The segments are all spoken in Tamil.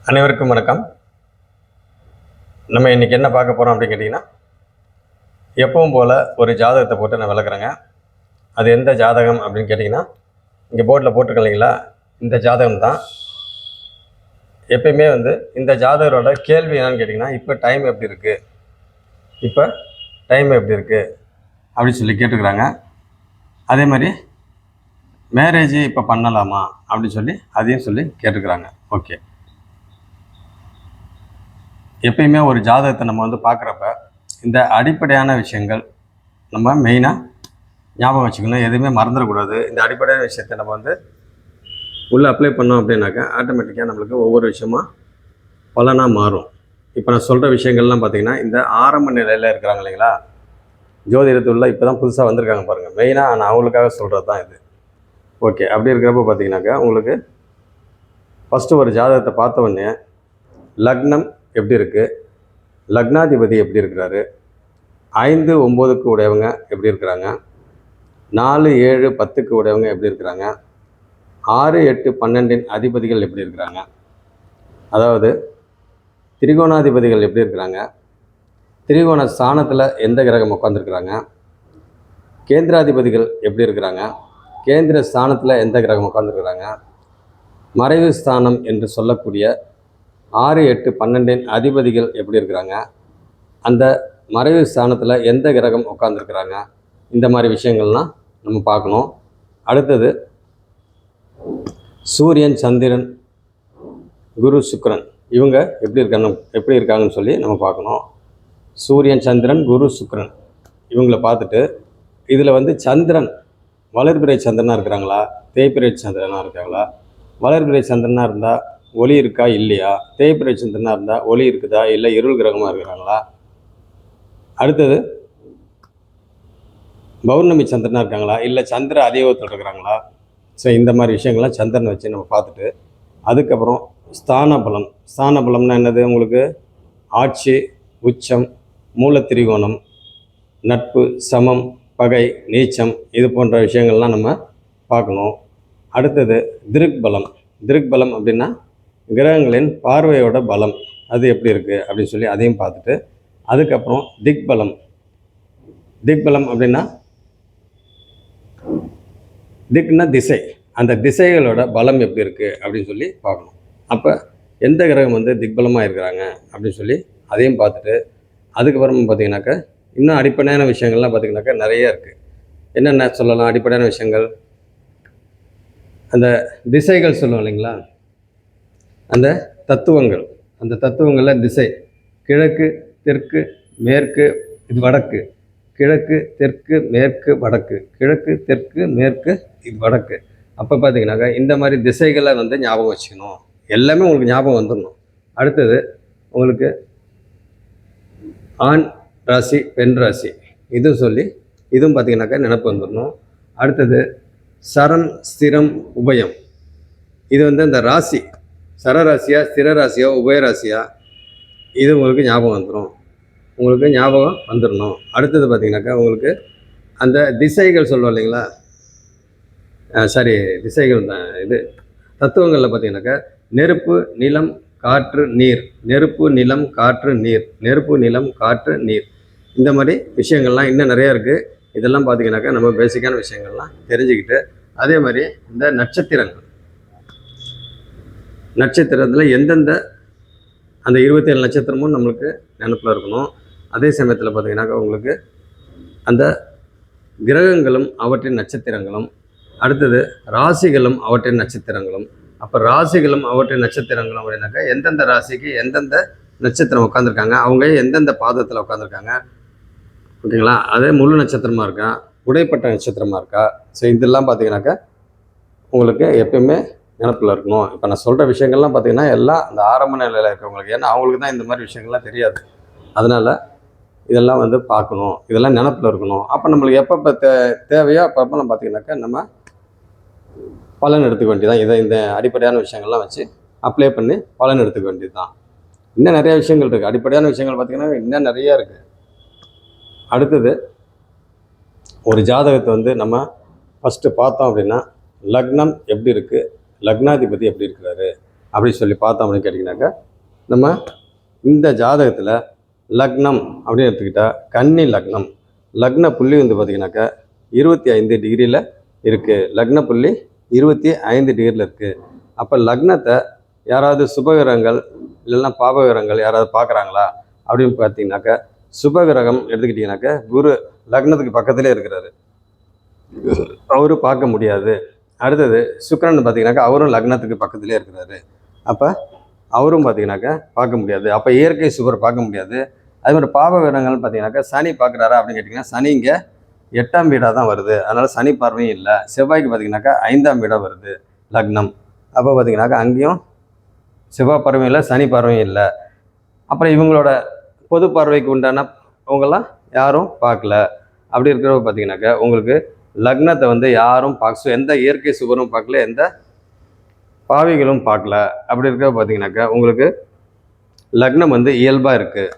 அனைவருக்கும் வணக்கம். நம்ம இன்றைக்கி என்ன பார்க்க போகிறோம் அப்படின்னு கேட்டிங்கன்னா, எப்பவும் போல் ஒரு ஜாதகத்தை போட்டு நான் விளக்குறேங்க. அது எந்த ஜாதகம் அப்படின்னு கேட்டிங்கன்னா, இங்கே போர்டில் போட்டிருக்கேன் இல்லைங்களா, இந்த ஜாதகம் தான். எப்பயுமே இந்த ஜாதகரோட கேள்வி என்னன்னு கேட்டிங்கன்னா, இப்போ டைம் எப்படி இருக்குது அப்படின்னு சொல்லி கேட்டுக்கிறாங்க. அதே மாதிரி மேரேஜ் இப்போ பண்ணலாமா அப்படின்னு சொல்லி அதையும் சொல்லி கேட்டுக்கிறாங்க. ஓகே, எப்பயுமே ஒரு ஜாதகத்தை நம்ம பார்க்குறப்ப இந்த அடிப்படையான விஷயங்கள் நம்ம மெயினாக ஞாபகம் வச்சுக்கணும். எதுவுமே மறந்துடக்கூடாது. இந்த அடிப்படையான விஷயத்தை நம்ம உள்ளே அப்ளை பண்ணோம் அப்படின்னாக்கா ஆட்டோமேட்டிக்காக நம்மளுக்கு ஒவ்வொரு விஷயமாக பலனாக மாறும். இப்போ நான் சொல்கிற விஷயங்கள்லாம் பார்த்திங்கன்னா, இந்த ஆரம்ப நிலையில் இருக்கிறாங்க இல்லைங்களா, ஜோதிடத்துள்ள இப்போ தான் புதுசாக வந்திருக்காங்க பாருங்கள். மெயினாக நான் அவங்களுக்காக சொல்கிறது தான் இது. ஓகே, அப்படி இருக்கிறப்ப பார்த்திங்கனாக்கா உங்களுக்கு ஃபஸ்ட்டு ஒரு ஜாதகத்தை பார்த்த உடனே லக்னம் எப்படி இருக்குது, லக்னாதிபதி எப்படி இருக்கிறாரு, 5, 9க்கு உடையவங்க எப்படி இருக்கிறாங்க, 4, 7, 10க்கு உடையவங்க எப்படி இருக்கிறாங்க, 6, 8, 12 அதிபதிகள் எப்படி இருக்கிறாங்க, அதாவது திரிகோணாதிபதிகள் எப்படி இருக்கிறாங்க, திரிகோண ஸ்தானத்தில் எந்த கிரகம் உட்காந்துருக்குறாங்க, கேந்திராதிபதிகள் எப்படி இருக்கிறாங்க, கேந்திர ஸ்தானத்தில் எந்த கிரகம் உட்காந்துருக்குறாங்க, மறைவு ஸ்தானம் என்று சொல்லக்கூடிய 6, 8, 12 அதிபதிகள் எப்படி இருக்கிறாங்க, அந்த மறைவு ஸ்தானத்தில் எந்த கிரகம் உட்காந்துருக்குறாங்க, இந்த மாதிரி விஷயங்கள்லாம் நம்ம பார்க்கணும். அடுத்தது சூரியன், சந்திரன், குரு, சுக்கிரன் இவங்க எப்படி இருக்காங்கன்னு சொல்லி நம்ம பார்க்கணும். சூரியன், சந்திரன், குரு, சுக்கிரன் இவங்கள பார்த்துட்டு இதில் சந்திரன் வளர்பிறை சந்திரனாக இருக்கிறாங்களா, தேய்பிறை சந்திரனாக இருக்காங்களா, வளர்பிறை சந்திரனாக இருந்தால் ஒளி இருக்கா இல்லையா, தேய்பிறை சந்திரனாக இருந்தால் ஒளி இருக்குதா இல்லை இருள் கிரகமாக இருக்கிறாங்களா, அடுத்தது பௌர்ணமி சந்திரனாக இருக்காங்களா இல்லை சந்திர அதியோகத்தில் இருக்கிறாங்களா. ஸோ இந்த மாதிரி விஷயங்கள்லாம் சந்திரனை வச்சு நம்ம பார்த்துட்டு அதுக்கப்புறம் ஸ்தான பலம்னா என்னது, உங்களுக்கு ஆட்சி, உச்சம், மூலத்திரிகோணம், நட்பு, சமம், பகை, நீச்சம் இது போன்ற விஷயங்கள்லாம் நம்ம பார்க்கணும். அடுத்தது திருக் பலம் அப்படின்னா கிரகங்களின் பார்வையோட பலம் அது எப்படி இருக்குது அப்படின்னு சொல்லி அதையும் பார்த்துட்டு அதுக்கப்புறம் திக் பலம் அப்படின்னா திக்னா திசை, அந்த திசைகளோட பலம் எப்படி இருக்குது அப்படின்னு சொல்லி பார்க்கணும். அப்போ எந்த கிரகம் திக்பலமாக இருக்கிறாங்க அப்படின்னு சொல்லி அதையும் பார்த்துட்டு அதுக்கப்புறம் பார்த்திங்கனாக்கா இன்னும் அடிப்படையான விஷயங்கள்லாம் பார்த்திங்கனாக்கா நிறைய இருக்குது. என்னென்ன சொல்லலாம் அடிப்படையான விஷயங்கள், அந்த திசைகள் சொல்லுவோம் இல்லைங்களா, அந்த தத்துவங்களில் திசை கிழக்கு, தெற்கு, மேற்கு, இது வடக்கு, கிழக்கு, தெற்கு, மேற்கு, வடக்கு, கிழக்கு, தெற்கு, மேற்கு, இது வடக்கு. அப்போ பார்த்தீங்கன்னாக்கா இந்த மாதிரி திசைகளை ஞாபகம் வச்சுக்கணும். எல்லாமே உங்களுக்கு ஞாபகம் வந்துடணும். அடுத்தது உங்களுக்கு ஆண் ராசி, பெண் ராசி இதுவும் பார்த்தீங்கன்னாக்கா நினப்பு வந்துடணும். அடுத்தது சரம், ஸ்திரம், உபயம் இது அந்த ராசி சரராசியா, ஸ்திர ராசியா, உபயராசியா இது உங்களுக்கு ஞாபகம் வந்துடணும். அடுத்தது பார்த்திங்கனாக்கா உங்களுக்கு அந்த திசைகள் சொல்லுவோம் இல்லைங்களா, திசைகள் தான் இது தத்துவங்களில் பார்த்திங்கனாக்கா நெருப்பு, நிலம், காற்று, நீர், நெருப்பு, நிலம், காற்று, நீர், நெருப்பு, நிலம், காற்று, நீர் இந்த மாதிரி விஷயங்கள்லாம் இன்னும் நிறையா இருக்குது. இதெல்லாம் பார்த்திங்கனாக்கா நம்ம பேசிக்கான விஷயங்கள்லாம் தெரிஞ்சுக்கிட்டு அதே மாதிரி இந்த நட்சத்திரத்தில் எந்தெந்த அந்த 27 நட்சத்திரமும் நம்மளுக்கு நினப்பில் இருக்கணும். அதே சமயத்தில் பார்த்திங்கனாக்கா உங்களுக்கு அந்த கிரகங்களும் அவற்றின் நட்சத்திரங்களும், அடுத்தது ராசிகளும் அவற்றின் நட்சத்திரங்களும். அப்போ ராசிகளும் அவற்றின் நட்சத்திரங்களும் அப்படின்னாக்கா எந்தெந்த ராசிக்கு எந்தெந்த நட்சத்திரம் உட்காந்துருக்காங்க, அவங்க எந்தெந்த பாதத்தில் உட்காந்துருக்காங்க, ஓகேங்களா. அதே முழு நட்சத்திரமாக இருக்கா, உடைப்பட்ட நட்சத்திரமாக இருக்கா. ஸோ இதெல்லாம் பார்த்திங்கனாக்கா உங்களுக்கு எப்பயுமே நினப்பில் இருக்கணும். இப்போ நான் சொல்கிற விஷயங்கள்லாம் பார்த்திங்கன்னா எல்லாம் அந்த ஆரம்ப நிலையில் இருக்கிறவங்களுக்கு, ஏன்னா அவங்களுக்கு தான் இந்த மாதிரி விஷயங்கள்லாம் தெரியாது. அதனால் இதெல்லாம் பார்க்கணும், இதெல்லாம் நினப்பில் இருக்கணும். அப்போ நம்மளுக்கு எப்பப்போ தேவையோ அப்பப்போலாம் பார்த்திங்கனாக்கா நம்ம பலன் எடுத்துக்க வேண்டியதான். இந்த அடிப்படையான விஷயங்கள்லாம் வச்சு அப்ளை பண்ணி பலன் எடுத்துக்க வேண்டியது தான். இன்னும் நிறையா விஷயங்கள் இருக்குது. அடிப்படையான விஷயங்கள் பார்த்திங்கன்னா இன்னும் நிறையா இருக்குது. அடுத்தது ஒரு ஜாதகத்தை நம்ம ஃபஸ்ட்டு பார்த்தோம் அப்படின்னா லக்னம் எப்படி இருக்குது, லக்னாதிபதி எப்படி இருக்கிறாரு, அப்படி சொல்லி பார்த்தோம் அப்படின்னு கேட்டிங்கனாக்கா, நம்ம இந்த ஜாதகத்தில் லக்னம் அப்படின்னு எடுத்துக்கிட்டால் கன்னி லக்னம், லக்ன புள்ளி வந்து பார்த்திங்கனாக்கா 25 டிகிரியில் இருக்குது. லக்ன புள்ளி 25 டிகிரியில் இருக்குது. அப்போ லக்னத்தை யாராவது சுபகிரகங்கள் இல்லைன்னா பாபகிரகங்கள் யாராவது பார்க்குறாங்களா அப்படின்னு பார்த்தீங்கன்னாக்கா, சுபகிரகம் எடுத்துக்கிட்டிங்கனாக்கா குரு லக்னத்துக்கு பக்கத்திலே இருக்கிறாரு, அவரு பார்க்க முடியாது. அடுத்தது சுக்கிரன் பார்த்தீங்கன்னாக்கா அவரும் லக்னத்துக்கு பக்கத்திலே இருக்கிறாரு, அப்போ அவரும் பார்த்தீங்கன்னாக்கா பார்க்க முடியாது. அப்போ இயற்கை சுபர் பார்க்க முடியாது. அதே மாதிரி பாப கிரகங்கள்னு பார்த்தீங்கன்னாக்கா சனி பார்க்குறாரா அப்படின்னு கேட்டிங்கன்னா, சனி இங்கே 8ஆம் வீடாக தான் வருது, அதனால் சனி பார்வையும் இல்லை. செவ்வாய்க்கு பார்த்தீங்கன்னாக்கா 5ஆம் வீடாக வருது லக்னம், அப்போ பார்த்தீங்கன்னாக்கா அங்கேயும் செவ்வாய் பார்வையும் இல்லை, சனி பார்வையும் இல்லை. அப்புறம் இவங்களோட பொது பார்வைக்கு உண்டான அவங்கெல்லாம் யாரும் பார்க்கல. அப்படி இருக்கிறவங்க பார்த்தீங்கன்னாக்கா உங்களுக்கு லக்னத்தை வந்து யாரும் பார்க்க, எந்த இயற்கை சுபரும் பார்க்கல, எந்த பாவிகளும் பார்க்கல. அப்படி இருக்க பார்த்தீங்கன்னாக்கா உங்களுக்கு லக்னம் வந்து இயல்பாக இருக்குது.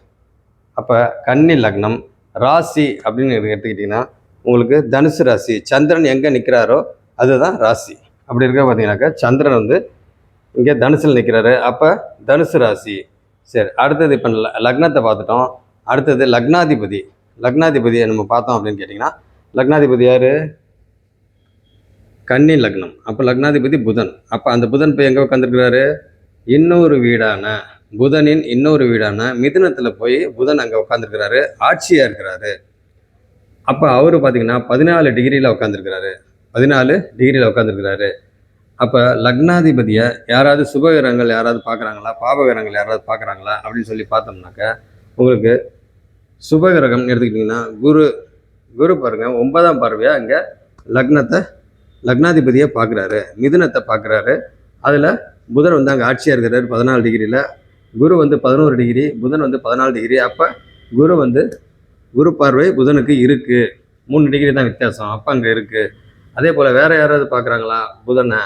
அப்போ கன்னி லக்னம் ராசி அப்படின்னு எடுத்துக்கிட்டிங்கன்னா உங்களுக்கு தனுசு ராசி, சந்திரன் எங்கே நிற்கிறாரோ அதுதான் ராசி. அப்படி இருக்க பார்த்தீங்கன்னாக்கா சந்திரன் வந்து இங்கே தனுசில் நிற்கிறாரு, அப்போ தனுசு ராசி. சரி, அடுத்தது இப்போ லக்னத்தை பார்த்துட்டோம். அடுத்தது லக்னாதிபதி. லக்னாதிபதியை நம்ம பார்த்தோம் அப்படின்னு கேட்டிங்கன்னா, லக்னாதிபதி யார்? கன்னி லக்னம். அப்போ லக்னாதிபதி புதன். அப்போ அந்த புதன் போய் எங்கே உட்காந்துருக்கிறாரு? இன்னொரு வீடான புதனின் இன்னொரு வீடான மிதுனத்தில் போய் புதன் அங்கே உட்காந்துருக்கிறாரு, ஆட்சியாக இருக்கிறாரு. அப்போ அவர் பார்த்தீங்கன்னா 14 டிகிரியில் உட்காந்துருக்கிறாரு, 14 டிகிரியில் உட்காந்துருக்கிறாரு. அப்போ லக்னாதிபதியை யாராவது சுபகிரகங்கள் யாராவது பார்க்குறாங்களா, பாபகிரகங்கள் யாராவது பார்க்குறாங்களா அப்படின்னு சொல்லி பார்த்தோம்னாக்க உங்களுக்கு சுபகிரகம் எடுத்துக்கிட்டிங்கன்னா குரு. குரு பாருங்கள் 9ஆம் பார்வையாக இங்கே லக்னாதிபதியை பார்க்குறாரு, மிதுனத்தை பார்க்குறாரு. அதில் புதன் வந்து அங்கே ஆட்சியாக இருக்கிறாரு 14 டிகிரியில், குரு வந்து 11 டிகிரி, புதன் வந்து 14 டிகிரி. அப்போ குரு வந்து குரு பார்வை புதனுக்கு இருக்குது, 3 டிகிரி தான் வித்தியாசம், அப்போ அங்கே இருக்குது. அதே போல் வேறு யாராவது பார்க்குறாங்களா புதனை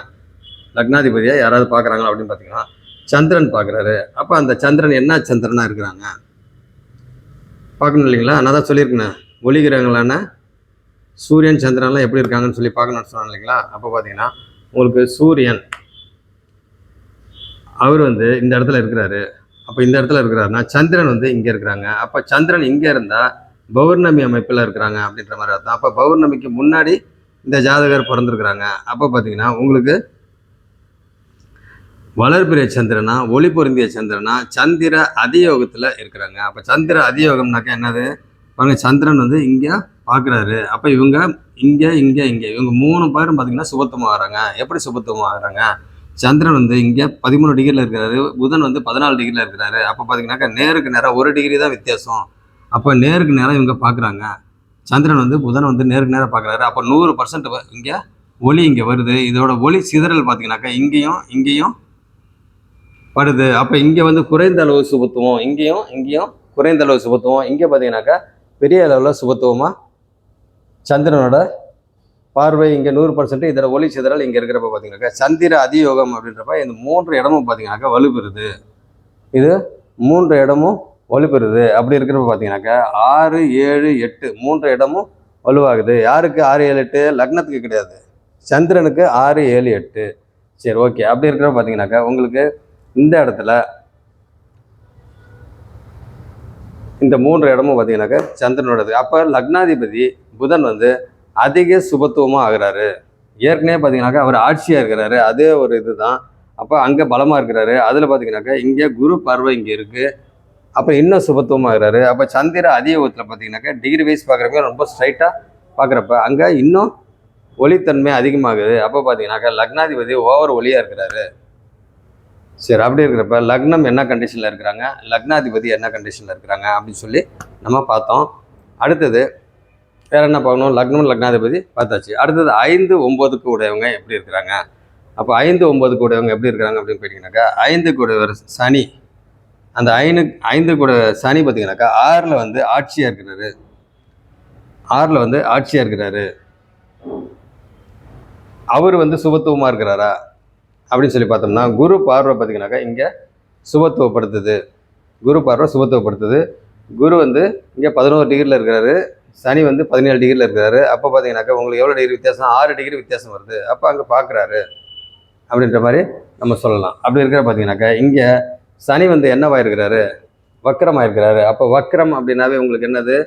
லக்னாதிபதியாக யாராவது பார்க்குறாங்களா அப்படின்னு பார்த்தீங்கன்னா சந்திரன் பார்க்குறாரு. அப்போ அந்த சந்திரன் என்ன சந்திரனாக இருக்கிறாங்க பார்க்கணும் இல்லைங்களா? நான் தான் சொல்லியிருக்கேன், ஒளி கிரகங்களான சூரியன் சந்திரன்லாம் எப்படி இருக்காங்கன்னு சொல்லி பார்க்கணும்னு சொன்னாங்க இல்லைங்களா? அப்போ பார்த்தீங்கன்னா உங்களுக்கு சூரியன் அவர் வந்து இந்த இடத்துல இருக்கிறாரு. அப்போ இந்த இடத்துல இருக்கிறாருன்னா சந்திரன் வந்து இங்கே இருக்கிறாங்க. அப்போ சந்திரன் இங்கே இருந்தால் பௌர்ணமி அமைப்பில் இருக்கிறாங்க அப்படின்ற மாதிரி அர்த்தம். அப்போ பௌர்ணமிக்கு முன்னாடி இந்த ஜாதகர் பிறந்திருக்கிறாங்க. அப்போ பார்த்தீங்கன்னா உங்களுக்கு வளர்பிறை சந்திரனா, ஒளி பொருந்திய சந்திரனா, சந்திர அதியோகத்தில் இருக்கிறாங்க. அப்போ சந்திர அதியோகம்னாக்கா என்னது பாருங்க, சந்திரன் வந்து இங்கே பார்க்குறாரு. அப்போ இவங்க இங்கே இவங்க 3 பேரும் பார்த்தீங்கன்னா சுபத்துவம் ஆகிறாங்க. எப்படி சுபத்துவம் ஆகிறாங்க? சந்திரன் வந்து இங்கே 13 டிகிரியில் இருக்கிறாரு, புதன் வந்து 14 டிகிரியில் இருக்கிறாரு. அப்போ பார்த்தீங்கன்னாக்கா நேருக்கு நேரம் 1 டிகிரி தான் வித்தியாசம். அப்போ நேருக்கு நேரம் இவங்க பார்க்குறாங்க. சந்திரன் வந்து புதன் வந்து நேருக்கு நேரம் பார்க்குறாரு. அப்போ 100% இங்கே ஒளி இங்கே வருது. இதோட ஒளி சிதறல் பார்த்தீங்கன்னாக்கா இங்கேயும் படுது. அப்போ இங்கே வந்து குறைந்த அளவு சுபத்துவம், இங்கேயும் குறைந்த அளவு சுபத்துவம். இங்கே பார்த்தீங்கன்னாக்கா பெரிய அளவில் சுபத்துவமாக சந்திரனோட பார்வை இங்கே 100%. இதோட ஒளி சிதறல் இங்கே இருக்கிறப்ப பார்த்தீங்கன்னாக்கா சந்திர அதியோகம் அப்படின்றப்ப இந்த 3 இடமும் பார்த்தீங்கன்னாக்கா வலுப்பெறுது. இது 3 இடமும் வலுப்பெறுது. அப்படி இருக்கிறப்ப பார்த்தீங்கன்னாக்கா 6, 7, 8 3 இடமும் வலுவாகுது. யாருக்கு 6, 7, 8? லக்னத்துக்கு கிடையாது, சந்திரனுக்கு 6, 7, 8. சரி, ஓகே. அப்படி இருக்கிறப்ப பார்த்தீங்கன்னாக்கா உங்களுக்கு இந்த இடத்துல இந்த 3 இடமும் பார்த்தீங்கன்னாக்கா சந்திரனோடது. அப்போ லக்னாதிபதி புதன் வந்து அதிக சுபத்துவமாக ஆகிறாரு. ஏற்கனவே பார்த்தீங்கன்னாக்கா அவர் ஆட்சியாக இருக்கிறாரு, அதே ஒரு இதுதான். அப்போ அங்கே பலமாக இருக்கிறாரு. அதில் பார்த்தீங்கன்னாக்கா இங்கே குரு பார்வை இங்கே இருக்குது, அப்போ இன்னும் சுபத்துவமாக ஆகிறாரு. அப்போ சந்திர அதியோகத்தில் பார்த்தீங்கன்னாக்கா டிகிரி வைஸ் பார்க்குறப்ப ரொம்ப ஸ்ட்ரைட்டாக பார்க்குறப்ப அங்கே இன்னும் ஒளித்தன்மை அதிகமாகுது. அப்போ பார்த்தீங்கன்னாக்கா லக்னாதிபதி ஓவர் ஒளியாக இருக்கிறாரு. சரி, அப்படி இருக்கிறப்ப லக்னம் என்ன கண்டிஷனில் இருக்கிறாங்க, லக்னாதிபதி என்ன கண்டிஷனில் இருக்கிறாங்க அப்படின்னு சொல்லி நம்ம பார்த்தோம். அடுத்தது வேறு என்ன பார்க்கணும்? லக்னம் லக்னாதிபதி பார்த்தாச்சு. அடுத்தது 5, 9க்கு உடையவங்க எப்படி இருக்கிறாங்க? அப்போ 5, 9க்கு உடையவங்க எப்படி இருக்கிறாங்க அப்படின்னு கேட்டிங்கனாக்கா 5க்கு உடையவர் சனி. அந்த 5க்கு உடைய சனி பார்த்தீங்கன்னாக்கா 6ல் வந்து ஆட்சியாக இருக்கிறாரு. 6ல் வந்து ஆட்சியாக இருக்கிறாரு. அவர் வந்து சுபத்துவமாக இருக்கிறாரா அப்படின்னு சொல்லி பார்த்தோம்னா குரு பார்வை பார்த்தீங்கன்னாக்கா இங்கே சுபத்துவப்படுத்துது. குரு பார்வை சுபத்துவப்படுத்துது. குரு வந்து இங்கே 11 டிகிரியில் இருக்கிறாரு, சனி வந்து 17 டிகிரியில் இருக்கிறாரு. அப்போ பார்த்தீங்கன்னாக்கா உங்களுக்கு எவ்வளோ டிகிரி வித்தியாசம்? 6 டிகிரி வித்தியாசம் வருது. அப்போ அங்கே பார்க்குறாரு. அப்படின்ற மாதிரி நம்ம சொல்லலாம். அப்படி இருக்கிற பார்த்தீங்கன்னாக்கா இங்கே சனி வந்து என்னவா இருக்கிறாரு, வக்கரமாக இருக்கிறாரு. அப்போ வக்கரம் அப்படின்னாவே உங்களுக்கு என்னது,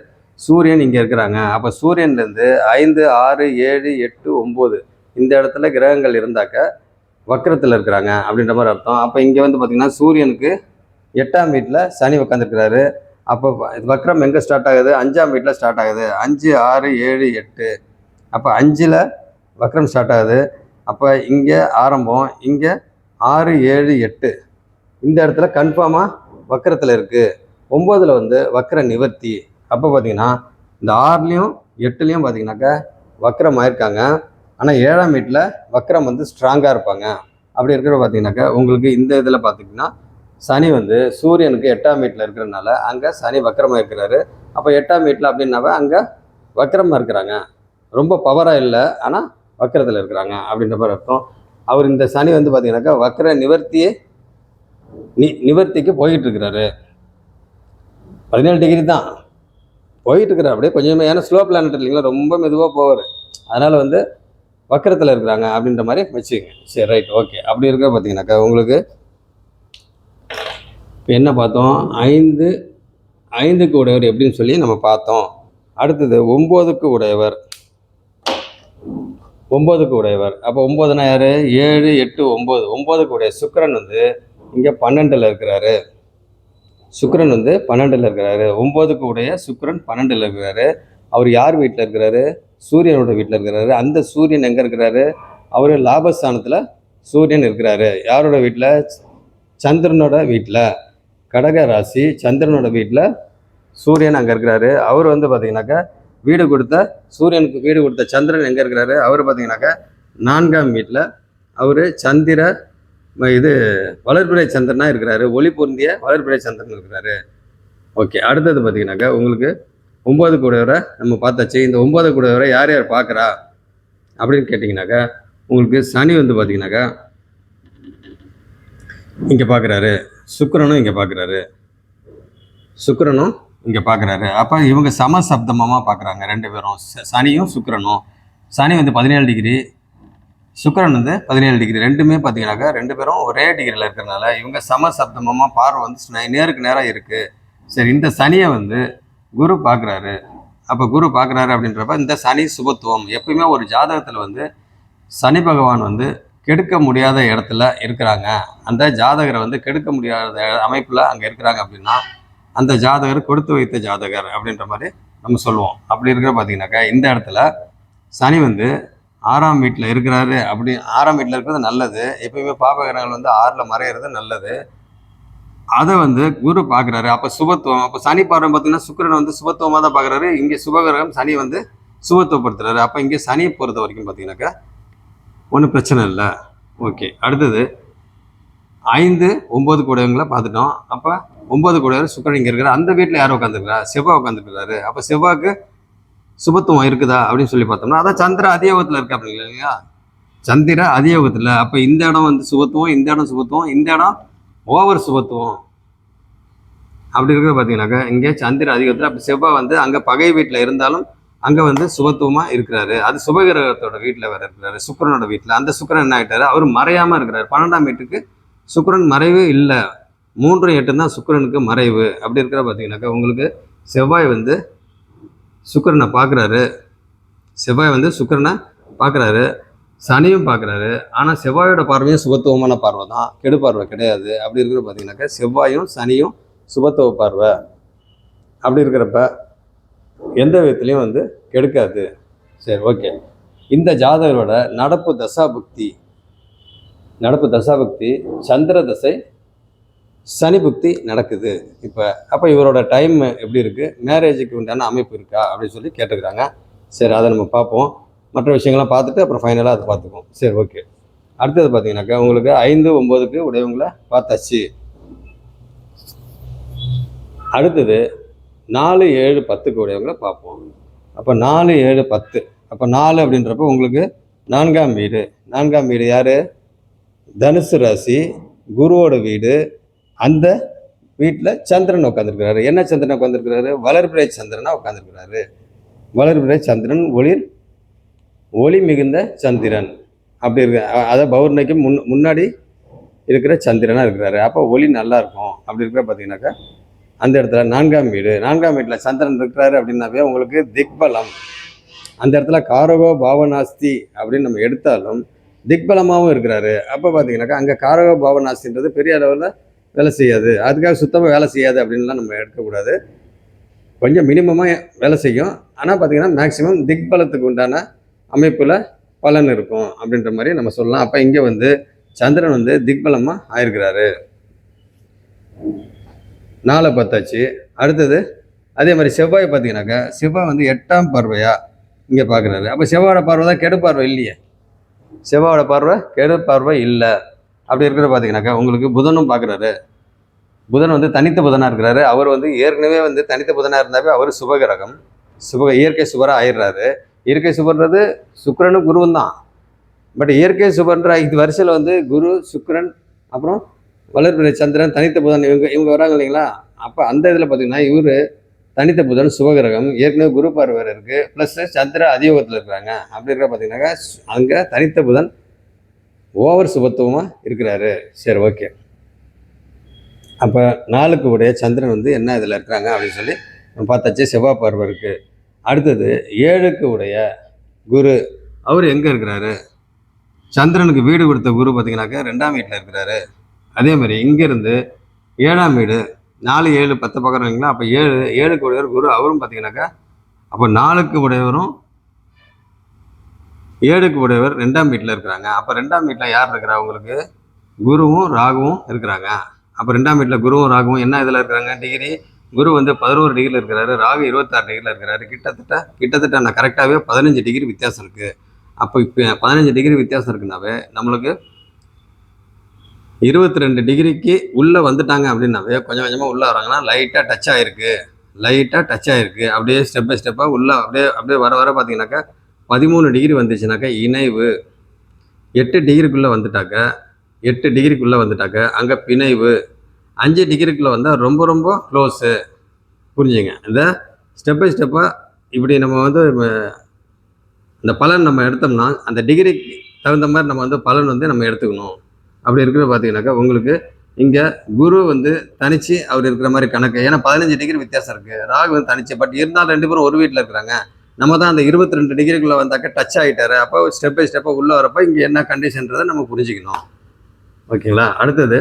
சூரியன் இங்கே இருக்கிறாங்க. அப்போ சூரியன்லேருந்து 5, 6, 7, 8, 9 இந்த இடத்துல கிரகங்கள் இருந்தாக்க வக்கரத்தில் இருக்கிறாங்க அப்படின்ற மாதிரி அர்த்தம். அப்போ இங்கே வந்து பார்த்திங்கன்னா சூரியனுக்கு 8ஆம் வீட்டில் சனி உட்காந்துருக்கிறாரு. அப்போ வக்கரம் எங்கே ஸ்டார்ட் ஆகுது, 5ஆம் வீட்டில் ஸ்டார்ட் ஆகுது. 5, 6, 7, 8 அப்போ 5ல் வக்கரம் ஸ்டார்ட் ஆகுது. அப்போ இங்கே ஆரம்பம், இங்கே 6, 7, 8 இந்த இடத்துல கன்ஃபார்மாக வக்கரத்தில் இருக்குது. 9ல் வந்து வக்கர நிவர்த்தி. அப்போ பார்த்தீங்கன்னா இந்த 6லையும் 8லையும் பார்த்தீங்கன்னாக்கா வக்கரம் ஆயிருக்காங்க. ஆனால் 7ஆம் வீட்டில் வக்கரம் வந்து ஸ்ட்ராங்காக இருப்பாங்க. அப்படி இருக்கிற பார்த்தீங்கன்னாக்கா உங்களுக்கு இந்த இதில் பார்த்திங்கன்னா சனி வந்து சூரியனுக்கு 8ஆம் வீட்டில் இருக்கிறதுனால அங்கே சனி வக்கரமாக இருக்கிறாரு. அப்போ 8ஆம் வீட்டில் அப்படின்னாவே அங்கே வக்கரமாக இருக்கிறாங்க. ரொம்ப பவராக இல்லை, ஆனால் வக்கரத்தில் இருக்கிறாங்க அப்படின்ற மாதிரி அர்த்தம். அவர் இந்த சனி வந்து பார்த்தீங்கன்னாக்கா வக்கர நிவர்த்திக்கு போயிட்டு இருக்கிறாரு. 17 டிகிரி தான் போயிட்டு இருக்கிறார். அப்படியே கொஞ்சம் ஏன்னா ஸ்லோ பிளானட் இல்லைங்களா, ரொம்ப மெதுவாக போவார். அதனால் வந்து வக்கரத்தில் இருக்கிறாங்க அப்படின்ற மாதிரி வச்சுக்கோங்க. சரி, ரைட், ஓகே. அப்படி இருக்க பார்த்தீங்கன்னாக்கா உங்களுக்கு இப்போ என்ன பார்த்தோம், 5க்கு உடையவர் எப்படின்னு சொல்லி நம்ம பார்த்தோம். அடுத்தது 9க்கு உடையவர். 9க்கு உடையவர் அப்போ 9னா யார், 7, 8, 9. 9க்கு உடைய சுக்கிரன் வந்து இங்கே 12ல் இருக்கிறாரு. சுக்கிரன் வந்து 12ல் இருக்கிறாரு. 9க்கு உடைய சுக்கிரன் 12ல் இருக்கிறாரு. அவர் யார் வீட்டில் இருக்கிறாரு, சூரியனோட வீட்டில் இருக்கிறாரு. அந்த சூரியன் எங்கே இருக்கிறாரு, அவர் லாபஸ்தானத்தில் சூரியன் இருக்கிறாரு. யாரோட வீட்டில், சந்திரனோட வீட்டில். கடக ராசி, சந்திரனோட வீட்டில் சூரியன் அங்கே இருக்கிறாரு. அவர் வந்து பார்த்தீங்கன்னாக்கா வீடு கொடுத்த சூரியனுக்கு வீடு கொடுத்த சந்திரன் எங்கே இருக்கிறாரு, அவர் பார்த்தீங்கன்னாக்கா 4ஆம் வீட்டில். அவர் சந்திர இது வளர்பிறை சந்திரனாக இருக்கிறாரு. ஒளி பொருந்திய வளர்பிறை சந்திரன் இருக்கிறாரு. ஓகே. அடுத்தது பார்த்தீங்கன்னாக்கா உங்களுக்கு 9க்கு உடையவரை நம்ம பார்த்தாச்சு. இந்த 9க்கு உடையவரை யார் யார் பார்க்குறா அப்படின்னு கேட்டிங்கனாக்கா உங்களுக்கு சனி வந்து பார்த்தீங்கன்னாக்கா இங்கே பார்க்குறாரு. சுக்கிரனும் இங்கே பார்க்குறாரு. சுக்கிரனும் இங்கே பார்க்குறாரு. அப்போ இவங்க சமசப்தமாக பார்க்குறாங்க 2 பேரும், சனியும் சுக்கிரனும். சனி வந்து 17 டிகிரி, சுக்கிரன் வந்து 17 டிகிரி. ரெண்டுமே பார்த்தீங்கன்னாக்கா 2 பேரும் ஒரே டிகிரியில் இருக்கிறனால இவங்க சமசப்தமாக பார்வை வந்து நேருக்கு நேராக இருக்குது. சரி, இந்த சனியை வந்து குரு பார்க்குறாரு. அப்போ குரு பார்க்குறாரு அப்படின்றப்ப இந்த சனி சுபத்துவம். எப்பயுமே ஒரு ஜாதகத்தில் வந்து சனி பகவான் வந்து கெடுக்க முடியாத இடத்துல இருக்கிறாங்க, அந்த ஜாதகரை வந்து கெடுக்க முடியாத அமைப்பில் அங்கே இருக்கிறாங்க அப்படின்னா அந்த ஜாதகர் கொடுத்து வைத்த ஜாதகர் அப்படின்ற மாதிரி நம்ம சொல்லுவோம். அப்படி இருக்கிற பார்த்தீங்கன்னாக்கா இந்த இடத்துல சனி வந்து 6ஆம் வீட்டில் இருக்கிறாரு. அப்படி 6ஆம் வீட்டில் இருக்கிறது நல்லது. எப்பயுமே பாபகிரகங்கள் வந்து 6ல் மறையிறது நல்லது. அதை வந்து குரு பார்க்குறாரு. அப்போ சுபத்துவம். அப்போ சனி பார்வை பார்த்தீங்கன்னா சுக்கிரன் வந்து சுபத்துவமாக தான் பார்க்குறாரு. இங்கே சுபகிரகம் சனி வந்து சுபத்துவப்படுத்துறாரு. அப்போ இங்கே சனியை பொறுத்த வரைக்கும் பார்த்தீங்கன்னாக்கா ஒன்றும் பிரச்சனை இல்லை. ஓகே. அடுத்தது 5, 9 கூடையவங்களை பார்த்துட்டோம். அப்போ 9 கூடையவர் சுக்கிரன் இங்கே இருக்கிறார். அந்த வீட்டில் யாரும் உட்காந்துருக்கிறா, செவ்வாய் உட்காந்துருக்கிறாரு. அப்போ செவ்வாய்க்கு சுபத்துவம் இருக்குதா அப்படின்னு சொல்லி பார்த்தோம்னா அதான் சந்திர அதியோகத்தில் இருக்கா அப்படிங்களா இல்லையா, சந்திர அதியோகத்தில். அப்போ இந்த இடம் வந்து சுபத்துவம், இந்த இடம் சுபத்துவம், இந்த இடம் ஓவர் சுபத்துவம். அப்படி இருக்கிறது பார்த்தீங்கன்னாக்கா இங்கே சந்திர அதிகத்தில். அப்போ செவ்வாய் வந்து அங்கே பகை வீட்டில் இருந்தாலும் அங்கே வந்து சுபத்துவமாக இருக்கிறாரு. அது சுபகிரகத்தோட வீட்டில் வேறு இருக்கிறாரு, சுக்கிரனோட வீட்டில். அந்த சுக்கிரன் என்ன ஆகிட்டாரு, அவர் மறையாமல் இருக்கிறார். 12ஆம் வீட்டுக்கு சுக்கிரன் மறைவு இல்லை, 3, 8 தான் சுக்கிரனுக்கு மறைவு. அப்படி இருக்கிற பார்த்தீங்கன்னாக்கா உங்களுக்கு செவ்வாய் வந்து சுக்கிரனை பார்க்குறாரு. செவ்வாய் வந்து சுக்கிரனை பார்க்குறாரு, சனியும் பார்க்குறாரு. ஆனால் செவ்வாயோட பார்வையும் சுபத்துவமான பார்வை தான், கெடு பார்வை கிடையாது. அப்படி இருக்கிற பார்த்தீங்கன்னாக்கா செவ்வாயும் சனியும் சுபத்துவ பார்வை. அப்படி இருக்கிறப்ப எந்த விதத்துலையும் வந்து கெடுக்காது. சரி, ஓகே. இந்த ஜாதகரோட நடப்பு தசாபக்தி சந்திர தசை சனி புக்தி நடக்குது இப்போ. அப்போ இவரோட டைம் எப்படி இருக்குது, மேரேஜுக்கு உண்டான அமைப்பு இருக்கா அப்படின்னு சொல்லி கேட்டுக்கிறாங்க. சரி, அதை நம்ம பார்ப்போம். மற்ற விஷயங்கள்லாம் பார்த்துட்டு அப்புறம் ஃபைனலாக அதை பார்த்துக்குவோம். சரி, ஓகே. அடுத்தது பார்த்தீங்கன்னாக்கா உங்களுக்கு 5, 9க்கு உடையவங்களை பார்த்தாச்சு. அடுத்தது 4, 7, 10க்கு உடையவங்களை பார்ப்போம். அப்போ 4, 7, 10. அப்போ 4 அப்படின்றப்ப உங்களுக்கு 4ஆம் வீடு. 4ஆம் வீடு யார், தனுசு ராசி, குருவோட வீடு. அந்த வீட்டில் சந்திரன் உட்காந்துருக்கிறாரு. என்ன சந்திரன் உட்காந்துருக்கிறாரு, வளர்பிறை சந்திரனாக உட்காந்துருக்கிறாரு. வளர்பிறை சந்திரன் ஒளி மிகுந்த சந்திரன். அப்படி இருக்கு. அதாவது பௌர்ணமிக்கு முன்னாடி இருக்கிற சந்திரனாக இருக்கிறாரு. அப்போ ஒளி நல்லா இருக்கும். அப்படி இருக்கிற பார்த்தீங்கன்னாக்கா அந்த இடத்துல 4ஆம் வீடு, 4ஆம் வீட்டில் சந்திரன் இருக்கிறாரு அப்படின்னாவே உங்களுக்கு திக்பலம். அந்த இடத்துல காரகோ பாவனாஸ்தி அப்படின்னு நம்ம எடுத்தாலும் திக்பலமாகவும் இருக்கிறாரு. அப்போ பார்த்தீங்கன்னாக்கா அங்கே காரகோ பாவனாஸ்தின்றது பெரிய அளவில் வேலை செய்யாது. அதுக்காக சுத்தமாக வேலை செய்யாது அப்படின்லாம் நம்ம எடுக்கக்கூடாது. கொஞ்சம் மினிமமாக வேலை செய்யும். ஆனால் பார்த்தீங்கன்னா மேக்சிமம் திக்பலத்துக்கு உண்டான அமைப்பில் பலன் இருக்கும் அப்படின்ற மாதிரி நம்ம சொல்லலாம். அப்போ இங்கே வந்து சந்திரன் வந்து திக்பலமாக ஆயிருக்கிறாரு. 4 பார்த்தாச்சு. அடுத்தது அதே மாதிரி செவ்வாய் பார்த்தீங்கன்னாக்கா செவ்வாய் வந்து 8ஆம் பார்வையாக இங்கே பார்க்குறாரு. அப்போ செவ்வாயோட பார்வை தான் கெடு பார்வை இல்லையே. செவ்வாயோட பார்வை கெடு பார்வை இல்லை. அப்படி இருக்கிற பார்த்தீங்கன்னாக்கா உங்களுக்கு புதனும் பார்க்குறாரு. புதன் வந்து தனித்த புதனாக இருக்கிறாரு. அவர் வந்து ஏற்கனவே வந்து தனித்த புதனாக இருந்தாவே அவர் சுபகிரகம், இயற்கை சுபராக ஆயிடுறாரு. இயற்கை சுபர்ன்றது சுக்கிரனும் குருவும் தான். பட் இயற்கை சுபர்ன்ற இது வரிசையில் வந்து குரு, சுக்கிரன், அப்புறம் வளர்பிறை சந்திரன், தனித்த புதன் இவங்க வராங்க இல்லைங்களா. அப்போ அந்த இதில் பார்த்தீங்கன்னா இவர் தனித்த புதன் சுபகிரகம், ஏற்கனவே குரு பார்வை இருக்குது, ப்ளஸ் சந்திர அதியோகத்தில் இருக்கிறாங்க. அப்படி இருக்கிற பார்த்தீங்கன்னாக்கா அங்கே தனித்த புதன் ஓவர் சுபத்துவமாக இருக்கிறாரு. சரி, ஓகே. அப்போ 4க்கு உடைய சந்திரன் வந்து என்ன இதில் இருக்கிறாங்க அப்படின்னு சொல்லி பார்த்தாச்சு. செவ்வாய் பார்வை இருக்குது. அடுத்தது 7க்கு உடைய குரு, அவர் எங்கே இருக்கிறாரு? சந்திரனுக்கு வீடு கொடுத்த குரு பார்த்தீங்கன்னாக்கா 2ஆம் வீட்டில் இருக்கிறாரு. அதே மாதிரி இங்கேருந்து 7ஆம் வீடு 4, 7, 10 பார்க்குறாங்களா. அப்போ 7க்கு உடையவர் குரு, அவரும் பார்த்தீங்கன்னாக்கா அப்போ 4க்கு உடையவரும் 7க்கு உடையவர் 2ஆம் வீட்டில் இருக்கிறாங்க. அப்போ 2ஆம் வீட்டில் யார் இருக்கிறா? உங்களுக்கு குருவும் ராகுவும் இருக்கிறாங்க. அப்போ 2ஆம் வீட்டில் குருவும் ராகுவும் என்ன இதில் இருக்கிறாங்க? டிகிரி. குரு வந்து 11 டிகிரியில் இருக்கிறாரு, ராகு 26 டிகிரியில் இருக்கிறாரு. கிட்டத்தட்ட நான் கரெக்டாகவே 15 டிகிரி வித்தியாசம் இருக்குது. அப்போ இப்போ 15 டிகிரி வித்தியாசம் இருக்குனாவே நம்மளுக்கு 22 டிகிரிக்கு உள்ளே வந்துட்டாங்க அப்படின்னாவே கொஞ்சம் கொஞ்சமாக உள்ளே வராங்கன்னா லைட்டாக டச் ஆகிருக்கு. அப்படியே ஸ்டெப் பை ஸ்டெப்பாக உள்ளே அப்படியே வர பார்த்தீங்கன்னாக்கா 13 டிகிரி வந்துச்சுனாக்கா இணைவு. 8 டிகிரிக்குள்ளே வந்துட்டாக்க அங்கே பிணைவு. 5 டிகிரிக்குள்ளே வந்தால் ரொம்ப ரொம்ப க்ளோஸு. புரிஞ்சுங்க. இந்த ஸ்டெப் பை ஸ்டெப்பாக இப்படி நம்ம வந்து இந்த பலன் நம்ம எடுத்தோம்னா அந்த டிகிரிக்கு தகுந்த மாதிரி நம்ம வந்து பலன் வந்து நம்ம எடுத்துக்கணும். அப்படி இருக்கிற பார்த்தீங்கன்னாக்கா உங்களுக்கு இங்கே குரு வந்து தனிச்சு அவர் இருக்கிற மாதிரி கணக்கு. ஏன்னா 15 டிகிரி வித்தியாசம் இருக்குது. ராகு வந்து தனிச்சு. பட் இருந்தாலும் 2 பேரும் ஒரு வீட்டில் இருக்கிறாங்க. நம்ம தான் அந்த 22 டிகிரிக்குள்ளே வந்தாக்க டச் ஆகிட்டாரு. அப்போ ஸ்டெப் பை ஸ்டெப்பாக உள்ளே வரப்போ இங்கே என்ன கண்டிஷன்றதை நம்ம புரிஞ்சுக்கணும். ஓகேங்களா. அடுத்தது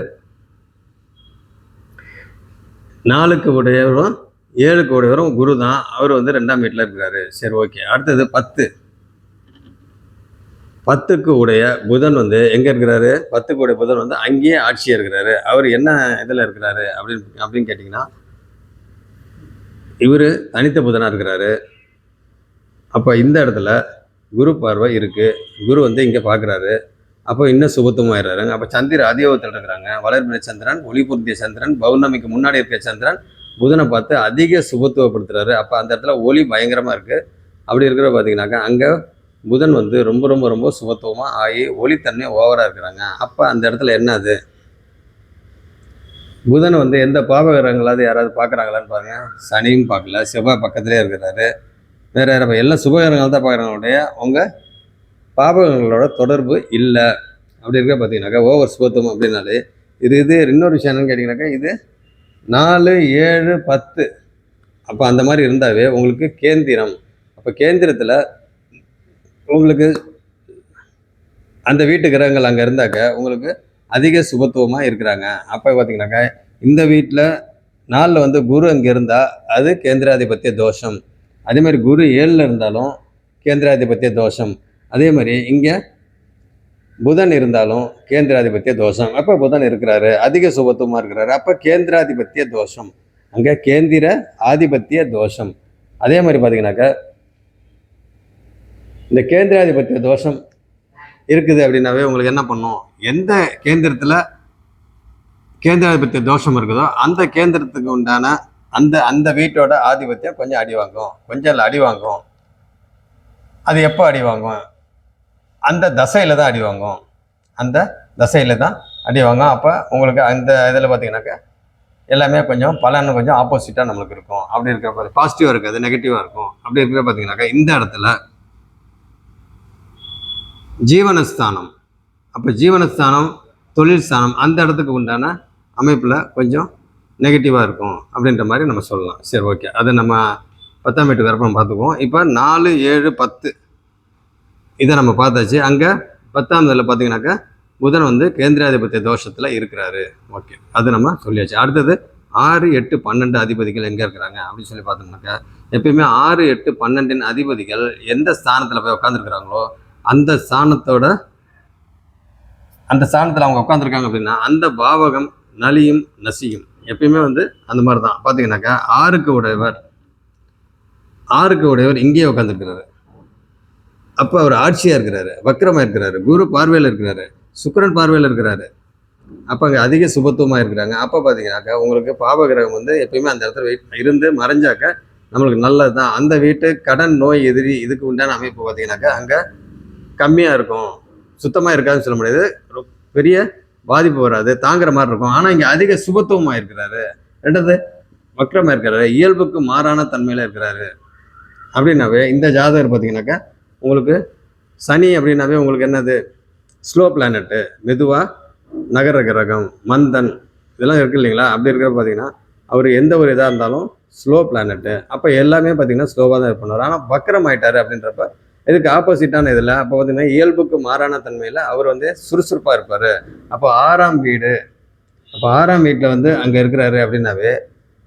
4க்கு உடையவரும் 7க்கு உடையவரும் குரு தான். அவர் வந்து 2ஆம் வீட்டில் இருக்கிறாரு. சரி, ஓகே. அடுத்தது 10க்கு உடைய புதன் வந்து எங்கே இருக்கிறாரு? 10க்கு உடைய புதன் வந்து அங்கேயே ஆட்சியாக இருக்கிறாரு. அவர் என்ன இதில் இருக்கிறாரு அப்படின்னு கேட்டிங்கன்னா இவர் தனித்த புதனாக இருக்கிறாரு. அப்போ இந்த இடத்துல குரு பார்வை இருக்குது. குரு வந்து இங்கே பார்க்குறாரு. அப்போ இன்னும் சுபத்துவமாயிடுறாரு. அப்போ சந்திர அதியோகத்தில் இருக்கிறாங்க. வளர்பிறை சந்திரன், ஒளி பொருந்திய சந்திரன், பௌர்ணமிக்கு முன்னாடி இருக்கிற சந்திரன் புதனை பார்த்து அதிக சுபத்துவப்படுத்துறாரு. அப்போ அந்த இடத்துல ஒளி பயங்கரமாக இருக்குது. அப்படி இருக்கிற பார்த்தீங்கன்னாக்கா அங்கே புதன் வந்து ரொம்ப ரொம்ப ரொம்ப சுபத்துவமாக ஆகி ஒளித்தன்மை ஓவராக இருக்கிறாங்க. அப்போ அந்த இடத்துல என்னது? புதன் வந்து எந்த பாவகிரகங்களாவது யாராவது பார்க்குறாங்களான்னு பாருங்கள். சனியும் பார்க்கல, செவ்வாய் பக்கத்துலேயே இருக்கிறாரு. வேறு யாரும் எல்லாம் சுபகிரகங்கள் தான் பார்க்குறாங்களுடைய உங்கள் பாவகங்களோட தொடர்பு இல்லை. அப்படி இருக்க பார்த்தீங்கன்னாக்கா ஓவர் சுபத்துவம் அப்படின்னாலே இது இன்னொரு விஷயம் என்னன்னு கேட்டிங்கனாக்கா இது 4, 7, 10 அப்போ அந்த மாதிரி இருந்தாவே உங்களுக்கு கேந்திரம். அப்போ கேந்திரத்தில் உங்களுக்கு அந்த வீட்டு கிரகங்கள் அங்கே இருந்தாக்க உங்களுக்கு அதிக சுபத்துவமாக இருக்கிறாங்க. அப்போ பார்த்தீங்கன்னாக்கா இந்த வீட்டில் 4 வந்து குரு அங்கே இருந்தால் அது கேந்திராதிபத்திய தோஷம். அதேமாதிரி குரு 7ல் இருந்தாலும் கேந்திராதிபத்திய தோஷம். அதே மாதிரி இங்கே புதன் இருந்தாலும் கேந்திராதிபத்திய தோஷம். அப்போ புதன் இருக்கிறாரு, அதிக சுபத்துவமாக இருக்கிறாரு. அப்போ கேந்திராதிபத்திய தோஷம், அங்கே கேந்திர ஆதிபத்திய தோஷம். அதே மாதிரி பார்த்தீங்கன்னாக்கா இந்த கேந்திராதிபத்திய தோஷம் இருக்குது அப்படின்னாவே உங்களுக்கு என்ன பண்ணும்? எந்த கேந்திரத்தில் கேந்திராதிபத்திய தோஷம் இருக்குதோ அந்த கேந்திரத்துக்கு உண்டான அந்த வீட்டோட ஆதிபத்தியம் கொஞ்சம் அடி வாங்கும். அது எப்போ அடி வாங்கும்? அந்த தசையில் தான் அடி வாங்கும். அப்போ உங்களுக்கு அந்த இதில் பார்த்தீங்கன்னாக்கா எல்லாமே கொஞ்சம் பலன்னு கொஞ்சம் ஆப்போசிட்டாக நம்மளுக்கு இருக்கும். அப்படி இருக்கிற பாசிட்டிவாக இருக்காது, நெகட்டிவாக இருக்கும். அப்படி இருக்கிற பார்த்தீங்கன்னாக்கா இந்த இடத்துல ஜீவனஸ்தானம். அப்போ ஜீவனஸ்தானம், தொழில் ஸ்தானம் அந்த இடத்துக்கு உண்டான அமைப்பில் கொஞ்சம் நெகட்டிவாக இருக்கும் அப்படின்ற மாதிரி நம்ம சொல்லலாம். சரி, ஓகே, அதை நம்ம 10ஆம் வீட்டு வரப்போ பார்த்துக்குவோம். இப்போ 4, 7, 10 இதை நம்ம பார்த்தாச்சு. அங்கே 10ஆம் இதில் பார்த்தீங்கன்னாக்கா புதன் வந்து கேந்திராதிபத்திய தோஷத்தில் இருக்கிறாரு. ஓகே, அது நம்ம சொல்லியாச்சு. அடுத்தது 6, 8, 12 அதிபதிகள் எங்கே இருக்கிறாங்க அப்படின்னு சொல்லி பார்த்தோம்னாக்கா, எப்பயுமே 6, 8, 12 அதிபதிகள் எந்த ஸ்தானத்தில் போய் உட்காந்துருக்குறாங்களோ அந்த ஸ்தானத்தில் அவங்க உட்காந்துருக்காங்க அப்படின்னா அந்த பாவகம் நலியும் நசியும். எப்பயுமே வந்து அந்த மாதிரி தான் பார்த்தீங்கன்னாக்கா, 6க்கு உடையவர் இங்கேயே உட்காந்துருக்கிறாரு. அப்போ அவர் ஆட்சியாக இருக்கிறாரு, வக்கரமாக இருக்கிறாரு, குரு பார்வையில் இருக்கிறாரு, சுக்கிரன் பார்வையில் இருக்கிறாரு. அப்போ அங்கே அதிக சுபத்துவமாக இருக்கிறாங்க. அப்போ பார்த்தீங்கன்னாக்கா உங்களுக்கு பாவகிரகம் வந்து எப்பயுமே அந்த இடத்துல இருந்து மறைஞ்சாக்க நம்மளுக்கு நல்லது தான். அந்த வீட்டு கடன், நோய், எதிரி இதுக்கு உண்டான அமைப்பு பார்த்தீங்கன்னாக்கா அங்கே கம்மியாக இருக்கும். சுத்தமாக இருக்காதுன்னு சொல்ல முடியாது, பெரிய பாதிப்பு வராது, தாங்குற மாதிரி இருக்கும். ஆனால் இங்கே அதிக சுபத்துவமாக இருக்கிறாரு. ரெண்டாவது வக்கரமாக இருக்கிறாரு, இயல்புக்கு மாறான தன்மையில் இருக்கிறாரு. அப்படின்னாவே இந்த ஜாதகர் பார்த்தீங்கன்னாக்கா உங்களுக்கு சனி அப்படின்னாவே உங்களுக்கு என்னது, ஸ்லோ பிளானட்டு, மெதுவாக நகர கிரகம், மந்தன் இதெல்லாம் இருக்குது இல்லைங்களா. அப்படி இருக்கிற பார்த்தீங்கன்னா அவர் எந்த ஒரு இதாக இருந்தாலும் ஸ்லோ பிளானட்டு. அப்போ எல்லாமே பார்த்தீங்கன்னா ஸ்லோவாக தான் பண்ணுவார். ஆனால் வக்கரம் ஆயிட்டார் அப்படின்றப்ப இதுக்கு ஆப்போசிட்டான இதில் அப்போ பார்த்தீங்கன்னா இயல்புக்கு மாறான தன்மையில் அவர் வந்து சுறுசுறுப்பாக இருப்பார். அப்போ 6ஆம் வீட்டில் வந்து அங்கே இருக்கிறாரு அப்படின்னாவே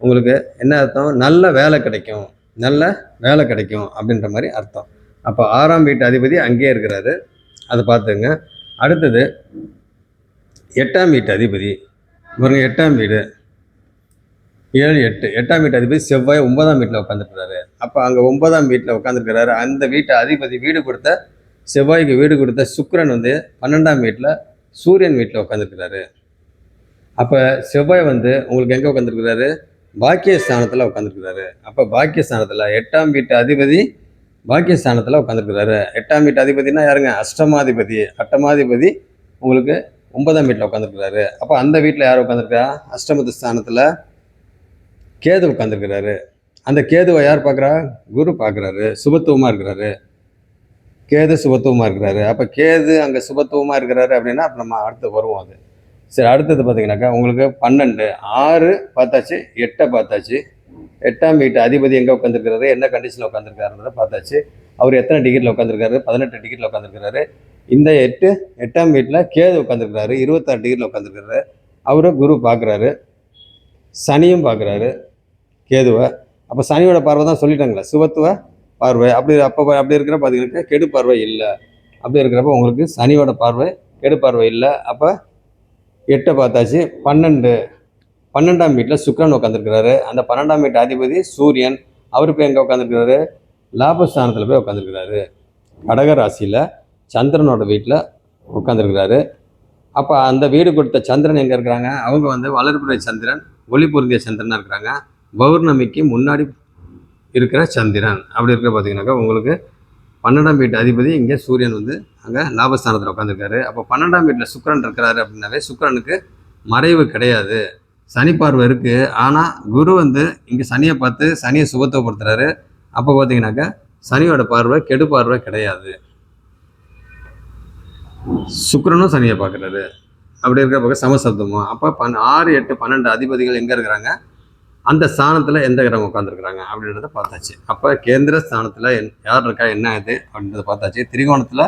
உங்களுக்கு என்ன அர்த்தம், நல்ல வேலை கிடைக்கும் அப்படின்ற மாதிரி அர்த்தம். அப்போ 6ஆம் வீட்டு அதிபதி அங்கேயே இருக்கிறாரு, அதை பார்த்துங்க. அடுத்தது 8ஆம் வீட்டு அதிபதி பாருங்க, 8ஆம் வீடு 7, 8, 8ஆம் வீட்டு அதிபதி செவ்வாய் 9ஆம் வீட்டில் உட்காந்துருக்கிறாரு. அப்போ அங்கே 9ஆம் வீட்டில் உட்காந்துருக்கிறாரு. அந்த வீட்டு அதிபதி செவ்வாய்க்கு வீடு கொடுத்த சுக்கிரன் வந்து 12ஆம் வீட்டில் சூரியன் வீட்டில் உட்காந்துருக்கிறாரு. அப்போ செவ்வாய் வந்து உங்களுக்கு எங்கே உட்காந்துருக்கிறாரு, பாக்கியஸ்தானத்தில் உட்காந்துருக்கிறாரு. அப்போ பாக்கியஸ்தானத்தில் 8ஆம் வீட்டு அதிபதி பாக்கியஸ்தானத்தில் உட்காந்துருக்கிறாரு. 8ஆம் வீட்டு அதிபதினா யாருங்க, அஷ்டமாதிபதி உங்களுக்கு 9ஆம் வீட்டில் உட்காந்துருக்கிறாரு. அப்போ அந்த வீட்டில் யார் உட்காந்துருக்கா, அஷ்டமத்து ஸ்தானத்தில் கேது உட்காந்துருக்கிறாரு. அந்த கேதுவை யார் பார்க்குறா, குரு பார்க்குறாரு, சுபத்துவமாக இருக்கிறாரு. கேது சுபத்துவமாக இருக்கிறாரு. அப்போ கேது அங்கே சுபத்துவமாக இருக்கிறாரு அப்படின்னா அப்போ நம்ம அடுத்து வருவோம். அது சரி. அடுத்தது பார்த்தீங்கன்னாக்கா உங்களுக்கு 12, 6 பார்த்தாச்சு, 8 பார்த்தாச்சு. 8ஆம் வீட்டு அதிபதி எங்கே உட்காந்துருக்கிறாரு, என்ன கண்டிஷனில் உட்காந்துருக்காருன்றதை பார்த்தாச்சு. அவர் எத்தனை டிகிரியில் உட்காந்துருக்காரு, 18 டிகிரியில் உட்காந்துருக்கிறாரு. இந்த 8ஆம் வீட்டில் கேது உட்காந்துருக்கிறாரு, 26 டிகிரியில் உட்காந்துருக்கிறாரு. அவரு குரு பார்க்குறாரு, சனியும் பார்க்குறாரு கேதுவை. அப்போ சனியோட பார்வை தான் சொல்லிட்டாங்களே சுபத்துவ பார்வை. அப்படி இருக்கிற பார்த்தீங்கன்னா கெடு பார்வை இல்லை. அப்படி இருக்கிறப்ப உங்களுக்கு சனியோட பார்வை, கெடு பார்வை இல்லை. அப்போ 8 பார்த்தாச்சு. 12ஆம் வீட்டில் சுக்கிரன் உட்காந்துருக்கிறாரு. அந்த 12ஆம் வீட்டு அதிபதி சூரியன், அவர் போய் எங்கே உட்காந்துருக்கிறாரு, லாபஸ்தானத்தில் போய் உட்காந்துருக்கிறாரு. கடக ராசியில் சந்திரனோட வீட்டில் உட்காந்துருக்கிறாரு. அப்போ அந்த வீடு கொடுத்த சந்திரன் எங்கே இருக்கிறாங்க, அவங்க வந்து வளர்ப்புறை சந்திரன், ஒளி பொருந்திய சந்திரனாக இருக்கிறாங்க. பௌர்ணமிக்கு முன்னாடி இருக்கிற சந்திரன். அப்படி இருக்கிற பார்த்தீங்கன்னாக்கா உங்களுக்கு 12ஆம் வீட்டு அதிபதி இங்கே சூரியன் வந்து அங்கே லாபஸ்தானத்தில் உட்காந்துருக்காரு. அப்போ 12ஆம் வீட்டில் சுக்கிரன் இருக்கிறாரு அப்படின்னாவே சுக்கிரனுக்கு மறைவு கிடையாது, சனி பார்வை இருக்குது. ஆனால் குரு வந்து இங்கே சனியை பார்த்து சனியை சுபத்துவப்படுத்துறாரு. அப்போ பார்த்தீங்கன்னாக்கா சனியோட பார்வை கெடு பார்வை கிடையாது, சுக்கிரனும் சனியை பார்க்குறாரு. அப்படி இருக்கிற பக்கம் சமசப்தமும். அப்போ 6, 8, 12 அதிபதிகள் எங்கே இருக்கிறாங்க, அந்த ஸ்தானத்தில் எந்த கிரகம் உட்காந்துருக்குறாங்க அப்படின்றத பார்த்தாச்சு. அப்போ கேந்திர ஸ்தானத்தில் யார் இருக்கா, என்ன இது அப்படின்றத பார்த்தாச்சு. திரிகோணத்தில்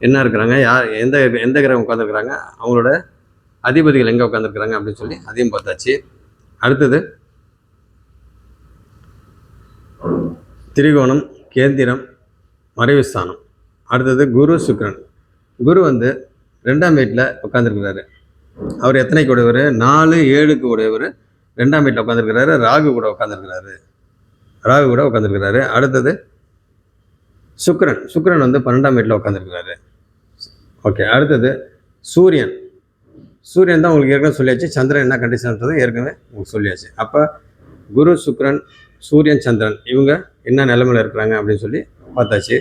என்ன இருக்கிறாங்க, எந்த கிரகம் உட்காந்துருக்குறாங்க, அவங்களோட அதிபதிகள் எங்கே உட்காந்துருக்குறாங்க அப்படின்னு சொல்லி அதையும் பார்த்தாச்சு. அடுத்தது திரிகோணம், கேந்திரம், மறைவு ஸ்தானம். அடுத்தது குரு சுக்கிரன். குரு வந்து 2ஆம் வீட்டில் உட்காந்துருக்கிறாரு. அவர் எத்தனைக்கு உடையவர், 4, 7க்கு உடையவர். 2ஆம் வீட்டில் உட்காந்துருக்கிறாரு. ராகு கூட உட்காந்துருக்கிறாரு. அடுத்தது சுக்கிரன் வந்து 12ஆம் வீட்டில் உட்காந்துருக்கிறாரு. ஓகே. அடுத்தது சூரியன் தான் உங்களுக்கு ஏற்கனவே சொல்லியாச்சு. சந்திரன் என்ன கண்டிஷன்ன்றது ஏற்கனவே உங்களுக்கு சொல்லியாச்சு. அப்போ குரு, சுக்கிரன், சூரியன், சந்திரன் இவங்க என்ன நிலைமையில் இருக்கிறாங்க அப்படின்னு சொல்லி பார்த்தாச்சு.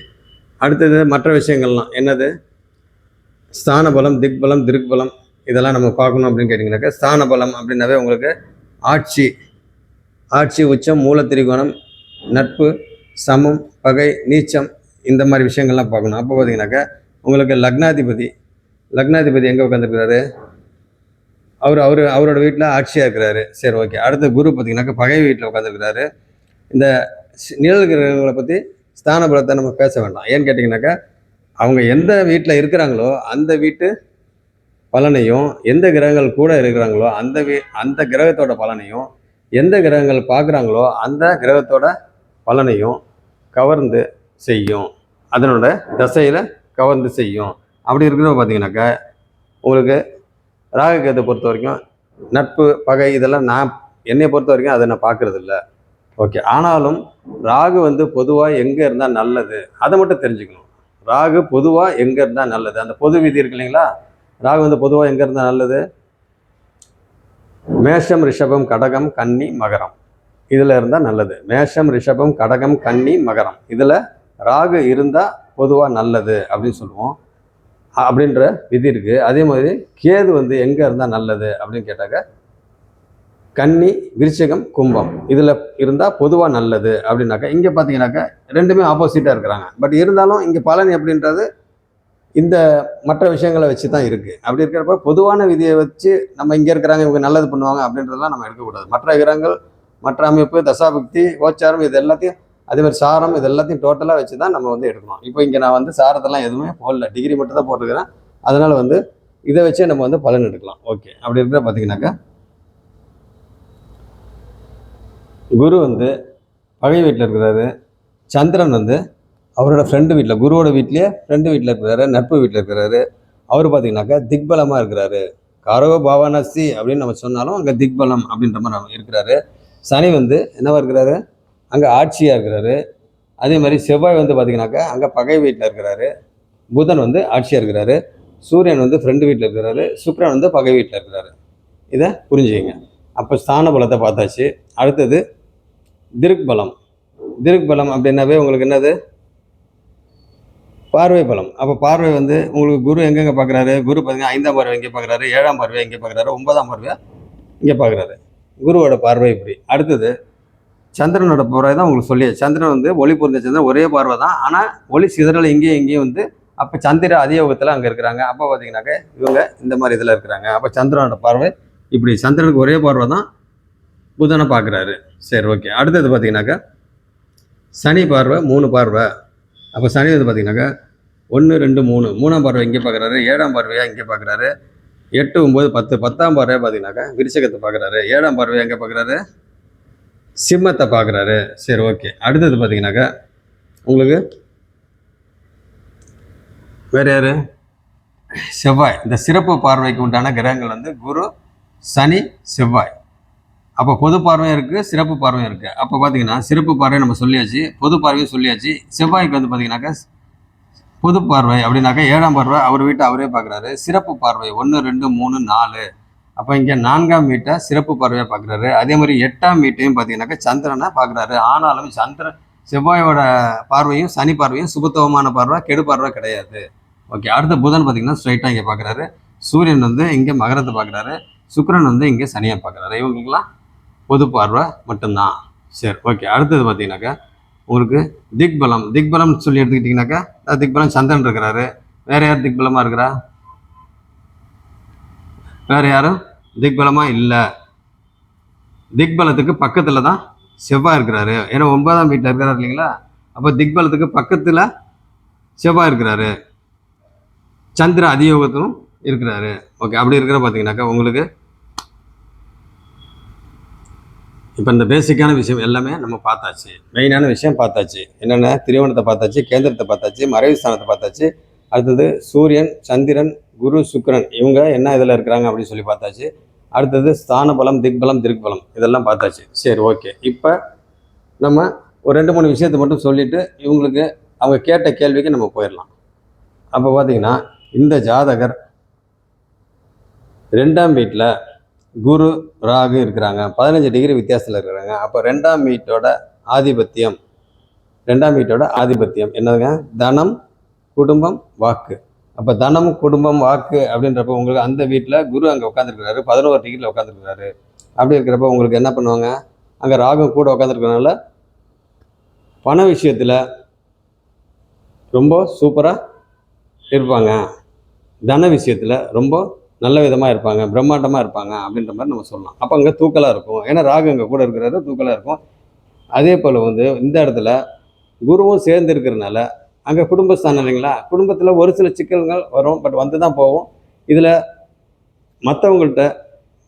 அடுத்தது மற்ற விஷயங்கள்லாம் என்னது, ஸ்தான பலம், திக்பலம், திருக்பலம் இதெல்லாம் நம்ம பார்க்கணும் அப்படின்னு கேட்டிங்கனாக்கா, ஸ்தான பலம் அப்படின்னாவே உங்களுக்கு ஆட்சி, உச்சம், மூல திரிகோணம், நட்பு, சமம், பகை, நீச்சம் இந்த மாதிரி விஷயங்கள்லாம் பார்க்கணும். அப்போ பார்த்தீங்கன்னாக்கா உங்களுக்கு லக்னாதிபதி எங்கே உட்காந்துருக்கிறாரு? அவரோட வீட்டில் ஆட்சியாக இருக்கிறாரு. சரி, ஓகே. அடுத்த குரு பார்த்தீங்கன்னாக்கா பகை வீட்டில் உட்காந்துருக்கிறாரு. இந்த நிழல் கிரகங்களை பற்றி ஸ்தான பலத்தை நம்ம பேச வேண்டாம். ஏன்னு கேட்டிங்கனாக்கா அவங்க எந்த வீட்டில் இருக்கிறாங்களோ அந்த வீட்டு பலனையும், எந்த கிரகங்கள் கூட இருக்கிறாங்களோ அந்த கிரகத்தோட பலனையும், எந்த கிரகங்கள் பார்க்குறாங்களோ அந்த கிரகத்தோட பலனையும் கவர்ந்து செய்யும். அதனோட தசையில் கவர்ந்து செய்யும். அப்படி இருக்கிறத பார்த்தீங்கன்னாக்கா உங்களுக்கு ராகுகேத்தை பொறுத்த வரைக்கும் நட்பு, பகை இதெல்லாம் என்னை பொறுத்த வரைக்கும் அதை நான் பார்க்குறதில்ல. ஓகே. ஆனாலும் ராகு பொதுவாக எங்கே இருந்தால் நல்லது அதை மட்டும் தெரிஞ்சுக்கணும். ராகு பொதுவாக எங்கே இருந்தால் நல்லது, அந்த பொது விதி இருக்கு இல்லைங்களா? ராகு பொதுவாக எங்கே இருந்தால் நல்லது? மேஷம், ரிஷபம், கடகம், கன்னி, மகரம் இதில் இருந்தால் நல்லது. மேஷம், ரிஷபம், கடகம், கன்னி, மகரம் இதில் ராகு இருந்தால் பொதுவாக நல்லது அப்படின்னு சொல்லுவோம். அப்படின்ற விதி இருக்குது. அதே மாதிரி கேது எங்கே இருந்தால் நல்லது அப்படின்னு கேட்டாக்க கன்னி, விருச்சிகம், கும்பம் இதில் இருந்தால் பொதுவாக நல்லது அப்படின்னாக்கா இங்கே பார்த்தீங்கன்னாக்கா ரெண்டுமே ஆப்போசிட்டாக இருக்கிறாங்க. பட் இருந்தாலும் இங்கே பலன் எப்படின்றது இந்த மற்ற விஷயங்களை வச்சு தான் இருக்குது. அப்படி இருக்கிறப்ப பொதுவான விதியை வச்சு நம்ம இங்கே இருக்கிறாங்க இவங்க நல்லது பண்ணுவாங்க அப்படின்றதெல்லாம் நம்ம எடுக்கக்கூடாது. மற்ற கிரகங்கள், மற்ற அமைப்பு, தசாபக்தி, கோச்சாரம் இது எல்லாத்தையும், அதே மாதிரி சாரம் இது எல்லாத்தையும் டோட்டலாக வச்சு தான் நம்ம எடுக்கணும். இப்போ இங்கே நான் சாரத்தெல்லாம் எதுவுமே போடல, டிகிரி மட்டும் தான் போட்டுக்கிறேன். அதனால் இதை வச்சே நம்ம பலன் எடுக்கலாம். ஓகே. அப்படி இருக்கிற பார்த்தீங்கன்னாக்கா குரு பகை வீட்டில் இருக்கிறாரு. சந்திரன் அவரோட ஃப்ரெண்டு வீட்டில், குருவோட வீட்லேயே ஃப்ரெண்டு வீட்டில் இருக்கிறாரு, நட்பு வீட்டில் இருக்கிறாரு. அவர் பார்த்தீங்கன்னாக்கா திக்பலமாக இருக்கிறாரு. காரகோ பாவானசி அப்படின்னு நம்ம சொன்னாலும் அங்கே திக்பலம் அப்படின்ற மாதிரி இருக்கிறாரு. சனி என்னவா இருக்கிறாரு? அங்கே ஆட்சியாக இருக்கிறாரு. அதே மாதிரி செவ்வாய் பார்த்தீங்கன்னாக்கா அங்கே பகை வீட்டில் இருக்கிறாரு. புதன் ஆட்சியாக இருக்கிறாரு. சூரியன் ஃப்ரெண்டு வீட்டில் இருக்கிறாரு. சுக்கிரன் பகை வீட்டில் இருக்கிறாரு. இதை புரிஞ்சுக்கிங்க. அப்போ ஸ்தான பலத்தை பார்த்தாச்சு. அடுத்தது திருக் பலம். அப்படின்னாவே உங்களுக்கு என்னது? பார்வை பலம். அப்போ பார்வை உங்களுக்கு குரு எங்கெங்கே பார்க்குறாரு? குரு பார்த்தீங்கன்னா 5ஆம் பார்வை இங்கே பார்க்குறாரு, 7ஆம் பார்வை இங்கே பார்க்குறாரு, 9ஆம் பார்வையாக இங்கே பார்க்குறாரு. குருவோட பார்வை இப்படி. அடுத்தது சந்திரனோட பார்வை தான் உங்களுக்கு சொல்லி. சந்திரன் ஒளி பொருந்த சந்திரன் ஒரே பார்வை தான். ஆனால் ஒளி சிதறல் இங்கேயும் அப்போ சந்திர அதியோகத்தில் அங்கே இருக்கிறாங்க. அப்போ பார்த்தீங்கன்னாக்க இவங்க இந்த மாதிரி இதில் இருக்கிறாங்க. அப்போ சந்திரனோட பார்வை இப்படி. சந்திரனுக்கு ஒரே பார்வை தான், புதனை பார்க்குறாரு. சரி, ஓகே. அடுத்தது பார்த்தீங்கன்னாக்கா சனி பார்வை 3 பார்வை. அப்போ சனி பார்த்தீங்கன்னாக்கா 1, 2, 3 3ஆம் பார்வை இங்கே பார்க்குறாரு, 7ஆம் பார்வையாக இங்கே பார்க்குறாரு, 8, 9, 10 10ஆம் பார்வையாக பார்த்தீங்கன்னாக்கா விருச்சிகத்தை பார்க்குறாரு, 7ஆம் பார்வையாக எங்கே பார்க்குறாரு? சிம்மத்தை பார்க்குறாரு. சரி, ஓகே. அடுத்தது பார்த்தீங்கன்னாக்கா உங்களுக்கு வேறு யார்? செவ்வாய். இந்த சிறப்பு பார்வைக்கு உண்டான கிரகங்கள் குரு, சனி, செவ்வாய். அப்போ பொது பார்வையும் இருக்குது, சிறப்பு பார்வையும் இருக்குது. அப்போ பார்த்தீங்கன்னா சிறப்பு பார்வை நம்ம சொல்லியாச்சு, பொது பார்வையும் சொல்லியாச்சு. செவ்வாய்க்கு பார்த்தீங்கன்னாக்கா பொது பார்வை அப்படின்னாக்கா 7ஆம் பார்வை அவர் வீட்டை அவரே பார்க்குறாரு. சிறப்பு பார்வை 1, 2, 3, 4. அப்போ இங்கே 4ஆம் வீட்டை சிறப்பு பார்வையாக பார்க்குறாரு. அதே மாதிரி 8ஆம் வீட்டையும் பார்த்தீங்கன்னாக்கா சந்திரனை பார்க்குறாரு. ஆனாலும் செவ்வாயோட பார்வையும் சனி பார்வையும் சுபத்துவமான பார்வை, கெடு பார்வை கிடையாது. ஓகே. அடுத்த புதன் பார்த்தீங்கன்னா ஸ்ட்ரைட்டாக இங்கே பார்க்குறாரு. சூரியன் இங்கே மகரத்தை பார்க்குறாரு. சுக்கிரன் இங்கே சனியை பார்க்குறாரு. இவங்களுக்குலாம் பொது பார்வை மட்டும்தான். சரி, ஓகே. அடுத்தது பார்த்தீங்கன்னாக்கா உங்களுக்கு திக்பலம் சொல்லி எடுத்துக்கிட்டிங்கனாக்கா திக்பலம் சந்திரன் இருக்கிறாரு. வேறு யார் திக்பலமாக இருக்கிறா? வேறு யாரும் திக்பலமாக இல்லை. திக்பலத்துக்கு பக்கத்தில் தான் செவ்வாய் இருக்கிறாரு. ஏன்னா 9ஆம் வீட்டில் இருக்கிறாரு இல்லைங்களா? அப்போ திக்பலத்துக்கு பக்கத்தில் செவ்வாய் இருக்கிறாரு. சந்திர அதியோகத்திலும் இருக்கிறாரு. ஓகே. அப்படி இருக்கிற பார்த்தீங்கன்னாக்கா உங்களுக்கு இப்போ இந்த பேசிக்கான விஷயம் எல்லாமே நம்ம பார்த்தாச்சு. மெயினான விஷயம் பார்த்தாச்சு. என்னென்ன? திரிவோணத்தை பார்த்தாச்சு, கேந்திரத்தை பார்த்தாச்சு, மறைவு ஸ்தானத்தை பார்த்தாச்சு. அடுத்தது சூரியன், சந்திரன், குரு, சுக்கிரன் இவங்க என்ன இதில் இருக்கிறாங்க அப்படின்னு சொல்லி பார்த்தாச்சு. அடுத்தது ஸ்தான பலம், திக்பலம், திருக்பலம் இதெல்லாம் பார்த்தாச்சு. சரி, ஓகே. இப்போ நம்ம ஒரு 2-3 விஷயத்தை மட்டும் சொல்லிவிட்டு இவங்களுக்கு அவங்க கேட்ட கேள்விக்கு நம்ம போயிடலாம். அப்போ பார்த்தீங்கன்னா இந்த ஜாதகர் 2ஆம் வீட்டில் குரு, ராகு இருக்கிறாங்க. 15 டிகிரி வித்தியாசத்தில் இருக்கிறாங்க. அப்போ 2ஆம் வீட்டோட ஆதிபத்தியம் என்னதுங்க? தனம், குடும்பம், வாக்கு. அப்போ தனம், குடும்பம், வாக்கு அப்படின்றப்ப உங்களுக்கு அந்த வீட்டில் குரு அங்கே உட்காந்துருக்கிறாரு, 11 டிகிரியில் உட்காந்துருக்கிறாரு. அப்படி இருக்கிறப்ப உங்களுக்கு என்ன பண்ணுவாங்க? அங்கே ராகு கூட உட்காந்துருக்கிறனால பண விஷயத்தில் ரொம்ப சூப்பராக இருப்பாங்க, தன விஷயத்தில் ரொம்ப நல்ல விதமாக இருப்பாங்க, பிரம்மாண்டமாக இருப்பாங்க அப்படின்ற மாதிரி நம்ம சொல்லலாம். அப்போ அங்கே தூக்கலாக இருக்கும். ஏன்னா ராகு அங்கே கூட இருக்கிறாரு, தூக்கலாக இருக்கும். அதே போல் வந்து இந்த இடத்துல குருவும் சேர்ந்து இருக்கிறனால அங்கே குடும்பஸ்தானம் இல்லைங்களா, குடும்பத்தில் ஒரு சில சிக்கல்கள் வரும், பட் வந்து தான் போகும். இதில் மற்றவங்கள்ட்ட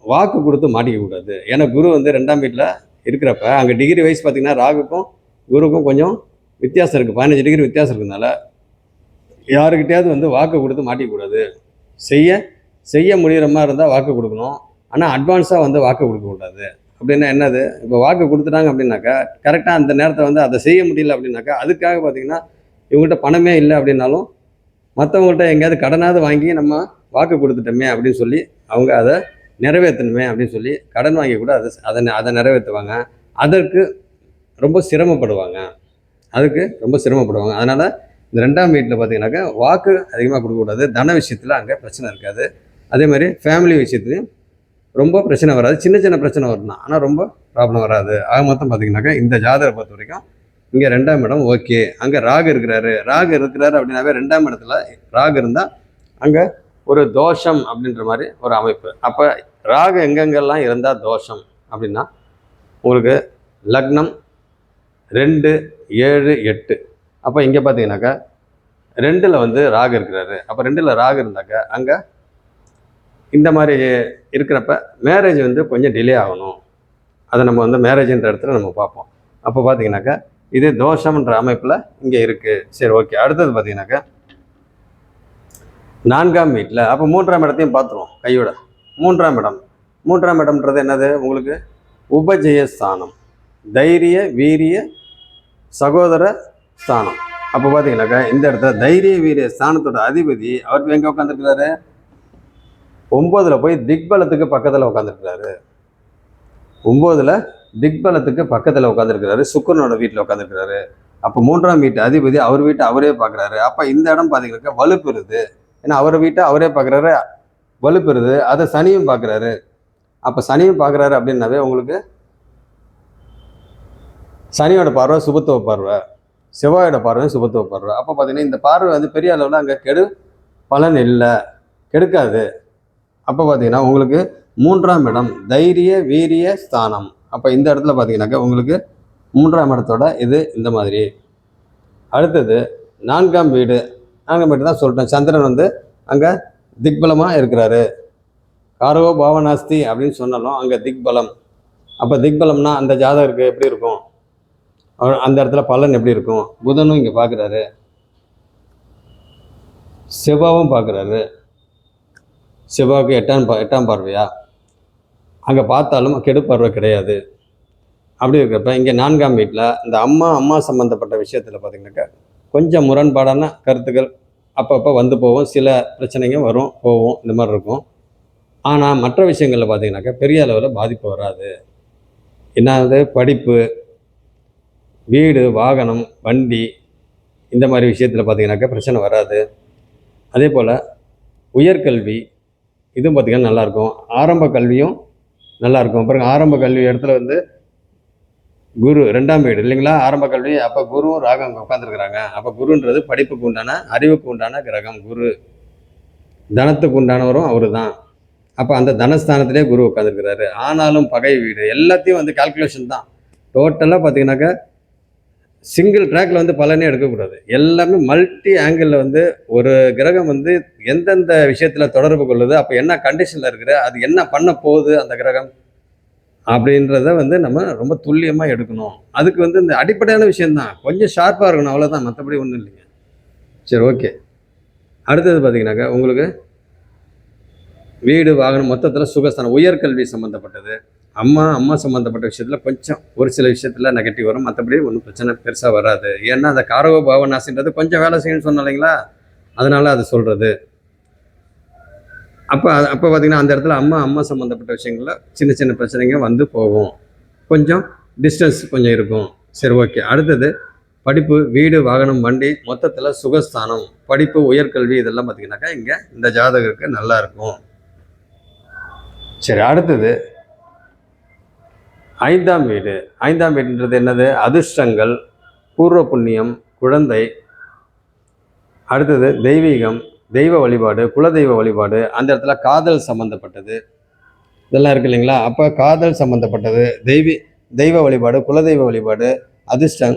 வாக்கு கொடுத்து மாட்டிக்கக்கூடாது. ஏன்னா குரு வந்து 2ஆம் வீட்டில் இருக்கிறப்ப அங்கே டிகிரி வைஸ் பார்த்திங்கன்னா ராகுக்கும் குருவுக்கும் கொஞ்சம் வித்தியாசம் இருக்குது, 15 டிகிரி வித்தியாசம் இருக்கிறதுனால யாருக்கிட்டையாவது வந்து வாக்கு கொடுத்து மாட்டிக்கக்கூடாது. செய்ய செய்ய முடிகிற மாதிரி இருந்தால் வாக்கு கொடுக்கணும், ஆனால் அட்வான்ஸாக வந்து வாக்கு கொடுக்கக்கூடாது. அப்படின்னா என்னது, இப்போ வாக்கு கொடுத்துட்டாங்க அப்படின்னாக்கா கரெக்டாக அந்த நேரத்தை வந்து அதை செய்ய முடியல அப்படின்னாக்கா அதுக்காக பார்த்திங்கன்னா இவங்கள்ட்ட பணமே இல்லை அப்படின்னாலும் மற்றவங்கள்ட்ட எங்கேயாவது கடனாவது வாங்கி நம்ம வாக்கு கொடுத்துட்டோமே அப்படின்னு சொல்லி அவங்க அதை நிறைவேற்றணுமே அப்படின்னு சொல்லி கடன் வாங்கி கூட அதை நிறைவேற்றுவாங்க. அதற்கு ரொம்ப சிரமப்படுவாங்க, அதனால் இந்த 2ஆம் வீட்டில் பார்த்தீங்கன்னாக்கா வாக்கு அதிகமாக கொடுக்கக்கூடாது. தன விஷயத்தில் அங்கே பிரச்சனை இருக்காது. அதே மாதிரி ஃபேமிலி விஷயத்துலையும் ரொம்ப பிரச்சனை வராது. சின்ன சின்ன பிரச்சனை வரும் தான், ஆனால் ரொம்ப ப்ராப்ளம் வராது. ஆக மொத்தம் பார்த்தீங்கன்னாக்கா இந்த ஜாதகரை பொறுத்த வரைக்கும் இங்கே 2ஆம் இடம் ஓகே. அங்கே ராகு இருக்கிறாரு அப்படின்னாவே 2ஆம் இடத்துல ராகு இருந்தால் அங்கே ஒரு தோஷம் அப்படின்ற மாதிரி ஒரு அமைப்பு. அப்போ ராகு எங்கெங்கெல்லாம் இருந்தால் தோஷம் அப்படின்னா உங்களுக்கு லக்னம் 2, 7, 8. அப்போ இங்கே பார்த்தீங்கன்னாக்கா 2ல் வந்து ராகு இருக்கிறாரு. அப்போ 2ல் ராகு இருந்தாக்கா அங்கே இந்த மாதிரி இருக்கிறப்ப மேரேஜ் வந்து கொஞ்சம் டிலே ஆகணும். அதை நம்ம வந்து மேரேஜ்ன்ற இடத்துல நம்ம பார்ப்போம். அப்போ பார்த்தீங்கன்னாக்கா இது தோஷம்ன்ற அமைப்பில் இங்கே இருக்குது. சரி ஓகே. அடுத்தது பார்த்தீங்கன்னாக்கா 4ஆம் வீட்டில், அப்போ 3ஆம் இடத்தையும் பார்த்துருவோம் கையோட. 3ஆம் இடம்ன்றது என்னது, உங்களுக்கு உபஜயஸ்தானம், தைரிய வீரிய சகோதர ஸ்தானம். அப்போ பார்த்தீங்கன்னாக்கா இந்த இடத்துல தைரிய வீரிய ஸ்தானத்தோட அதிபதி அவர் எங்கே உட்காந்துருக்கிறாரு, 9ல் போய் திக்பலத்துக்கு பக்கத்தில் உட்காந்துருக்கிறாரு. 9ல் திக்பலத்துக்கு பக்கத்தில் உட்காந்துருக்கிறாரு, சுக்கிரனோட வீட்டில் உட்காந்துருக்கிறாரு. அப்போ 3ஆம் வீட்டு அதிபதி அவர் வீட்டை அவரே பார்க்குறாரு. அப்போ இந்த இடம் பார்த்தீங்கன்னாக்கா வலுப்பெறுது. ஏன்னா அவர் வீட்டை அவரே பார்க்குறாரு, வலுப்பெறுது. அதை சனியும் பார்க்குறாரு. அப்போ சனியும் பார்க்குறாரு அப்படின்னாவே உங்களுக்கு சனியோட பார்வை சுபத்துவ பார்வை, செவ்வாயோட பார்வையும் சுபத்துவ பார்வை. அப்போ பார்த்தீங்கன்னா இந்த பார்வை வந்து பெரிய அளவில் அங்கே பலன் இல்லை, கெடுக்காது. அப்போ பார்த்தீங்கன்னா உங்களுக்கு 3ஆம் இடம் தைரிய வீரிய ஸ்தானம். அப்போ இந்த இடத்துல பார்த்தீங்கன்னாக்கா உங்களுக்கு 3ஆம் இடத்தோட இது இந்த மாதிரி. அடுத்தது 4ஆம் வீடு தான் சொல்லிட்டேன். சந்திரன் வந்து அங்கே திக்பலமாக இருக்கிறாரு. காரவோ பாவனாஸ்தி அப்படின்னு சொன்னாலும் அங்கே திக்பலம். அப்போ திக்பலம்னா அந்த ஜாதகருக்கு எப்படி இருக்கும், அந்த இடத்துல பலன் எப்படி இருக்கும். புதனும் இங்கே பார்க்குறாரு, செவ்வாவும் பார்க்குறாரு. செவ்வாவுக்கு 8ஆம் பார்வையா, அங்கே பார்த்தாலும் கெடுப்பார்வை கிடையாது. அப்படி இருக்கிறப்ப இங்கே 4ஆம் வீட்டில் இந்த அம்மா சம்மந்தப்பட்ட விஷயத்தில் பார்த்திங்கனாக்கா கொஞ்சம் முரண்பாடான கருத்துக்கள் அப்பப்போ வந்து போகும், சில பிரச்சனைங்க வரும் போகும், இந்த மாதிரி இருக்கும். ஆனால் மற்ற விஷயங்களில் பார்த்திங்கனாக்கா பெரிய அளவில் பாதிப்பு வராது. என்னது, படிப்பு, வீடு, வாகனம், வண்டி, இந்த மாதிரி விஷயத்தில் பார்த்திங்கனாக்கா பிரச்சனை வராது. அதே போல் உயர்கல்வி இதுவும் பார்த்திங்கன்னா நல்லாயிருக்கும். ஆரம்ப கல்வியும் நல்லாயிருக்கும். அப்புறம் ஆரம்ப கல்வி இடத்துல வந்து குரு 2ஆம் வீடு இல்லைங்களா, ஆரம்ப கல்வி. அப்போ குருவும் ராகம் அங்கே உட்காந்துருக்குறாங்க. அப்போ குருன்றது படிப்புக்கு உண்டான, அறிவுக்கு உண்டான கிரகம். குரு தனத்துக்கு உண்டானவரும் அவரு தான். அப்போ அந்த தனஸ்தானத்திலே குரு உட்காந்துருக்கிறாரு. ஆனாலும் பகை வீடு எல்லாத்தையும் வந்து கால்குலேஷன் தான். டோட்டலாக பார்த்தீங்கன்னாக்கா சிங்கிள் ட்ராக்ல வந்து பலனே எடுக்கக்கூடாது. எல்லாமே மல்டி ஆங்கிளில் வந்து ஒரு கிரகம் வந்து எந்தெந்த விஷயத்தில் தொடர்பு கொள்ளுது, அப்போ என்ன கண்டிஷனில் இருக்குது, அது என்ன பண்ண போகுது அந்த கிரகம் அப்படின்றத வந்து நம்ம ரொம்ப துல்லியமாக எடுக்கணும். அதுக்கு வந்து இந்த அடிப்படையான விஷயந்தான், கொஞ்சம் ஷார்ப்பாக இருக்கணும், அவ்வளோதான், மற்றபடி ஒன்றும் இல்லைங்க. சரி ஓகே. அடுத்தது பார்த்தீங்கன்னாக்கா உங்களுக்கு வீடு, வாகனம், மொத்தத்தில் சுகஸ்தானம், உயர்கல்வி சம்மந்தப்பட்டது. அம்மா சம்மந்தப்பட்ட விஷயத்தில் கொஞ்சம் ஒரு சில விஷயத்தில் நெகட்டிவ் வரும், மற்றபடி ஒன்றும் பிரச்சனை பெருசாக வராது. ஏன்னா அந்த காரகோ பாவநாசின்றது கொஞ்சம் வேலை செய்யணும்னு சொன்னோம் இல்லைங்களா, அதனால் அது சொல்கிறது. அப்போ பார்த்திங்கன்னா அந்த இடத்துல அம்மா சம்மந்தப்பட்ட விஷயங்களில் சின்ன சின்ன பிரச்சனைங்க வந்து போகும், கொஞ்சம் டிஸ்டன்ஸ் கொஞ்சம் இருக்கும். சரி ஓகே. அடுத்தது படிப்பு, வீடு, வாகனம், வண்டி, மொத்தத்தில் சுகஸ்தானம், படிப்பு, உயர்கல்வி, இதெல்லாம் பார்த்திங்கனாக்கா இங்கே இந்த ஜாதகருக்கு நல்லா இருக்கும். சரி, அடுத்தது 5ஆம் வீடு. 5ஆம் வீடுன்றது என்னது, அதிர்ஷ்டங்கள், பூர்வ புண்ணியம், குழந்தை, அடுத்தது தெய்வீகம், தெய்வ வழிபாடு, குலதெய்வ வழிபாடு, அந்த இடத்துல காதல் சம்மந்தப்பட்டது இதெல்லாம் இருக்குது இல்லைங்களா? அப்போ காதல் சம்மந்தப்பட்டது, தெய்வ வழிபாடு, குலதெய்வ வழிபாடு, அதிர்ஷ்டம்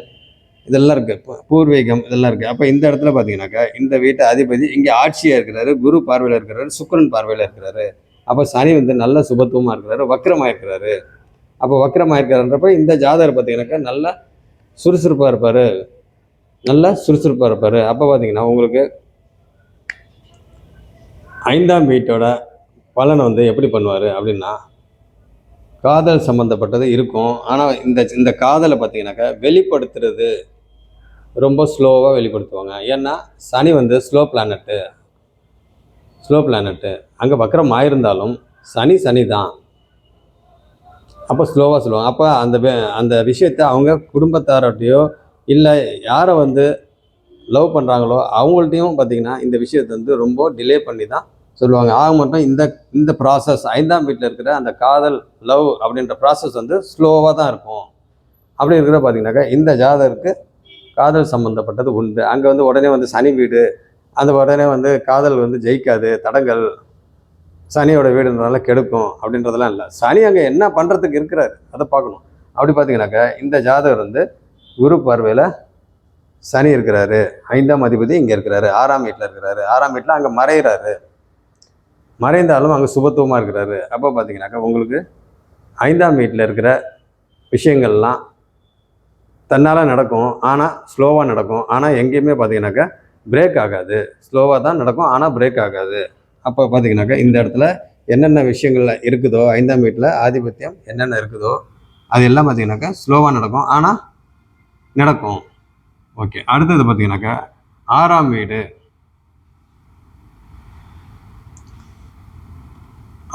இதெல்லாம் இருக்குது, பூர்வீகம் இதெல்லாம் இருக்குது. அப்போ இந்த இடத்துல பார்த்தீங்கன்னாக்கா இந்த வீட்டு அதிபதி இங்கே ஆட்சியாக இருக்கிறாரு, குரு பார்வையில் இருக்கிறாரு, சுக்கிரன் பார்வையில் இருக்கிறாரு. அப்போ சனி வந்து நல்ல சுபத்துவமாக இருக்கிறாரு, வக்ரமாக இருக்கிறாரு. அப்போ வக்ரமாக இருக்கிறன்றப்ப இந்த ஜாதகர் பார்த்தீங்கன்னாக்கா நல்லா சுறுசுறுப்பாக இருப்பார், நல்லா சுறுசுறுப்பாக இருப்பார். அப்போ பார்த்தீங்கன்னா உங்களுக்கு 5ஆம் வீட்டோட பலனை வந்து எப்படி பண்ணுவார் அப்படின்னா, காதல் சம்மந்தப்பட்டது இருக்கும். ஆனால் இந்த காதலை பார்த்தீங்கன்னாக்கா வெளிப்படுத்துறது ரொம்ப ஸ்லோவாக வெளிப்படுத்துவாங்க. ஏன்னா சனி வந்து ஸ்லோ பிளானட்டு அங்கே வக்ரம் ஆயிருந்தாலும் சனி தான். அப்போ ஸ்லோவாக சொல்லுவாங்க. அப்போ அந்த விஷயத்தை அவங்க குடும்பத்தார்கிட்டையோ இல்லை யாரை வந்து லவ் பண்ணுறாங்களோ அவங்கள்ட்டையும் பார்த்திங்கன்னா இந்த விஷயத்தை வந்து ரொம்ப டிலே பண்ணி தான் சொல்லுவாங்க. ஆக மட்டும் இந்த ப்ராசஸ் 5ஆம் வீட்டில் இருக்கிற அந்த காதல் லவ் அப்படின்ற ப்ராசஸ் வந்து ஸ்லோவாக தான் இருக்கும். அப்படி இருக்கிற பார்த்திங்கனாக்கா இந்த ஜாதகருக்கு காதல் சம்மந்தப்பட்டது உண்டு. அங்கே வந்து உடனே வந்து சனி வீடு, அந்த உடனே வந்து காதல் வந்து ஜெயிக்காது, தடங்கள், சனியோட வீடுன்றனால கெடுக்கும் அப்படின்றதெல்லாம் இல்லை. சனி அங்கே என்ன பண்ணுறதுக்கு இருக்கிறாரு அதை பார்க்கணும். அப்படி பார்த்தீங்கன்னாக்கா இந்த ஜாதகர் வந்து குரு பார்வையில் சனி இருக்கிறாரு, 5ஆம் அதிபதி இங்கே இருக்கிறாரு, 6ஆம் வீட்டில் இருக்கிறாரு, 6ஆம் வீட்டில் அங்கே மறைந்தாலும் அங்கே சுபத்துவமாக இருக்கிறாரு. அப்போ பார்த்தீங்கன்னாக்கா உங்களுக்கு 5ஆம் வீட்டில் இருக்கிற விஷயங்கள்லாம் தன்னால் நடக்கும், ஆனால் ஸ்லோவாக நடக்கும். ஆனால் எங்கேயுமே பார்த்தீங்கன்னாக்கா பிரேக் ஆகாது, ஸ்லோவாக தான் நடக்கும், ஆனால் பிரேக் ஆகாது. அப்போ பார்த்தீங்கன்னாக்கா இந்த இடத்துல என்னென்ன விஷயங்கள் இருக்குதோ, 5ஆம் வீட்டில் ஆதிபத்தியம் என்னென்ன இருக்குதோ அது எல்லாம் பார்த்தீங்கன்னாக்கா ஸ்லோவாக நடக்கும், ஆனால் நடக்கும். ஓகே, அடுத்தது பார்த்தீங்கன்னாக்கா 6ஆம் வீடு.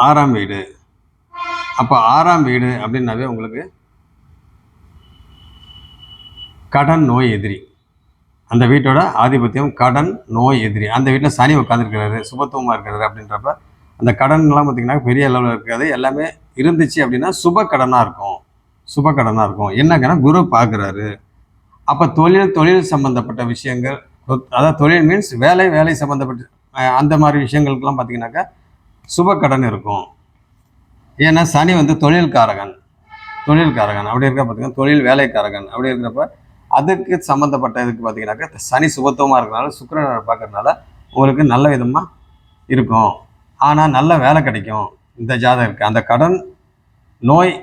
6ஆம் வீடு அப்போ 6ஆம் வீடு அப்படின்னாவே உங்களுக்கு கடன் நோய் எதிரி. அந்த வீட்டோட ஆதிபத்தியம் கடன் நோய் எதிரி. அந்த வீட்டில் சனி உட்காந்துருக்கிறாரு, சுபத்துவமாக இருக்கிறாரு அப்படின்றப்ப அந்த கடன்லாம் பார்த்திங்கன்னா பெரிய அளவில் இருக்காது. எல்லாமே இருந்துச்சு அப்படின்னா சுப கடனாக இருக்கும். என்னங்கன்னா குரு பார்க்குறாரு. அப்போ தொழில் சம்மந்தப்பட்ட விஷயங்கள், அதாவது தொழில் மீன்ஸ் வேலை சம்மந்தப்பட்ட அந்த மாதிரி விஷயங்களுக்கெல்லாம் பார்த்திங்கனாக்கா சுப கடன் இருக்கும். ஏன்னா சனி வந்து தொழில்காரகன். அப்படி இருக்க பார்த்திங்கன்னா தொழில் வேலைக்காரகன். அப்படி இருக்கிறப்ப அதுக்கு சம்மந்தப்பட்ட இதுக்கு பார்த்தீங்கன்னாக்கா சனி சுபத்துவமாக இருக்கிறனால சுக்கிரனை பார்க்கறதுனால உங்களுக்கு நல்ல விதமாக இருக்கும். ஆனால் நல்ல வேலை கிடைக்கும் இந்த ஜாதகருக்கு. அந்த கடன் நோய்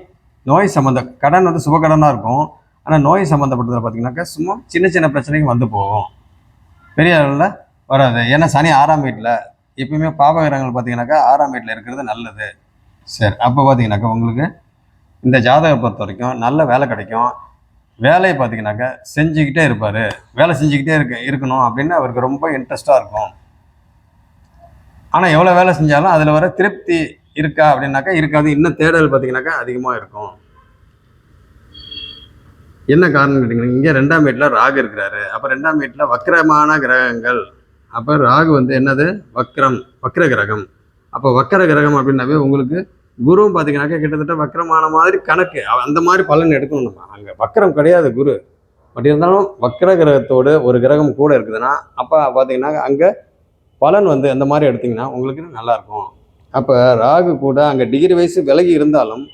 கடன் வந்து சுபகடனாக இருக்கும். ஆனால் நோய் சம்மந்தப்பட்டதில் பார்த்தீங்கன்னாக்கா சும்மா சின்ன பிரச்சனைக்கு வந்து போகும், பெரிய அளவில் வராது. ஏன்னா சனி 6ஆம் வீட்டில், எப்பயுமே பாபகிரகங்கள் பார்த்தீங்கன்னாக்கா 6ஆம் வீட்டில் இருக்கிறது நல்லது. சரி, அப்போ பார்த்தீங்கன்னாக்கா உங்களுக்கு இந்த ஜாதகத்தை பொறுத்த வரைக்கும் நல்ல வேலை கிடைக்கும். வேலையை பார்த்தீங்கன்னாக்கா செஞ்சுக்கிட்டே இருப்பார், வேலை செஞ்சுக்கிட்டே இருக்கணும் அப்படின்னு அவருக்கு ரொம்ப இன்ட்ரெஸ்டாக இருக்கும். ஆனால் எவ்வளோ வேலை செஞ்சாலும் அதில் வர திருப்தி இருக்கா அப்படின்னாக்கா இருக்காது. இன்னும் தேடல் பார்த்தீங்கன்னாக்கா அதிகமாக இருக்கும். என்ன காரணம் கேட்டிங்கன்னா இங்கே 2ஆம் வீட்டில் ராகு இருக்கிறாரு. அப்போ 2ஆம் வீட்டில் வக்ரமான கிரகங்கள். அப்போ ராகு வந்து என்னது, வக்ர கிரகம். அப்போ வக்ர கிரகம் அப்படின்னாவே உங்களுக்கு குருவும் பார்த்தீங்கன்னாக்கா கிட்டத்தட்ட வக்ரமான மாதிரி கணக்கு, அந்த மாதிரி பலன் எடுக்கணும். நம்ம அங்கே வக்ரம் கிடையாது குரு, பட் இருந்தாலும் வக்ர கிரகத்தோடு ஒரு கிரகம் கூட இருக்குதுன்னா அப்போ பார்த்தீங்கன்னா அங்கே பலன் வந்து அந்த மாதிரி எடுத்திங்கன்னா உங்களுக்கு நல்லாயிருக்கும். அப்போ ராகு கூட அங்கே டிகிரி வைஸ் விலகி இருந்தாலும்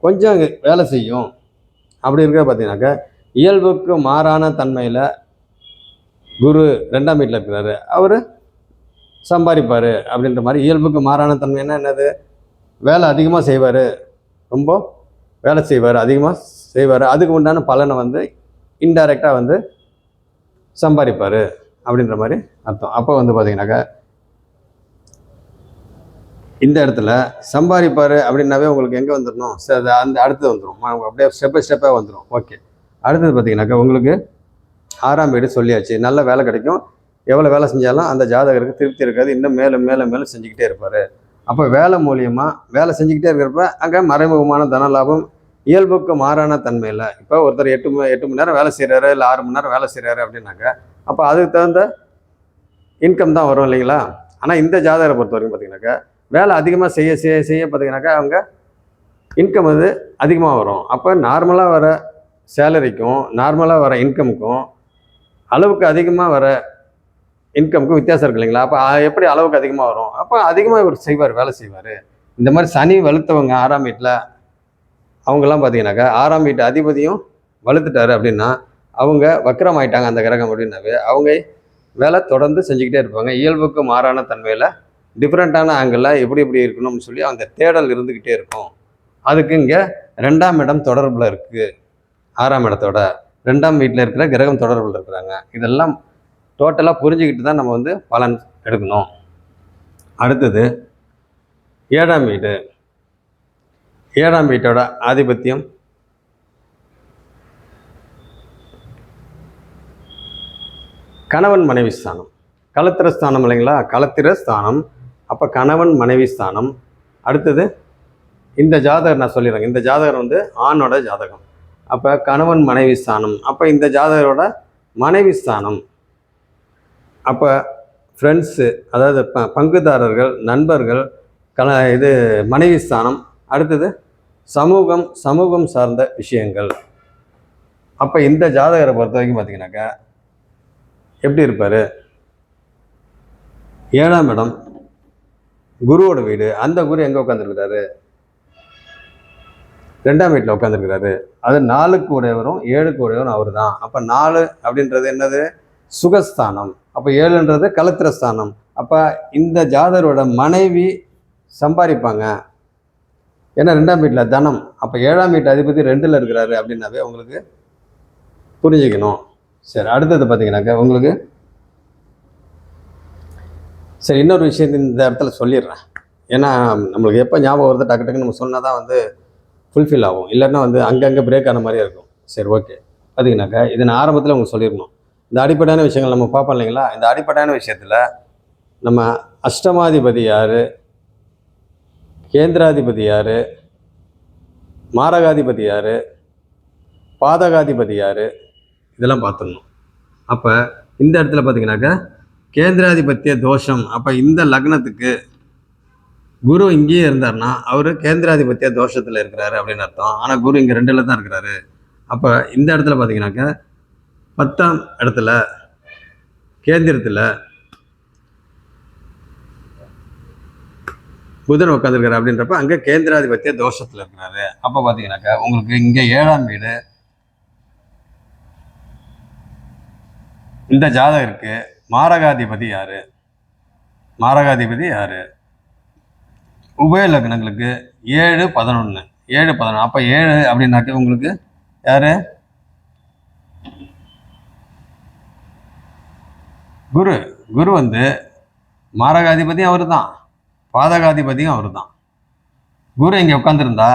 கொஞ்சம் அங்கே வேலை செய்யும். அப்படி இருக்க பார்த்தீங்கன்னாக்கா இயல்புக்கு மாறான தன்மையில் குரு 2ஆம் வீட்டில் இருக்கிறாரு, அவர் சம்பாதிப்பார் அப்படின்ற மாதிரி. இயல்புக்கு மாறான தன்மைன்னா என்னது, வேலை அதிகமாக செய்வார், ரொம்ப வேலை செய்வார், அதிகமாக செய்வார், அதுக்கு உண்டான பலனை வந்து இன்டைரக்டாக வந்து சம்பாதிப்பார் அப்படின்ற மாதிரி அர்த்தம். அப்போ வந்து பார்த்தீங்கன்னாக்கா இந்த இடத்துல சம்பாதிப்பார் அப்படின்னாவே உங்களுக்கு எங்கே வந்துடணும், அந்த அடுத்தது வந்துடும், அப்படியே ஸ்டெப்பாக வந்துடும். ஓகே, அடுத்தது பார்த்தீங்கன்னாக்கா உங்களுக்கு 6ஆம் வீடு சொல்லியாச்சு, நல்ல வேலை கிடைக்கும். எவ்வளோ வேலை செஞ்சாலும் அந்த ஜாதகருக்கு திருப்தி இருக்காது, இன்னும் மேலும் செஞ்சுக்கிட்டே இருப்பார். அப்போ வேலை மூலியமாக வேலை செஞ்சுக்கிட்டே இருக்கிறப்ப அங்கே மறைமுகமான தன லாபம், இயல்புக்கு மாறான தன்மையில். இப்போ ஒருத்தர் 8 மணி நேரம் வேலை செய்கிறாரு, இல்லை 6 மணி நேரம் வேலை செய்கிறாரு அப்படின்னாக்கா அப்போ அதுக்கு தகுந்த இன்கம் தான் வரும் இல்லைங்களா. ஆனால் இந்த ஜாதகரை பொறுத்த வரைக்கும் பார்த்தீங்கன்னாக்கா வேலை அதிகமாக செய்ய பார்த்தீங்கன்னாக்கா அவங்க இன்கம் வந்து அதிகமாக வரும். அப்போ நார்மலாக வர சேலரிக்கும் நார்மலாக வர இன்கமுக்கும் அளவுக்கு அதிகமாக வர இன்கமுக்கு வித்தியாசம் இருக்கு இல்லைங்களா? அப்போ எப்படி அளவுக்கு அதிகமாக வரும்? அப்போ அதிகமாக இவர் செய்வார், வேலை செய்வார். இந்த மாதிரி சனி வலுத்தவங்க 6ஆம் வீட்டில் அவங்கெல்லாம் பார்த்தீங்கன்னாக்கா 6ஆம் வீட்டு அதிபதியும் வலுத்துட்டாரு அப்படின்னா அவங்க வக்கரம் ஆயிட்டாங்க அந்த கிரகம் அப்படின்னாவே அவங்க வேலை தொடர்ந்து செஞ்சுக்கிட்டே இருப்பாங்க. இயல்புக்கு மாறான தன்மையில் டிஃப்ரெண்ட்டான ஆங்கிளில் எப்படி எப்படி இருக்கணும்னு சொல்லி அந்த தேடல் இருந்துக்கிட்டே இருக்கும். அதுக்கு இங்கே 2ஆம் இடம் தொடர்பில் இருக்குது. 6ஆம் இடத்தோட 2ஆம் வீட்டில் இருக்கிற கிரகம் தொடர்பில் இருக்கிறாங்க. இதெல்லாம் டோட்டலாக புரிஞ்சுக்கிட்டு தான் நம்ம வந்து பலன் எடுக்கணும். அடுத்தது 7ஆம் வீடு. 7ஆம் வீட்டோட ஆதிபத்தியம் கணவன் மனைவி ஸ்தானம், களத்திர ஸ்தானம் இல்லைங்களா? களத்திர ஸ்தானம். அப்போ கணவன் மனைவி ஸ்தானம். அடுத்தது இந்த ஜாதகர் நான் சொல்லிடுறேங்க, இந்த ஜாதகர் வந்து ஆணோட ஜாதகம். அப்போ கணவன் மனைவி ஸ்தானம். அப்போ இந்த ஜாதகரோட மனைவி ஸ்தானம். அப்போ ஃப்ரெண்ட்ஸு, அதாவது பங்குதாரர்கள், நண்பர்கள், இது மனைவி ஸ்தானம். அடுத்தது சமூகம் சார்ந்த விஷயங்கள். அப்போ இந்த ஜாதகரை பொறுத்த வரைக்கும் பார்த்தீங்கன்னாக்கா எப்படி இருப்பார்? 7ஆம் இடம் குருவோட வீடு. அந்த குரு எங்கே உட்காந்துருக்கிறாரு? 2ஆம் வீட்டில் உட்காந்துருக்கிறாரு. அது 4க்கு உடையவரும் 7க்கு உடையவரும் அவர் தான். அப்போ 4 அப்படின்றது என்னது? சுகஸ்தானம். அப்போ 7ன்றது களத்திரஸ்தானம். அப்போ இந்த ஜாதகரோட மனைவி சம்பாதிப்பாங்க. ஏன்னா 2ஆம் வீட்டில் தனம். அப்போ 7ஆம் வீட்டு அதிபதி 2ல் இருக்கிறாரு அப்படின்னாவே உங்களுக்கு புரிஞ்சுக்கணும். சரி, அடுத்தது பார்த்தீங்கன்னாக்கா உங்களுக்கு சரி இன்னொரு விஷயத்தை இந்த இடத்துல சொல்லிடுறேன். ஏன்னா நம்மளுக்கு எப்போ ஞாபகம் வருது டக்கு டக்குன்னு நம்ம சொன்னால் தான் வந்து ஃபுல்ஃபில் ஆகும். இல்லைன்னா வந்து அங்கங்கே பிரேக் ஆன மாதிரியே இருக்கும். சரி, ஓகே. பார்த்தீங்கன்னாக்கா இதை நான் ஆரம்பத்தில் உங்களுக்கு சொல்லிடணும். இந்த அடிப்படையான விஷயங்கள் நம்ம பார்ப்போம் இல்லைங்களா? இந்த அடிப்படையான விஷயத்தில் நம்ம அஷ்டமாதிபதி யார், கேந்திராதிபதி யார், மாரகாதிபதி யார், பாதகாதிபதி யார், இதெல்லாம் பார்த்துடணும். அப்போ இந்த இடத்துல பார்த்தீங்கன்னாக்கா கேந்திராதிபத்திய தோஷம். அப்போ இந்த லக்னத்துக்கு குரு இங்கேயே இருந்தார்னா அவர் கேந்திராதிபத்திய தோஷத்தில் இருக்கிறாரு அப்படின்னு அர்த்தம். ஆனால் குரு இங்கே 2ல் தான் இருக்கிறாரு. அப்போ இந்த இடத்துல பார்த்தீங்கன்னாக்கா 10ஆம் இடத்துல கேந்திரத்தில் புதன் உட்காந்துருக்காரு அப்படின்றப்ப அங்கே கேந்திராதிபத்திய தோஷத்தில் இருக்கிறாரு. அப்போ பார்த்தீங்கன்னாக்கா உங்களுக்கு இங்கே 7ஆம் வீடு இந்த ஜாதகருக்கு மாரகாதிபதி யாரு? மாரகாதிபதி யாரு? உபய லக்னங்களுக்கு 7, 11. 7, 11. அப்போ 7 அப்படின்னாக்க உங்களுக்கு யாரு? குரு. குரு வந்து மாரகாதிபதியும் அவர் தான், பாதகாதிபதியும் அவர் தான். குரு இங்கே உட்காந்துருந்தா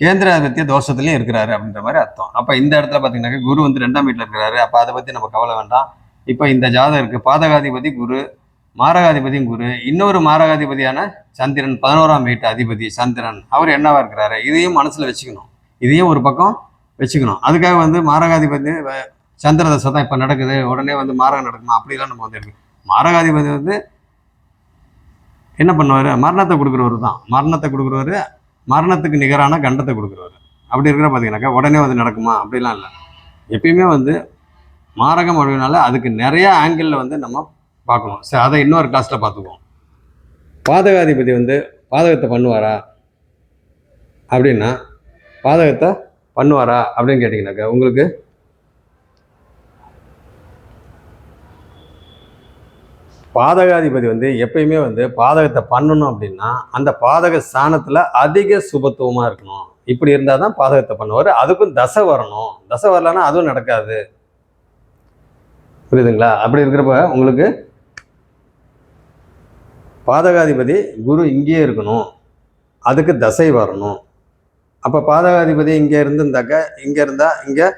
கேந்திராதிபத்திய தோஷத்துலேயும் இருக்கிறாரு அப்படின்ற மாதிரி அர்த்தம். அப்போ இந்த இடத்துல பார்த்தீங்கன்னாக்கா குரு வந்து 2ஆம் வீட்டில் இருக்கிறாரு. அப்போ அதை பற்றி நம்ம கவலை வேண்டாம். இப்போ இந்த ஜாதகருக்கு பாதகாதிபதி குரு, மாரகாதிபதியும் குரு, இன்னொரு மாரகாதிபதியான சந்திரன், 11ஆம் வீட்டு அதிபதி சந்திரன், அவர் என்னவா இருக்கிறாரு? இதையும் மனசில் வச்சுக்கணும், இதையும் ஒரு பக்கம் வச்சுக்கணும். அதுக்காக வந்து மாரகாதிபதி சந்திர தசை தான் இப்போ நடக்குது, உடனே வந்து மாரகம் நடக்குமா அப்படிலாம் நம்ம வந்து இருக்கு. மாரகாதிபதி வந்து என்ன பண்ணுவார்? மரணத்தை கொடுக்குறவர் தான். மரணத்தை கொடுக்குறவர், மரணத்துக்கு நிகரான கண்டத்தை கொடுக்குறவர். அப்படி இருக்கிற பார்த்தீங்கன்னாக்கா உடனே வந்து நடக்குமா அப்படிலாம் இல்லை. எப்பயுமே வந்து மாரகம் அப்படின்னால அதுக்கு நிறைய ஆங்கிளில் வந்து நம்ம பார்க்கணும். சரி, அதை இன்னொரு கிளாஸில் பார்த்துக்குவோம். பாதகாதிபதி வந்து பாதகத்தை பண்ணுவாரா அப்படின்னா, பாதகத்தை பண்ணுவாரா அப்படின்னு கேட்டிங்கனாக்கா உங்களுக்கு பாதகாதிபதி வந்து எப்பயுமே வந்து பாதகத்தை பண்ணணும் அப்படின்னா அந்த பாதக ஸ்தானத்தில் அதிக சுபத்துவமாக இருக்கணும். இப்படி இருந்தால் தான் பாதகத்தை பண்ணுவார். அதுக்கும் தசை வரணும். தசை வரலன்னா அதுவும் நடக்காது. புரியுதுங்களா? அப்படி இருக்கிறப்ப உங்களுக்கு பாதகாதிபதி குரு இங்கேயே இருக்கணும், அதுக்கு தசை வரணும். அப்போ பாதகாதிபதி இங்கே இருந்திருந்தாக்க இங்கே இருந்தால் இங்கே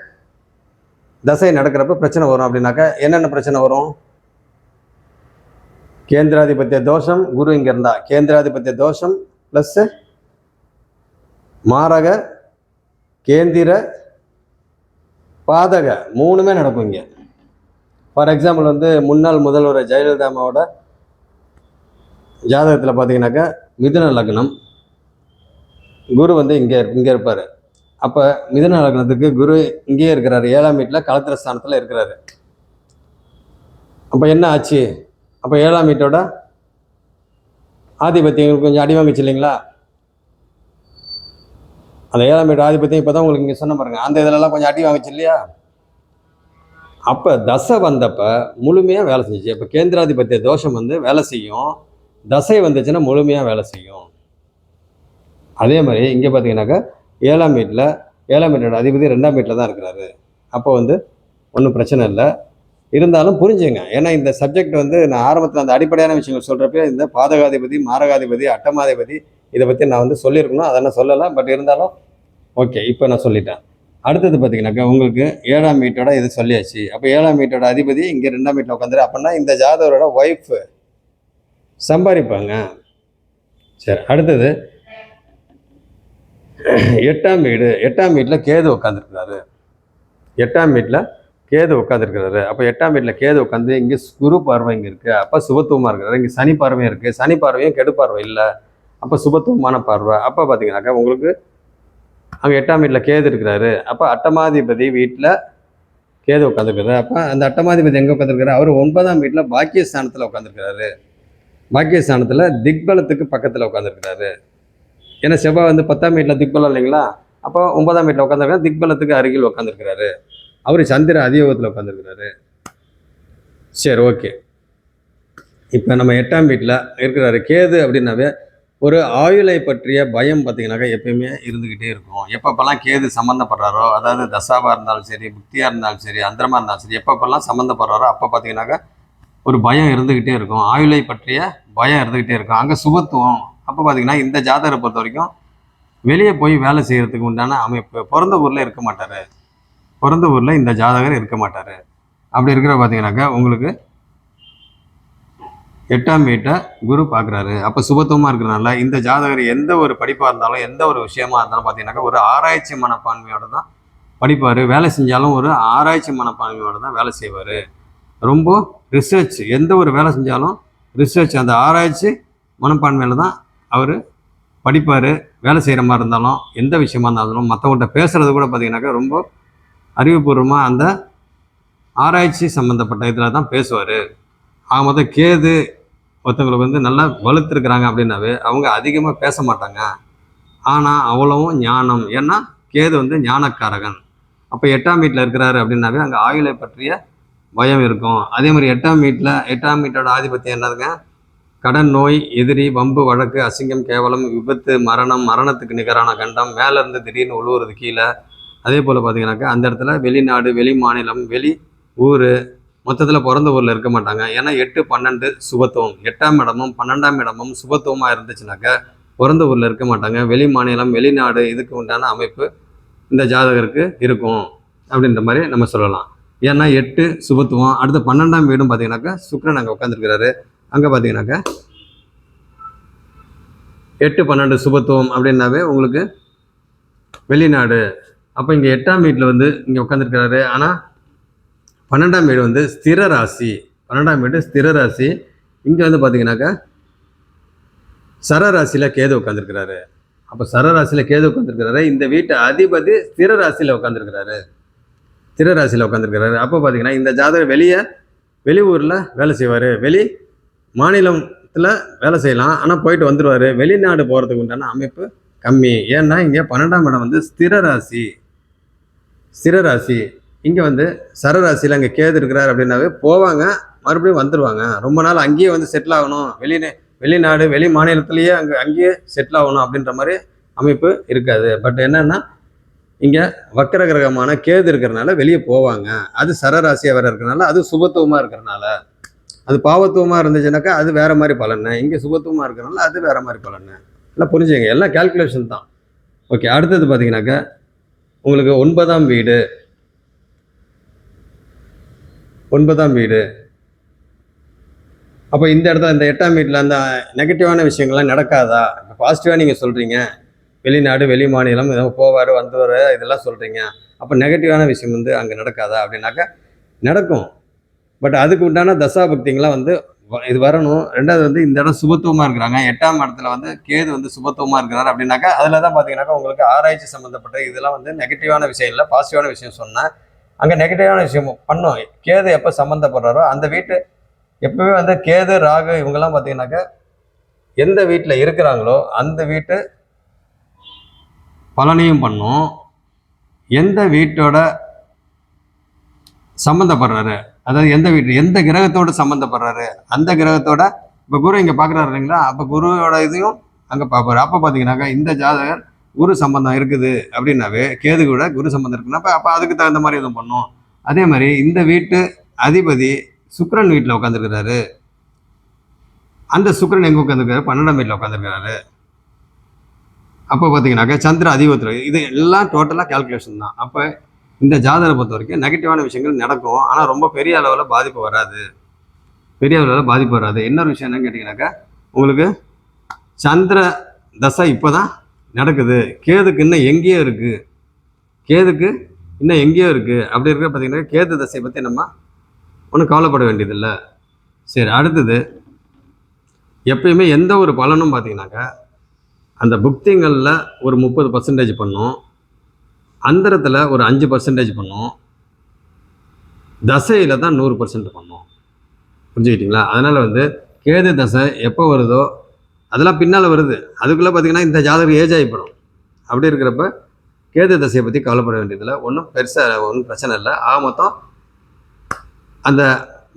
தசை நடக்கிறப்ப பிரச்சனை வரும். அப்படின்னாக்கா என்னென்ன பிரச்சனை வரும்? கேந்திராதிபத்திய தோஷம். குரு இங்கே இருந்தா கேந்திராதிபத்திய தோஷம் ப்ளஸ் மாரக கேந்திர பாதக 3மே நடக்கும் இங்கே. ஃபார் எக்ஸாம்பிள் வந்து முன்னாள் முதல்வர் ஜெயலலிதா அம்மாவோட ஜாதகத்தில் பார்த்தீங்கன்னாக்கா மிதுன லக்னம், குரு வந்து இங்கே இருப்பார். அப்போ மிதுன லக்னத்துக்கு குரு இங்கேயே இருக்கிறாரு, 7ஆம் வீட்டில் களத்திர ஸ்தானத்தில் இருக்கிறாரு. அப்போ என்ன ஆச்சு? அப்போ 7ஆம் வீட்டோட ஆதிபத்தியம் கொஞ்சம் அடி வாங்குச்சு இல்லைங்களா? அந்த 7ஆம் வீட்டு ஆதிபத்தியம் இப்போ தான் உங்களுக்கு இங்கே சொன்ன பாருங்க, அந்த இதிலெல்லாம் கொஞ்சம் அடி வாங்குச்சு இல்லையா? அப்போ தசை வந்தப்போ முழுமையாக வேலை செஞ்சிச்சு. இப்போ கேந்திராதிபத்திய தோஷம் வந்து வேலை செய்யும், தசை வந்துச்சுன்னா முழுமையாக வேலை செய்யும். அதே மாதிரி இங்கே பார்த்தீங்கன்னாக்கா 7ஆம் வீட்டோட அதிபதி 2ஆம் வீட்டில் தான் இருக்கிறாரு. அப்போ வந்து ஒன்றும் பிரச்சனை இல்லை. இருந்தாலும் புரிஞ்சுங்க, ஏன்னா இந்த சப்ஜெக்ட் வந்து நான் ஆரம்பத்தில் அந்த அடிப்படையான விஷயங்கள் சொல்கிறப்ப இந்த பாதகாதிபதி, மாரகாதிபதி, அட்டமாதிபதி இதை பற்றி நான் வந்து சொல்லியிருக்கணும், அதை நான் சொல்லலை. பட் இருந்தாலும் ஓகே, இப்போ நான் சொல்லிட்டேன். அடுத்தது பார்த்தீங்கன்னாக்கா உங்களுக்கு 7ஆம் வீட்டோட இது சொல்லியாச்சு. அப்போ 7ஆம் வீட்டோட அதிபதி இங்கே 2ஆம் வீட்டில் உட்காந்துரு. அப்படின்னா இந்த ஜாதகரோட ஒய்ஃப் சம்பாதிப்பாங்க. சரி, அடுத்தது 8ஆம் வீட்டில் கேது உட்காந்துருக்கிறாரு. 8ஆம் வீட்டில் கேது உட்காந்துருக்கிறாரு. அப்போ 8ஆம் வீட்டில் கேது உட்காந்து இங்கே குரு பார்வை இங்கே இருக்குது. அப்போ சுபத்துவமாக இருக்கிறாரு. இங்கே சனி பார்வையும் இருக்குது. சனி பார்வையும் கெடு பார்வை இல்லை. அப்போ சுபத்துவமான பார்வை. அப்போ பார்த்தீங்கன்னாக்கா உங்களுக்கு அங்கே 8ஆம் வீட்டில் கேது இருக்கிறாரு. அப்போ அட்டமாதிபதி வீட்டில் கேது உட்காந்துருக்காரு. அப்போ அந்த அட்டமாதிபதி எங்கே உட்காந்துருக்காரு? அவர் 9ஆம் வீட்டில் பாக்கியஸ்தானத்தில் உட்காந்துருக்கிறாரு. பாக்கியஸ்தானத்தில் திக்பலத்துக்கு பக்கத்தில் உட்காந்துருக்கிறாரு. ஏன்னா செவ்வாய் வந்து 10ஆம் வீட்டில் திக்பலம் இல்லைங்களா? அப்போ 9ஆம் வீட்டில் உட்காந்துருக்காரு, திக்பலத்துக்கு அருகில் உட்காந்துருக்கிறாரு. அவர் சந்திர அதியோகத்தில் உட்காந்துருக்கிறாரு. சரி, ஓகே. இப்போ நம்ம 8ஆம் வீட்டில் இருக்கிறாரு கேது அப்படின்னாவே ஒரு ஆயுளை பற்றிய பயம் பார்த்தீங்கன்னாக்கா எப்பயுமே இருந்துக்கிட்டே இருக்கும். எப்பப்பெல்லாம் கேது சம்மந்தப்படுறாரோ, அதாவது தசாவாக இருந்தாலும் சரி, புக்தியாக இருந்தாலும் சரி, அந்தரமாக இருந்தாலும் சரி, எப்பப்பெல்லாம் சம்மந்தப்படுறாரோ அப்போ பார்த்தீங்கன்னாக்கா ஒரு பயம் இருந்துக்கிட்டே இருக்கும். ஆயுளை பற்றிய பயம் இருந்துக்கிட்டே இருக்கும். அங்கே சுபத்துவம். அப்போ பார்த்தீங்கன்னா இந்த ஜாதகரை பொறுத்த வரைக்கும் வெளியே போய் வேலை செய்கிறதுக்கு உண்டான அமைப்பு. பிறந்த ஊரில் இருக்க மாட்டார். பிறந்த ஊரில் இந்த ஜாதகர் இருக்க மாட்டார். அப்படி இருக்கிற பார்த்தீங்கன்னாக்கா உங்களுக்கு 8ஆம் வீட்டை குரு பார்க்குறாரு. அப்போ சுபத்துவமாக இருக்கிறனால இந்த ஜாதகர் எந்த ஒரு படிப்பாக இருந்தாலும், எந்த ஒரு விஷயமா இருந்தாலும் பார்த்தீங்கன்னாக்கா ஒரு ஆராய்ச்சி மனப்பான்மையோட தான் படிப்பார். வேலை செஞ்சாலும் ஒரு ஆராய்ச்சி மனப்பான்மையோடு தான் வேலை செய்வார். ரொம்ப ரிசர்ச், எந்த ஒரு வேலை செஞ்சாலும் ரிசர்ச், அந்த ஆராய்ச்சி மனப்பான்மையில் தான் அவர் படிப்பார். வேலை செய்கிற மாதிரி இருந்தாலும், எந்த விஷயமா இருந்தாலும், மற்றவங்கள்ட்ட பேசுகிறது கூட பார்த்தீங்கன்னாக்கா ரொம்ப அறிவுபூர்வமாக அந்த ஆராய்ச்சி சம்மந்தப்பட்ட இதில் தான் பேசுவார். ஆக மொத்தம் கேது ஒருத்தவங்களுக்கு வந்து நல்லா வலுத்துருக்குறாங்க அப்படின்னாவே அவங்க அதிகமாக பேச மாட்டாங்க. ஆனால் அவ்வளவும் ஞானம். ஏன்னா கேது வந்து ஞானக்காரகன். அப்போ 8ஆம் வீட்டில் இருக்கிறாரு அப்படின்னாவே அங்கே ஆயுளை பற்றிய பயம் இருக்கும். அதே மாதிரி 8ஆம் வீட்டோட ஆதிபத்தியம் என்னதுங்க? கடன், நோய், எதிரி, வம்பு, வழக்கு, அசிங்கம், கேவலம், விபத்து, மரணம், மரணத்துக்கு நிகரான கண்டம், மேலேருந்து திடீர்னு உழுவுறது கீழே. அதே போல் பார்த்தீங்கன்னாக்கா அந்த இடத்துல வெளிநாடு, வெளி மாநிலம், வெளி ஊர், மொத்தத்தில் பிறந்த ஊரில் இருக்க மாட்டாங்க. ஏன்னா 8, 12 சுபத்துவம். 8ஆம் இடமும் 12ஆம் இடமும் சுபத்துவமாக இருந்துச்சுனாக்கா பிறந்த ஊரில் இருக்க மாட்டாங்க. வெளி மாநிலம், வெளிநாடு இதுக்கு உண்டான அமைப்பு இந்த ஜாதகருக்கு இருக்கும் அப்படின்ற மாதிரி நம்ம சொல்லலாம். ஏன்னா 8 சுபத்துவம். அடுத்த 12ஆம் வீடும் பார்த்தீங்கன்னாக்கா சுக்கிரன் அங்கே உட்காந்துருக்கிறாரு. அங்கே பார்த்தீங்கன்னாக்கா 8, 12 சுபத்துவம் அப்படின்னாவே உங்களுக்கு வெளிநாடு. அப்போ இங்கே 8ஆம் வீட்டில் வந்து இங்கே உட்காந்துருக்கிறாரு. ஆனால் 12ஆம் வீடு வந்து ஸ்திர ராசி. 12ஆம் வீடு ஸ்திர ராசி. இங்கே வந்து பார்த்தீங்கன்னாக்கா சரராசியில் கேது உட்காந்துருக்கிறாரு. அப்போ சரராசியில் கேது உட்காந்துருக்கிறாரு. இந்த வீட்டு அதிபதி ஸ்திர ராசியில் உட்காந்துருக்கிறாரு. ஸ்திர ராசியில் உட்காந்துருக்கிறாரு. அப்போ பார்த்தீங்கன்னா இந்த ஜாதகர் வெளியூரில் வேலை செய்வார். வெளி மாநிலத்தில் வேலை செய்யலாம், ஆனால் போயிட்டு வந்துடுவார். வெளிநாடு போகிறதுக்கு உண்டான அமைப்பு கம்மி. ஏன்னா இங்கே 12ஆம் இடம் வந்து ஸ்திர ராசி. இங்கே வந்து சரராசியில் அங்கே கேது இருக்கிறார் அப்படின்னாவே போவாங்க, மறுபடியும் வந்துடுவாங்க. ரொம்ப நாள் அங்கேயே வந்து செட்டில் ஆகணும், வெளிநாடு வெளி மாநிலத்திலேயே அங்கேயே செட்டில் ஆகணும் அப்படின்ற மாதிரி அமைப்பு இருக்காது. பட் என்னன்னா இங்கே வக்கர கிரகமான கேது இருக்கிறனால வெளியே போவாங்க. அது சரராசியாக வேறு இருக்கிறனால, அது சுபத்துவமாக இருக்கிறனால. அது பாவத்துவமாக இருந்துச்சுனாக்கா அது வேறு மாதிரி பலன். இங்கே சுபத்துவமாக இருக்கிறனால அது வேறு மாதிரி பலன். எல்லாம் புரிஞ்சுங்க, எல்லாம் கேல்குலேஷன் தான். ஓகே, அடுத்தது பார்த்தீங்கன்னாக்கா உங்களுக்கு 9ஆம் வீடு. 9ஆம் வீடு. அப்போ இந்த இடத்துல இந்த 8ஆம் வீட்டில் அந்த நெகட்டிவான விஷயங்கள்லாம் நடக்காதா? இப்போ பாசிட்டிவாக நீங்கள் சொல்கிறீங்க, வெளிநாடு வெளி மாநிலம் ஏதோ போவார் வந்துவார் இதெல்லாம் சொல்கிறீங்க. அப்போ நெகட்டிவான விஷயம் வந்து அங்கே நடக்காதா அப்படின்னாக்கா நடக்கும். பட் அதுக்கு உண்டான தசாபக்திங்களாம் வந்து இது வரணும். ரெண்டாவது வந்து இந்த இடம் சுபத்துவமாக இருக்கிறாங்க. 8ஆம் இடத்துல வந்து கேது வந்து சுபத்துவமாக இருக்கிறார் அப்படின்னாக்கா அதில் தான் பார்த்தீங்கன்னாக்கா உங்களுக்கு ஆராய்ச்சி சம்மந்தப்பட்ட இதெல்லாம் வந்து நெகட்டிவான விஷயம் இல்லை, பாசிட்டிவான விஷயம் சொன்னேன். அங்கே நெகட்டிவான விஷயம் பண்ணோம். கேது எப்போ சம்மந்தப்படுறாரோ அந்த வீட்டு எப்பவுமே வந்து கேது ராகு இவங்கெல்லாம் பார்த்தீங்கன்னாக்கா எந்த வீட்டில் இருக்கிறாங்களோ அந்த வீட்டு பலனையும் பண்ணும். எந்த வீட்டோட சம்மந்தப்படுறாரு, அதாவது எந்த வீட்டு எந்த கிரகத்தோடு சம்மந்தப்படுறாரு அந்த கிரகத்தோட, இப்போ குரு இங்கே பார்க்குறாரு இல்லைங்களா, அப்போ குருவோட இதையும் அங்கே பார்ப்பாரு. அப்போ பார்த்தீங்கன்னாக்கா இந்த ஜாதகர் குரு சம்பந்தம் இருக்குது அப்படின்னாவே, கேது கூட குரு சம்பந்தம் இருக்குன்னா அப்போ அதுக்கு தகுந்த மாதிரி எதுவும் பண்ணும். அதே மாதிரி இந்த வீட்டு அதிபதி சுக்கிரன் வீட்டில் உட்காந்துருக்கிறாரு, அந்த சுக்கிரன் எங்கே உட்காந்துருக்காரு, 12ஆம் வீட்டில் உட்காந்துருக்கிறாரு. அப்போ பார்த்தீங்கன்னாக்கா சந்திர அதிபத்தில் இது எல்லாம் டோட்டலாக கேல்குலேஷன் தான். அப்போ இந்த ஜாதகரை பொறுத்த வரைக்கும் நெகட்டிவான விஷயங்கள் நடக்கும், ஆனால் ரொம்ப பெரிய அளவில் பாதிப்பு வராது. பெரிய அளவில் பாதிப்பு வராது. இன்னொரு விஷயம் என்னன்னு கேட்டிங்கனாக்கா, உங்களுக்கு சந்திர தசை இப்போ தான் நடக்குது, கேதுக்கு இன்னும் எங்கேயோ இருக்குது, கேதுக்கு இன்னும் எங்கேயோ இருக்குது. அப்படி இருக்க பார்த்தீங்கன்னா கேது தசையை பற்றி நம்ம ஒன்றும் கவலைப்பட வேண்டியதில்லை. சரி, அடுத்தது எப்பயுமே எந்த ஒரு பலனும் பார்த்தீங்கன்னாக்கா அந்த புக்திங்களில் ஒரு 30% பண்ணும், அந்தரத்தில் ஒரு 5% பண்ணும், தசையில் தான் 100% பண்ணும். புரிஞ்சுக்கிட்டிங்களா? அதனால் வந்து கேது தசை எப்போ வருதோ அதெல்லாம் பின்னால் வருது, அதுக்குள்ளே பார்த்தீங்கன்னா இந்த ஜாதகம் ஏஜ் ஆகிப்படும். அப்படி இருக்கிறப்ப கேது தசையை பற்றி கவலைப்பட வேண்டியதில்லை, ஒன்றும் பெருசாக ஒன்றும் பிரச்சனை இல்லை. மொத்தம் அந்த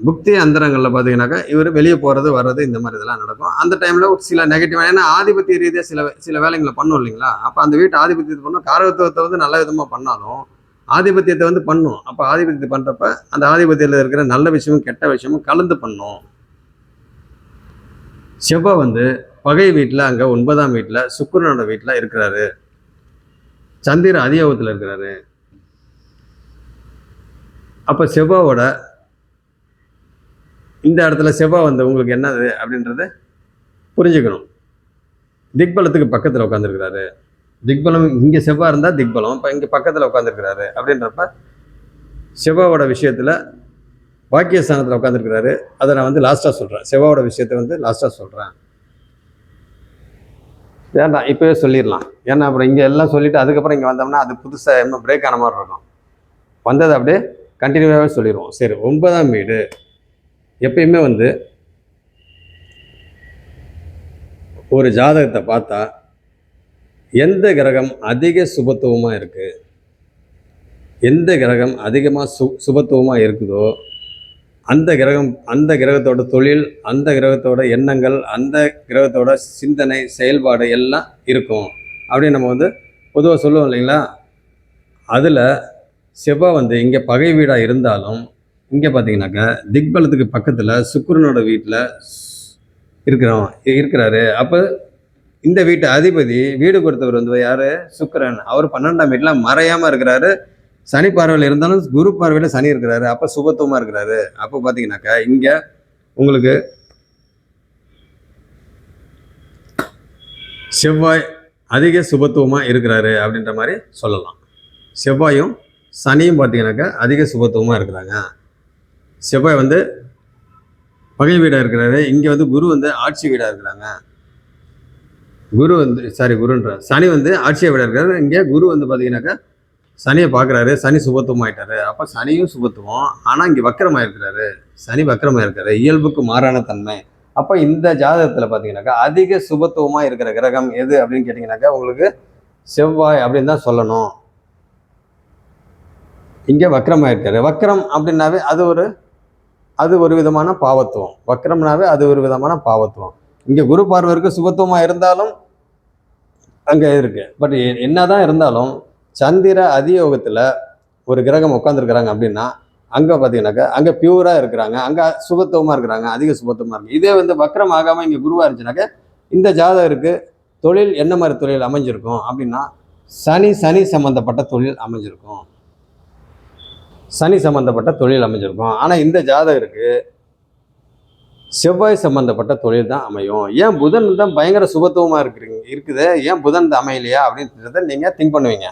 புக்தி அந்தரங்களில் பார்த்தீங்கன்னாக்கா இவர் வெளியே போகிறது வர்றது இந்த மாதிரி இதெல்லாம் நடக்கும். அந்த டைமில் சில நெகட்டிவ், ஏன்னா ஆதிபத்திய ரீதியாக சில வேலைங்களை பண்ணும் இல்லைங்களா. அப்போ அந்த வீட்டு ஆதிபத்தியத்தை பண்ணும், காரகத்துவத்தை வந்து நல்ல விதமாக பண்ணாலும் ஆதிபத்தியத்தை வந்து பண்ணும். அப்போ ஆதிபத்தியத்தை பண்ணுறப்ப அந்த ஆதிபத்தியத்தில் இருக்கிற நல்ல விஷயமும் கெட்ட விஷயமும் கலந்து பண்ணும். செவ்வாய் வந்து பகை வீட்டில் அங்கே 9ஆம் வீட்டில் சுக்கிரனோட வீட்டில் இருக்கிறாரு, சந்திர அதியோகத்தில் இருக்கிறாரு. அப்போ செவ்வாயோட இந்த இடத்துல செவ்வாய் வந்து உங்களுக்கு என்னது அப்படின்றத புரிஞ்சுக்கணும். திக்பலத்துக்கு பக்கத்தில் உட்காந்துருக்கிறாரு, திக்பலம் இங்கே செவ்வாய் இருந்தால் திக்பலம், இப்போ இங்கே பக்கத்தில் உட்காந்துருக்கிறாரு. அப்படின்றப்ப செவ்வாயோட விஷயத்தில் பாக்கியஸ்தானத்தில் உட்காந்துருக்கிறாரு. அதை நான் வந்து லாஸ்ட்டாக சொல்கிறேன், செவ்வாயோட விஷயத்தை வந்து லாஸ்ட்டாக சொல்கிறேன். வேண்டாம் இப்போவே சொல்லிடலாம், ஏன்னா அப்புறம் இங்கே எல்லாம் சொல்லிவிட்டு அதுக்கப்புறம் இங்கே வந்தோம்னா அது புதுசாக என்ன பிரேக் ஆன மாதிரி இருக்கும். வந்தது அப்படியே கண்டினியூவாகவே சொல்லிடுவோம். சரி, 9ஆம் வீடு எப்பயுமே வந்து ஒரு ஜாதகத்தை பார்த்தா எந்த கிரகம் அதிக சுபத்துவமாக இருக்குது, எந்த கிரகம் அதிகமாக சுபத்துவமாக இருக்குதோ அந்த கிரகத்தோட தொழில், அந்த கிரகத்தோட எண்ணங்கள், அந்த கிரகத்தோட சிந்தனை செயல்பாடு எல்லாம் இருக்கும் அப்படின்னு நம்ம வந்து பொதுவாக சொல்லுவோம் இல்லைங்களா. அதில் செவ்வாய் வந்து இங்கே பகை வீடாக இருந்தாலும் இங்கே பார்த்தீங்கன்னாக்கா திக்பலத்துக்கு பக்கத்தில் சுக்கிரனோட வீட்டில் இருக்கிறாரு. அப்போ இந்த வீட்டு அதிபதி வீடு கொடுத்தவர் வந்து யார், சுக்கிரன். அவர் 12ஆம் வீட்டில் மறையாமல் இருக்கிறாரு, சனி பார்வையில் இருந்தாலும் குரு பார்வையில் சனி இருக்கிறாரு, அப்போ சுபத்துவமாக இருக்கிறாரு. அப்போ பார்த்தீங்கன்னாக்கா இங்கே உங்களுக்கு செவ்வாய் அதிக சுபத்துவமாக இருக்கிறாரு அப்படின்ற மாதிரி சொல்லலாம். செவ்வாயும் சனியும் பார்த்தீங்கன்னாக்கா அதிக சுபத்துவமாக இருக்கிறாங்க. செவ்வாய் வந்து பகை வீடாக இருக்கிறாரு, இங்கே வந்து குரு வந்து ஆட்சி வீடாக இருக்கிறாங்க. சனி வந்து ஆட்சியை வீடாக இருக்கிறாரு, இங்கே குரு வந்து பார்த்தீங்கன்னாக்கா சனியை பார்க்குறாரு, சனி சுபத்துவம் ஆகிட்டாரு. அப்போ சனியும் சுபத்துவம், ஆனால் இங்கே வக்கரமாக இருக்கிறாரு, சனி வக்கரமாக இருக்காரு, இயல்புக்கு மாறான தன்மை. அப்போ இந்த ஜாதகத்தில் பார்த்தீங்கன்னாக்கா அதிக சுபத்துவமாக இருக்கிற கிரகம் எது அப்படின்னு கேட்டிங்கனாக்கா உங்களுக்கு செவ்வாய் அப்படின்னு தான் சொல்லணும். இங்கே வக்கரமாக இருக்காரு. வக்கரம் அப்படின்னாவே அது ஒரு விதமான பாவத்துவம், வக்கரம்னாவே அது ஒரு விதமான பாவத்துவம். இங்கே குரு பார்வருக்கு சுபத்துவமாக இருந்தாலும் அங்கே இருக்குது. பட் என்னதான் இருந்தாலும் சந்திர அதியோகத்தில் ஒரு கிரகம் உட்காந்துருக்குறாங்க அப்படின்னா அங்கே பார்த்தீங்கன்னாக்கா அங்கே பியூராக இருக்கிறாங்க, அங்கே சுபத்துவமாக இருக்கிறாங்க, அதிக சுபத்துவமாக இருக்குது. இதே வந்து வக்கரம் ஆகாமல் இங்கே குருவாக இருந்துச்சுனாக்கா இந்த ஜாதகருக்கு தொழில் என்ன மாதிரி தொழில் அமைஞ்சிருக்கும் அப்படின்னா சனி சம்மந்தப்பட்ட தொழில் அமைஞ்சிருக்கும், சனி சம்மந்தப்பட்ட தொழில் அமைஞ்சிருக்கும். ஆனால் இந்த ஜாதகருக்கு செவ்வாய் சம்மந்தப்பட்ட தொழில் தான் அமையும். ஏன் புதன் தான் பயங்கர சுபத்துவமாக இருக்குது, ஏன் புதன் அமையலையா அப்படின்றத நீங்கள் திங்க் பண்ணுவீங்க.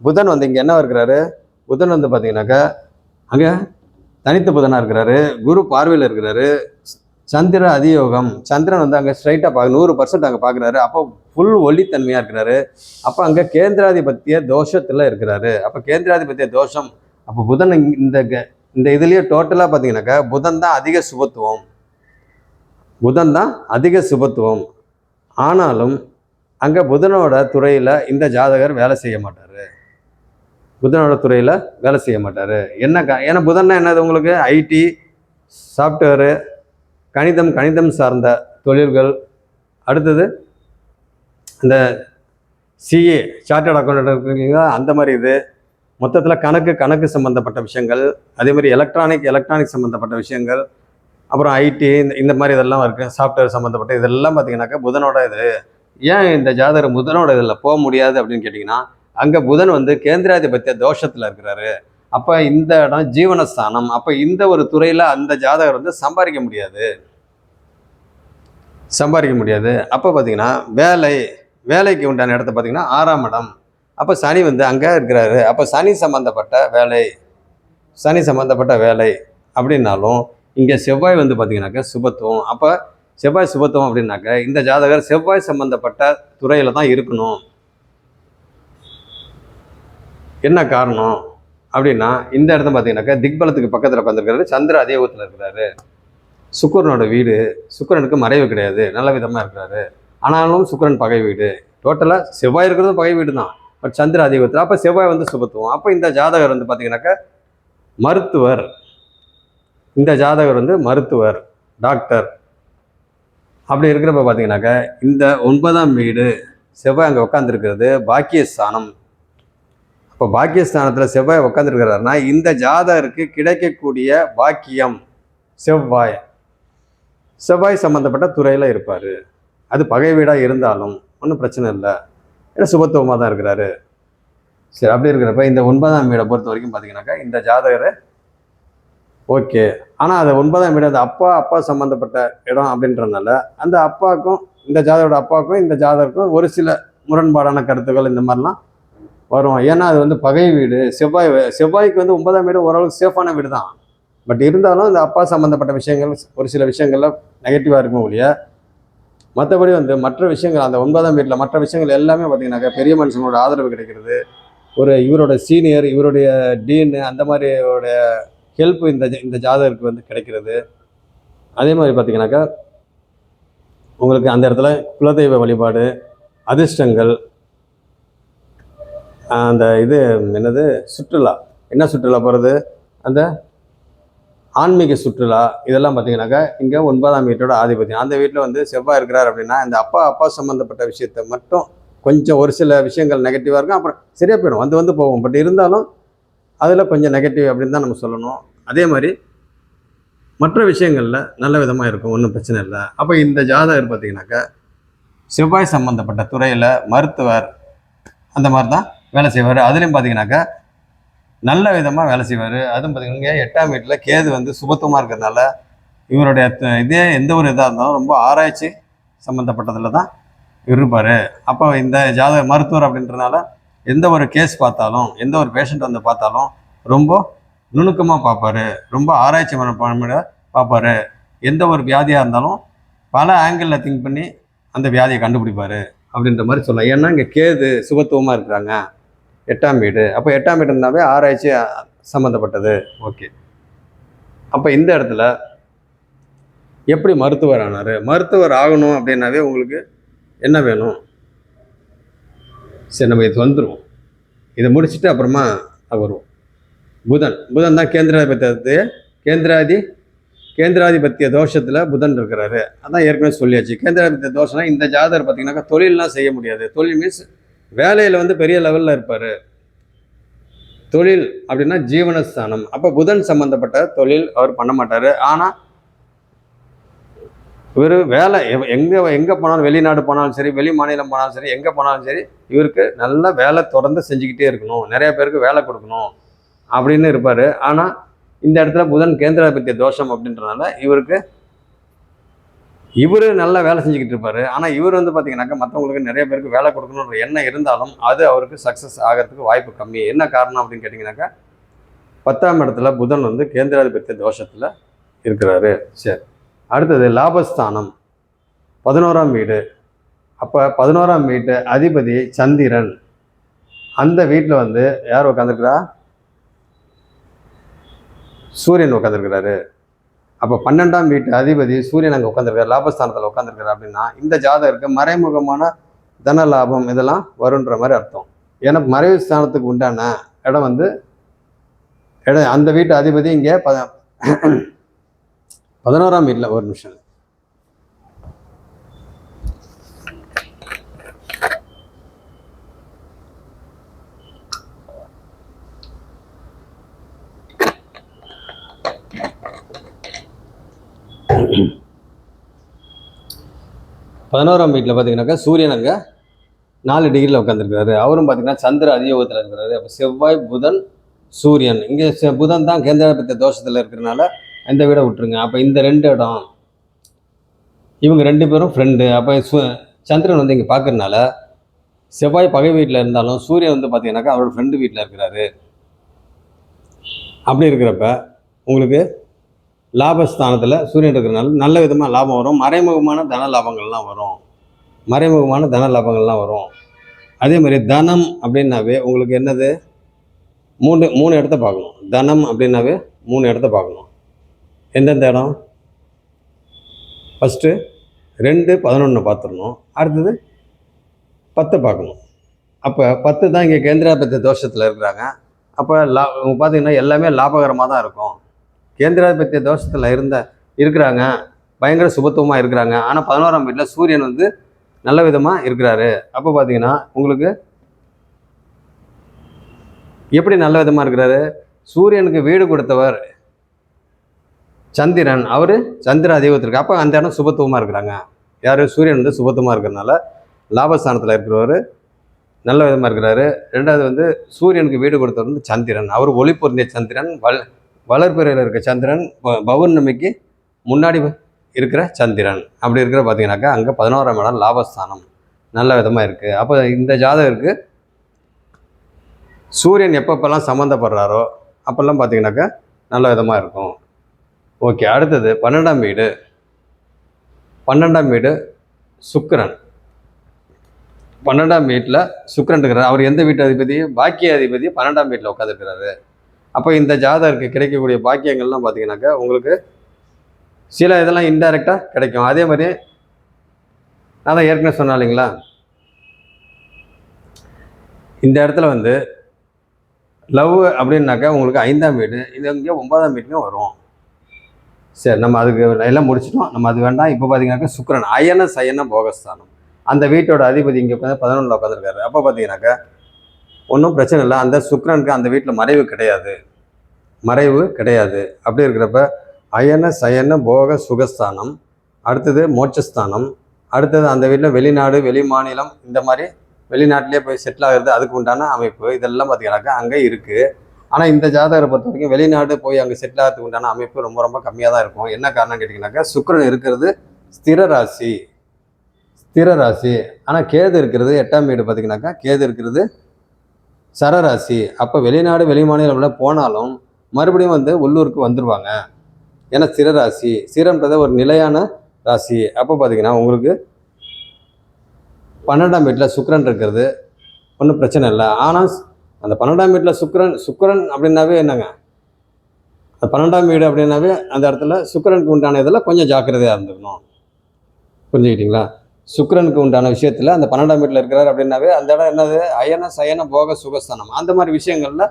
புதன் வந்து இங்கே என்ன இருக்கிறாரு, புதன் வந்து பார்த்தீங்கன்னாக்கா அங்கே தனித்த புதனாக இருக்கிறாரு, குரு பார்வையில் இருக்கிறாரு, சந்திர அதியோகம், சந்திரன் வந்து அங்கே ஸ்ட்ரைட்டாக 100% அங்கே பார்க்குறாரு. அப்போ ஃபுல் ஒளித்தன்மையாக இருக்கிறாரு. அப்போ அங்கே கேந்திராதிபத்திய தோஷத்தில் இருக்கிறாரு. அப்போ கேந்திராதிபத்திய தோஷம், அப்போ புதன் இந்த இதுலேயே டோட்டலாக பார்த்தீங்கன்னாக்கா புதன் தான் அதிக சுபத்துவம். புதன் தான் அதிக சுபத்துவம். ஆனாலும் அங்கே புதனோட துறையில் இந்த ஜாதகர் வேலை செய்ய மாட்டார். புதனோட துறையில் வேலை செய்ய மாட்டார். ஏன்னா புதன்னா என்னது உங்களுக்கு? ஐடி, சாஃப்ட்வேரு, கணிதம் சார்ந்த தொழில்கள். அடுத்தது இந்த சிஏ, சார்ட்டர்ட் அக்கௌண்ட் இருக்குங்களா, அந்த மாதிரி இது மொத்தத்தில் கணக்கு சம்மந்தப்பட்ட விஷயங்கள். அதே மாதிரி எலக்ட்ரானிக் சம்மந்தப்பட்ட விஷயங்கள். அப்புறம் ஐடி, இந்த மாதிரி இதெல்லாம் இருக்குது. சாஃப்ட்வேர் சம்மந்தப்பட்ட இதெல்லாம் பார்த்தீங்கன்னாக்கா புதனோட இது. ஏன் இந்த ஜாதகர் புதனோட இதில் போக முடியாது அப்படின்னு கேட்டிங்கன்னா, அங்கே புதன் வந்து கேந்திராதிபத்திய தோஷத்தில் இருக்கிறாரு. அப்போ இந்த இடம் ஜீவனஸ்தானம். அப்போ இந்த ஒரு துறையில் அந்த ஜாதகர் வந்து சம்பாதிக்க முடியாது. அப்போ பார்த்தீங்கன்னா வேலைக்கு உண்டான இடத்த பார்த்தீங்கன்னா 6ஆம் இடம். அப்போ சனி வந்து அங்கே இருக்கிறாரு. அப்போ சனி சம்மந்தப்பட்ட வேலை அப்படின்னாலும் இங்கே செவ்வாய் வந்து பார்த்தீங்கன்னாக்கா சுபத்துவம். அப்போ செவ்வாய் சுபத்துவம் அப்படின்னாக்க இந்த ஜாதகர் செவ்வாய் சம்பந்தப்பட்ட துறையில் தான் இருக்கணும். என்ன காரணம் அப்படின்னா, இந்த இடத்த பார்த்தீங்கன்னாக்கா திக்பலத்துக்கு பக்கத்தில் உட்காந்துருக்காரு. சந்திர அதேவத்தில் இருக்கிறாரு. சுக்கிரனோட வீடு. சுக்கிரனுக்கு மறைவு கிடையாது, நல்ல விதமாக இருக்கிறாரு. ஆனாலும் சுக்கிரன் பகை வீடு. டோட்டலாக செவ்வாய் இருக்கிறதும் பகை வீடு தான், பட் சந்திர அதேவத்தில். அப்போ செவ்வாய் வந்து சுபத்துவம். அப்போ இந்த ஜாதகர் வந்து பார்த்தீங்கன்னாக்கா மருத்துவர். இந்த ஜாதகர் வந்து மருத்துவர், டாக்டர். அப்படி இருக்கிறப்ப பார்த்தீங்கன்னாக்கா இந்த 9ஆம் வீடு செவ்வாய் அங்கே உட்காந்துருக்கிறது பாக்கியஸ்தானம். இப்போ பாக்கியஸ்தானத்தில் செவ்வாய் உட்காந்துருக்கிறாருன்னா இந்த ஜாதகருக்கு கிடைக்கக்கூடிய பாக்கியம் செவ்வாய் சம்மந்தப்பட்ட துறையில் இருப்பார். அது பகை வீடாக இருந்தாலும் ஒன்றும் பிரச்சனை இல்லை, ஏன்னா சுபத்துவமாக தான் இருக்கிறாரு. சரி, அப்படி இருக்கிறப்ப இந்த 9ஆம் வீடை பொறுத்த வரைக்கும் பார்த்தீங்கன்னாக்கா இந்த ஜாதகரை ஓகே. ஆனால் அது 9ஆம் வீடு அந்த அப்பா சம்மந்தப்பட்ட இடம் அப்படின்றதுனால அந்த அப்பாவுக்கும் இந்த ஜாதகரோட அப்பாவுக்கும் இந்த ஜாதகருக்கும் ஒரு சில முரண்பாடான கருத்துக்கள் இந்த மாதிரிலாம் வரும். ஏன்னா அது வந்து பகை வீடு. செவ்வாய்க்கு வந்து 9ஆம் வீடு ஓரளவுக்கு சேஃபான வீடு தான். பட் இருந்தாலும் இந்த அப்பா சம்மந்தப்பட்ட விஷயங்கள் ஒரு சில விஷயங்கள்ல நெகட்டிவாக இருக்கும் ஒழிய, மற்றபடி வந்து மற்ற விஷயங்கள் அந்த 9ஆம் வீட்டில் மற்ற விஷயங்கள் எல்லாமே பார்த்தீங்கன்னாக்கா பெரிய மனுஷனோட ஆதரவு கிடைக்கிறது, இவரோட சீனியர், இவருடைய டீன், அந்த மாதிரியோட ஹெல்ப் இந்த ஜாதகருக்கு வந்து கிடைக்கிறது. அதே மாதிரி பார்த்தீங்கன்னாக்கா உங்களுக்கு அந்த இடத்துல குலதெய்வ வழிபாடு, அதிர்ஷ்டங்கள், அந்த இது என்னது சுற்றுலா போகிறது, அந்த ஆன்மீக சுற்றுலா, இதெல்லாம் பார்த்தீங்கன்னாக்கா இங்கே 9ஆம் வீட்டோட ஆதிபத்தியம். அந்த வீட்டில் வந்து செவ்வாய் இருக்கிறார் அப்படின்னா இந்த அப்பா சம்மந்தப்பட்ட விஷயத்தை மட்டும் கொஞ்சம் ஒரு சில விஷயங்கள் நெகட்டிவாக இருக்கும். அப்புறம் சரியாக போயிடும், வந்து போவோம். பட் இருந்தாலும் அதில் கொஞ்சம் நெகட்டிவ் அப்படின்னு தான் நம்ம சொல்லணும். அதே மாதிரி மற்ற விஷயங்களில் நல்ல விதமாக இருக்கும், ஒன்றும் பிரச்சனை இல்லை. அப்போ இந்த ஜாதகர் பார்த்தீங்கன்னாக்கா செவ்வாய் சம்மந்தப்பட்ட துறையில் மருத்துவர் அந்த மாதிரி தான் வேலை செய்வார். அதுலேயும் பார்த்தீங்கன்னாக்கா நல்ல விதமாக வேலை செய்வார். அதுவும் பார்த்தீங்கன்னா 8ஆம் வீட்டில் கேது வந்து சுபத்துவமாக இருக்கிறதுனால இவருடைய இதே எந்த ஒரு இதாக இருந்தாலும் ரொம்ப ஆராய்ச்சி சம்மந்தப்பட்டதில் தான் இருப்பார். அப்போ இந்த ஜாதக மருத்துவர் அப்படின்றதுனால எந்த ஒரு கேஸ் பார்த்தாலும், எந்த ஒரு பேஷண்ட் வந்து பார்த்தாலும் ரொம்ப நுணுக்கமாக பார்ப்பார், ரொம்ப ஆராய்ச்சி மனப்பான்மையோட பார்ப்பார். எந்த ஒரு வியாதியாக இருந்தாலும் பல ஆங்கிளில் திங்க் பண்ணி அந்த வியாதியை கண்டுபிடிப்பார் அப்படின்ற மாதிரி சொல்லலாம். ஏன்னா இங்கே கேது சுபத்துவமாக இருக்கிறாங்க, 8ஆம் வீடு. அப்போ 8ஆம் வீடுனாவே ஆராய்ச்சி சம்மந்தப்பட்டது. ஓகே. அப்போ இந்த இடத்துல எப்படி மருத்துவர் ஆனார்? மருத்துவர் ஆகணும் அப்படின்னாவே உங்களுக்கு என்ன வேணும்? சரி, நம்ம இது வந்துடுவோம். இதை முடிச்சுட்டு அப்புறமா வருவோம். புதன் தான் கேந்திராதிபத்திய தோஷத்தில் புதன் இருக்கிறாரு. அதான் ஏற்கனவே சொல்லியாச்சு. கேந்திராதிபத்திய தோஷம்னா இந்த ஜாதகர் பார்த்தீங்கன்னாக்கா தொழிலெலாம் செய்ய முடியாது. தொழில் மீன்ஸ் வேலையில் வந்து பெரிய லெவலில் இருப்பார். தொழில் அப்படின்னா ஜீவனஸ்தானம். அப்போ புதன் சம்மந்தப்பட்ட தொழில் அவர் பண்ண மாட்டார். ஆனால் இவர் வேலை எங்கே போனாலும், வெளிநாடு போனாலும் சரி, வெளி மாநிலம் போனாலும் சரி, எங்கே போனாலும் சரி, இவருக்கு நல்ல வேலை தொடர்ந்து செஞ்சுக்கிட்டே இருக்கணும், நிறைய பேருக்கு வேலை கொடுக்கணும் அப்படின்னு இருப்பார். ஆனால் இந்த இடத்துல புதன் கேந்திராதிபத்திய தோஷம் அப்படின்றதுனால இவர் நல்லா வேலை செஞ்சுக்கிட்டு இருப்பார். ஆனால் இவர் வந்து பார்த்தீங்கன்னாக்கா மற்றவங்களுக்கு நிறைய பேருக்கு வேலை கொடுக்கணுன்ற எண்ணம் இருந்தாலும் அது அவருக்கு சக்ஸஸ் ஆகிறதுக்கு வாய்ப்பு கம்மி. என்ன காரணம் அப்படின்னு கேட்டிங்கனாக்கா 10ஆம் இடத்துல புதன் வந்து கேந்திராதிபத்திய தோஷத்தில் இருக்கிறாரு. சரி, அடுத்தது லாபஸ்தானம் 11ஆம் வீடு. அப்போ 11ஆம் வீட்டு அதிபதி சந்திரன். அந்த வீட்டில் வந்து யார் உட்காந்துருக்கிறா? சூரியன் உட்காந்துருக்கிறாரு. அப்போ 12ஆம் வீட்டு அதிபதி சூரியன் அங்கே உட்காந்துருக்காரு, லாபஸ்தானத்தில் உட்காந்துருக்காரு அப்படின்னா இந்த ஜாதகருக்கு மறைமுகமான தன லாபம் இதெல்லாம் வருன்ற மாதிரி அர்த்தம். ஏன்னா மறைவு ஸ்தானத்துக்கு உண்டான இடம் வந்து அந்த வீட்டு அதிபதி இங்கே 11ஆம் வீட்டில். ஒரு நிமிஷம். பதினோராம் வீட்டில் பார்த்தீங்கன்னாக்கா சூரியன் அங்கே 4 டிகிரியில் உட்காந்துருக்காரு. அவரும் பார்த்தீங்கன்னா சந்திர அதியோகத்தில் இருக்கிறாரு. அப்போ செவ்வாய் புதன் சூரியன் இங்கே புதன் தான் கேந்திராதிபத்திய தோஷத்தில் இருக்கிறனால இந்த வீடை விட்டுருங்க. அப்போ இந்த 2 இடம் இவங்க 2 பேரும் ஃப்ரெண்டு. அப்போ சந்திரன் வந்து இங்கே பார்க்கறதுனால செவ்வாய் பகை வீட்டில் இருந்தாலும் சூரியன் வந்து பார்த்தீங்கன்னாக்கா அவரோட ஃப்ரெண்டு வீட்டில் இருக்கிறாரு. அப்படி இருக்கிறப்ப உங்களுக்கு லாபஸ்தானத்தில் சூரியன் இருக்கிறனால நல்ல விதமாக லாபம் வரும். மறைமுகமான தன லாபங்கள்லாம் வரும். அதே மாதிரி தனம் அப்படின்னாவே உங்களுக்கு என்னது, மூணு இடத்த பார்க்கணும். தனம் அப்படின்னாவே 3 இடத்த பார்க்கணும். எந்தெந்த இடம்? ஃபஸ்ட்டு 2, 11 பார்த்துடணும். அடுத்தது 10 பார்க்கணும். அப்போ 10 தான் இங்கே கேந்திராதிபத்திய தோஷத்தில் இருக்கிறாங்க. அப்போ பார்த்தீங்கன்னா எல்லாமே லாபகரமாக தான் இருக்கும். கேந்திராதிபத்திய தோஷத்தில் இருக்கிறாங்க, பயங்கர சுபத்துவமாக இருக்கிறாங்க. ஆனால் 11ஆம் வீட்டில் சூரியன் வந்து நல்ல விதமாக இருக்கிறாரு. அப்போ பார்த்தீங்கன்னா உங்களுக்கு எப்படி நல்ல விதமாக இருக்கிறாரு? சூரியனுக்கு வீடு கொடுத்தவர் சந்திரன், அவர் சந்திர அதிபத்திற்கு. அப்போ அந்த இடம் சுபத்துவமாக இருக்கிறாங்க. யார்? சூரியன் வந்து சுபத்துவமாக இருக்கிறதுனால லாபஸ்தானத்தில் இருக்கிறவர் நல்ல விதமாக இருக்கிறாரு. 2வது வந்து சூரியனுக்கு வீடு கொடுத்தவர் வந்து சந்திரன், அவர் ஒளி பொருந்திய சந்திரன், வளர்பிறையில் இருக்க சந்திரன், பௌர்ணமிக்கு முன்னாடி இருக்கிற சந்திரன். அப்படி இருக்கிற பார்த்தீங்கன்னாக்கா அங்கே 11ஆம் இடம் லாபஸ்தானம் நல்ல விதமாக இருக்குது. அப்போ இந்த ஜாதகருக்கு சூரியன் எப்பப்பெல்லாம் சம்மந்தப்படுறாரோ அப்போல்லாம் பார்த்தீங்கன்னாக்கா நல்ல விதமாக இருக்கும். ஓகே, அடுத்தது 12ஆம் வீடு. 12ஆம் வீடு சுக்கிரன். 12ஆம் வீட்டில் சுக்கிரன் இருக்கிறார். அவர் எந்த வீட்டு அதிபதி? பாக்கிய அதிபதி 12ஆம் வீட்டில் உட்காந்துருக்கிறாரு. அப்போ இந்த ஜாதகருக்கு கிடைக்கக்கூடிய பாக்கியங்கள்லாம் பார்த்தீங்கன்னாக்கா உங்களுக்கு சில இதெல்லாம் இன்டைரக்டாக கிடைக்கும். அதே மாதிரி நான் தான் ஏற்கனவே சொன்னேன் இல்லைங்களா, இந்த இடத்துல வந்து லவ் அப்படின்னாக்கா உங்களுக்கு 5ஆம் வீடு, இது இங்கே 9ஆம் வீட்டுக்கும் வரும். சரி, நம்ம அதுக்கு எல்லாம் முடிச்சிட்டோம். நம்ம அது வேண்டாம். இப்போ பார்த்தீங்கன்னாக்கா சுக்கிரன் அயன சயன போகஸ்தானம், அந்த வீட்டோட அதிபதி இங்கே உட்காந்து 11ல் உட்காந்துருக்காரு. அப்போ பார்த்தீங்கன்னாக்கா ஒன்றும் பிரச்சனை இல்லை. அந்த சுக்கிரனுக்கு அந்த வீட்டில் மறைவு கிடையாது. அப்படி இருக்கிறப்ப அயன சயன போக சுகஸ்தானம், அடுத்தது மோட்சஸ்தானம், அடுத்தது அந்த வீட்டில் வெளிநாடு வெளி மாநிலம், இந்த மாதிரி வெளிநாட்டிலே போய் செட்டில் ஆகிறது, அதுக்கு உண்டான அமைப்பு இதெல்லாம் பார்த்தீங்கன்னாக்கா அங்கே இருக்குது. ஆனால் இந்த ஜாதகரை பொறுத்த வரைக்கும் வெளிநாடு போய் அங்கே செட்டில் ஆகிறதுக்கு உண்டான அமைப்பு ரொம்ப ரொம்ப கம்மியாக தான் இருக்கும். என்ன காரணம் கேட்டிங்கனாக்கா சுக்கிரன் இருக்கிறது ஸ்திர ராசி. ஆனால் கேது இருக்கிறது 8ஆம் வீடு. பார்த்தீங்கன்னாக்கா கேது இருக்கிறது சரராசி. அப்போ வெளிநாடு வெளி மாநிலம் போனாலும் மறுபடியும் வந்து உள்ளூருக்கு வந்துடுவாங்க. ஏன்னா ஸ்திர ராசி, ஸ்திரன்றத ஒரு நிலையான ராசி. அப்போ பார்த்தீங்கன்னா உங்களுக்கு 12ஆம் வீட்டில் சுக்கிரன் இருக்கிறது ஒன்றும் பிரச்சனை இல்லை. ஆனால் அந்த 12ஆம் வீட்டில் சுக்கிரன் அப்படின்னாவே என்னங்க, அந்த 12ஆம் வீடு அப்படின்னாவே அந்த இடத்துல சுக்கிரனுக்கு உண்டான இதில் கொஞ்சம் ஜாக்கிரதையாக இருந்துக்கணும். புரிஞ்சுக்கிட்டீங்களா? சுக்கிரனுக்கு உண்டான விஷயத்தில் அந்த 12ஆம் வீட்டில் இருக்கிறார் அப்படின்னாவே அந்த இடம் என்னது, அயன சயன போக சுகஸ்தானம், அந்த மாதிரி விஷயங்களில்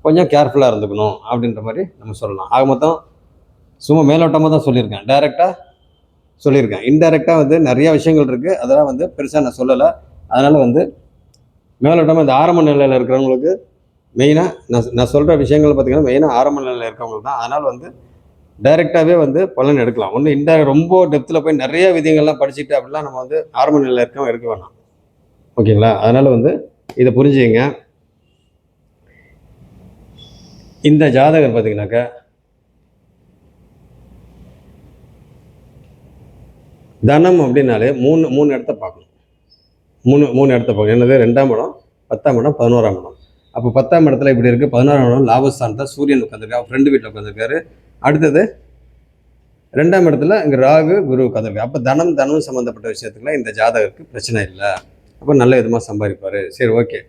கொஞ்சம் கேர்ஃபுல்லாக இருந்துக்கணும் அப்படின்ற மாதிரி நம்ம சொல்லலாம். ஆக மொத்தம் சும்மா மேலோட்டமாக தான் சொல்லியிருக்கேன், டைரெக்டாக சொல்லியிருக்கேன். இன்டைரக்டாக வந்து நிறையா விஷயங்கள் இருக்குது, அதெல்லாம் வந்து பெருசாக நான் சொல்லலை. அதனால் வந்து மேலோட்டமாக இந்த ஆரம்ப நிலையில் இருக்கிறவங்களுக்கு மெயினாக நான் சொல்கிற விஷயங்கள் பார்த்திங்கன்னா மெயினாக ஆரம்ப நிலையில் இருக்கிறவங்களுக்கு தான். அதனால் வந்து டைரெக்டாகவே வந்து பலன் எடுக்கலாம். ஒன்று ரொம்ப டெப்த்தில் போய் நிறைய விதிகள்லாம் படிச்சுட்டு அப்படிலாம் நம்ம வந்து ஆரம்ப நிலையில் இருக்கவங்க எடுக்க வேணாம். ஓகேங்களா? அதனால் வந்து இதை புரிஞ்சுங்க. இந்த ஜாதகர் பார்த்தீங்கன்னாக்கா தனம் அப்படின்னாலே மூணு இடத்த பார்க்கணும். மூணு இடத்த பார்க்கணும். என்னது? 2ஆம் இடம், 10ஆம் இடம், 11ஆம் இடம். அப்போ 10ஆம் இடத்துல இப்படி இருக்குது. 11ஆம் இடம் லாபஸ்தானத்தை சூரியன் உட்காந்துருக்காரு, ஃப்ரெண்டு வீட்டில் உட்காந்துருக்காரு. அடுத்தது 2ஆம் இடத்துல இங்கே ராகு குரு உட்காந்துருக்கு. அப்போ தனம் சம்மந்தப்பட்ட விஷயத்துக்குலாம் இந்த ஜாதகருக்கு பிரச்சனை இல்லை. அப்போ நல்ல விதமாக சம்பாதிப்பார். சரி, ஓகே.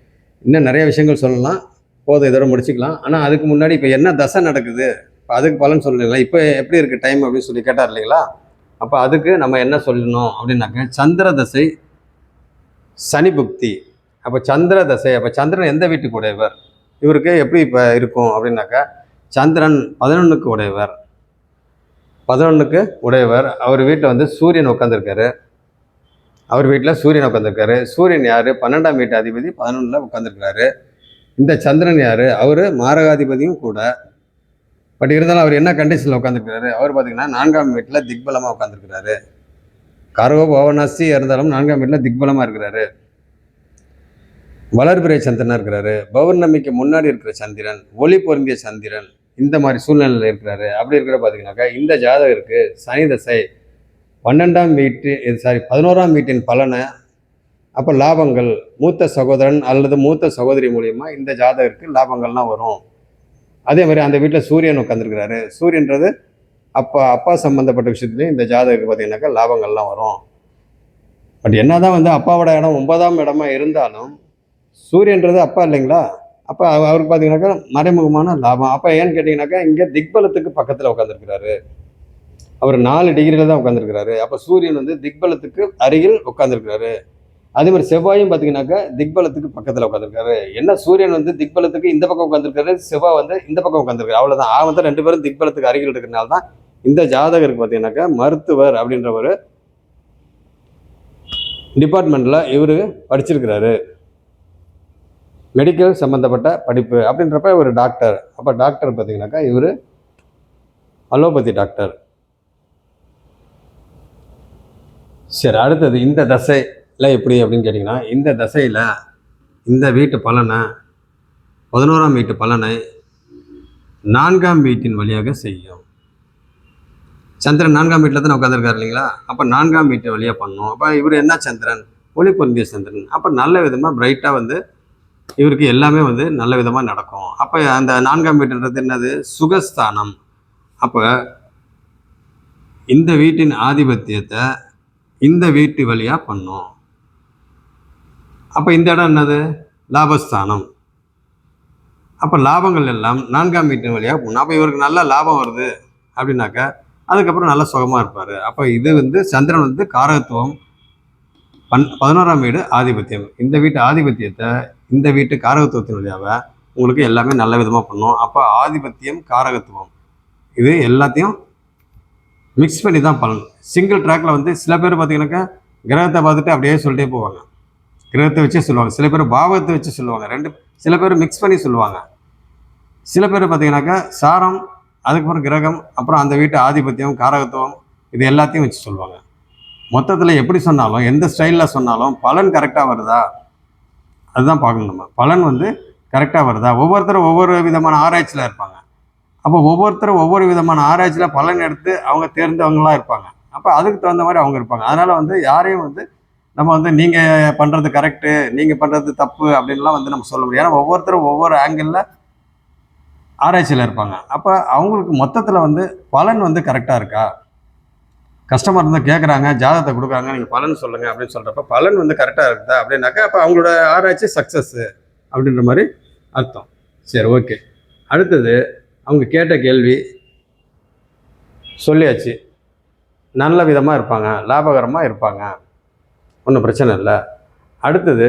இன்னும் நிறைய விஷயங்கள் சொல்லலாம், போதும், இதோட முடிச்சுக்கலாம். ஆனால் அதுக்கு முன்னாடி இப்போ என்ன தசை நடக்குது இப்போ அதுக்கு பலன் சொல்லலைங்களா, இப்போ எப்படி இருக்குது டைம் அப்படின்னு சொல்லி கேட்டார் இல்லைங்களா. அப்போ அதுக்கு நம்ம என்ன சொல்லணும் அப்படின்னாக்க, சந்திர தசை சனி புக்தி. அப்போ சந்திர தசை, அப்போ சந்திரன் எந்த வீட்டுக்கு உடையவர், இவருக்கு எப்படி இப்போ இருக்கும் அப்படின்னாக்கா, சந்திரன் 11க்கு உடையவர். 11க்கு உடையவர். அவர் வீட்டில் வந்து சூரியன் உட்காந்துருக்காரு. அவர் வீட்டில் சூரியன் உட்காந்துருக்காரு. சூரியன் யார்? 12ஆம் வீட்டு அதிபதி 11ல் உட்காந்துருக்காரு. இந்த சந்திரன் யார்? அவர் மாரகாதிபதியும் கூட. பட் இருந்தாலும் அவர் என்ன கண்டிஷனில் உட்காந்துருக்காரு? அவர் பார்த்தீங்கன்னா 4ஆம் வீட்டில் திக்பலமாக உட்காந்துருக்கிறாரு. கர்வ பவனாசி இருந்தாலும் 4ஆம் வீட்டில் திக்பலமாக இருக்கிறாரு. வளர்பிறை சந்திரனாக இருக்கிறாரு. பௌர்ணமிக்கு முன்னாடி இருக்கிற சந்திரன், ஒளி பொருந்திய சந்திரன், இந்த மாதிரி சூழ்நிலையில் இருக்கிறாரு. அப்படி இருக்கிற பார்த்தீங்கன்னாக்கா இந்த ஜாதகருக்கு சனி தசை 11ஆம் வீட்டின் பலனை, அப்போ லாபங்கள் மூத்த சகோதரன் அல்லது மூத்த சகோதரி மூலியமா இந்த ஜாதகருக்கு லாபங்கள்லாம் வரும். அதே மாதிரி அந்த வீட்டில் சூரியன் உட்காந்துருக்கிறாரு. சூரியன்றது அப்பா சம்மந்தப்பட்ட விஷயத்துலையும் இந்த ஜாதகருக்கு பார்த்தீங்கன்னாக்கா லாபங்கள்லாம் வரும். பட் என்னதான் வந்து அப்பாவோட இடம் 9ஆம் இடமா இருந்தாலும் சூரியன்றது அப்பா இல்லைங்களா. அப்போ அவருக்கு பார்த்தீங்கன்னாக்கா மறைமுகமான லாபம். அப்போ ஏன்னு கேட்டிங்கனாக்கா, இங்கே திக்பலத்துக்கு பக்கத்தில் உட்காந்துருக்கிறாரு. அவர் 4 டிகிரியில் தான் உட்காந்துருக்கிறாரு. அப்போ சூரியன் வந்து திக்பலத்துக்கு அருகில் உட்காந்துருக்கிறாரு. அதே மாதிரி செவ்வாயும் பார்த்தீங்கன்னாக்கா திக்பலத்துக்கு பக்கத்தில் உட்காந்துருக்காரு. என்ன சூரியன் வந்து திக்பலத்துக்கு இந்த பக்கம் உட்காந்துருக்காரு, செவ்வாய் வந்து இந்த பக்கம் உட்காந்துருக்காரு. அவ்வளோதான். ஆக 2 பேரும் திக்பலத்துக்கு அருகில் இருக்கிறனால தான் இந்த ஜாதகருக்கு பார்த்தீங்கன்னாக்கா மருத்துவர் அப்படின்ற ஒரு டிபார்ட்மெண்ட்டில் இவர் படிச்சிருக்கிறாரு. மெடிக்கல் சம்மந்தப்பட்ட படிப்பு அப்படின்றப்ப ஒரு டாக்டர். அப்போ டாக்டர் பார்த்தீங்கன்னாக்கா இவர் அலோபதி டாக்டர். சரி, அடுத்தது இந்த தசையில் எப்படி அப்படின்னு கேட்டிங்கன்னா, இந்த தசையில் இந்த வீட்டு பலனை 11ஆம் வீட்டு பலனை 4ஆம் வீட்டின் வழியாக செய்யும். சந்திரன் 4ஆம் வீட்டில் தான் உட்காந்துருக்காரு இல்லைங்களா. அப்போ 4ஆம் வீட்டு வழியாக பண்ணணும். அப்போ இவர் என்ன சந்திரன்? ஒளி பொருந்திய சந்திரன். அப்போ நல்ல விதமாக பிரைட்டாக வந்து இவருக்கு எல்லாமே வந்து நல்ல விதமாக நடக்கும். அப்போ அந்த 4ஆம் வீட்டுன்றது என்னது? சுகஸ்தானம். அப்போ இந்த வீட்டின் ஆதிபத்தியத்தை இந்த வீட்டு வழியாக பண்ணும். அப்போ இந்த இடம் என்னது? லாபஸ்தானம். அப்போ லாபங்கள் எல்லாம் 4ஆம் வீட்டின் வழியாக போகணும். அப்போ இவருக்கு நல்ல லாபம் வருது அப்படின்னாக்கா அதுக்கப்புறம் நல்லா சுகமாக இருப்பார். அப்போ இது வந்து சந்திரன் வந்து காரகத்துவம், 11ஆம் வீடு ஆதிபத்தியம். இந்த வீட்டு ஆதிபத்தியத்தை இந்த வீட்டு காரகத்துவத்தின் வழியாக உங்களுக்கு எல்லாமே நல்ல விதமாக பண்ணும். அப்போ ஆதிபத்தியம் காரகத்துவம் இது எல்லாத்தையும் மிக்ஸ் பண்ணி தான் பலன். சிங்கிள் ட்ராக்ல வந்து சில பேர் பார்த்தீங்கன்னாக்கா கிரகத்தை பார்த்துட்டு அப்படியே சொல்லிட்டே போவாங்க. கிரகத்தை வச்சே சொல்லுவாங்க. சில பேர் பாவத்தை வச்சு சொல்லுவாங்க. சில பேர் மிக்ஸ் பண்ணி சொல்லுவாங்க. சில பேர் பார்த்தீங்கன்னாக்கா சாரம், அதுக்கப்புறம் கிரகம், அப்புறம் அந்த வீட்டு ஆதிபத்தியம் காரகத்துவம் இது எல்லாத்தையும் வச்சு சொல்லுவாங்க. மொத்தத்தில் எப்படி சொன்னாலும் எந்த ஸ்டைலில் சொன்னாலும் பலன் கரெக்டாக வருதா அதுதான் பார்க்கணும். நம்ம பலன் வந்து கரெக்டாக வருதா. ஒவ்வொருத்தரும் ஒவ்வொரு விதமான ஆராய்ச்சியில் இருப்பாங்க. அப்போ ஒவ்வொருத்தரும் ஒவ்வொரு விதமான ஆராய்ச்சியில் பலன் எடுத்து அவங்க தேர்ந்தவங்களாம் இருப்பாங்க. அப்போ அதுக்கு தகுந்த மாதிரி அவங்க இருப்பாங்க. அதனால் வந்து யாரையும் வந்து நம்ம வந்து நீங்கள் பண்ணுறது கரெக்டு, நீங்கள் பண்ணுறது தப்பு அப்படின்லாம் வந்து நம்ம சொல்ல முடியாது. ஏன்னா ஒவ்வொருத்தரும் ஒவ்வொரு ஆங்கிளில் ஆராய்ச்சியில் இருப்பாங்க. அப்போ அவங்களுக்கு மொத்தத்தில் வந்து பலன் வந்து கரெக்டாக இருக்கா. கஸ்டமர் வந்து கேட்குறாங்க, ஜாதகத்தை கொடுக்குறாங்க, நீங்கள் பலன் சொல்லுங்கள் அப்படின்னு சொல்கிறப்ப பலன் வந்து கரெக்டாக இருக்குதா அப்படின்னாக்கா அப்போ அவங்களோட ஆராய்ச்சி சக்ஸஸ்ஸு அப்படின்ற மாதிரி அர்த்தம். சரி, ஓகே. அடுத்தது அவங்க கேட்ட கேள்வி சொல்லியாச்சு. நல்ல விதமாக இருப்பாங்க, லாபகரமாக இருப்பாங்க, ஒன்றும் பிரச்சனை இல்லை. அடுத்தது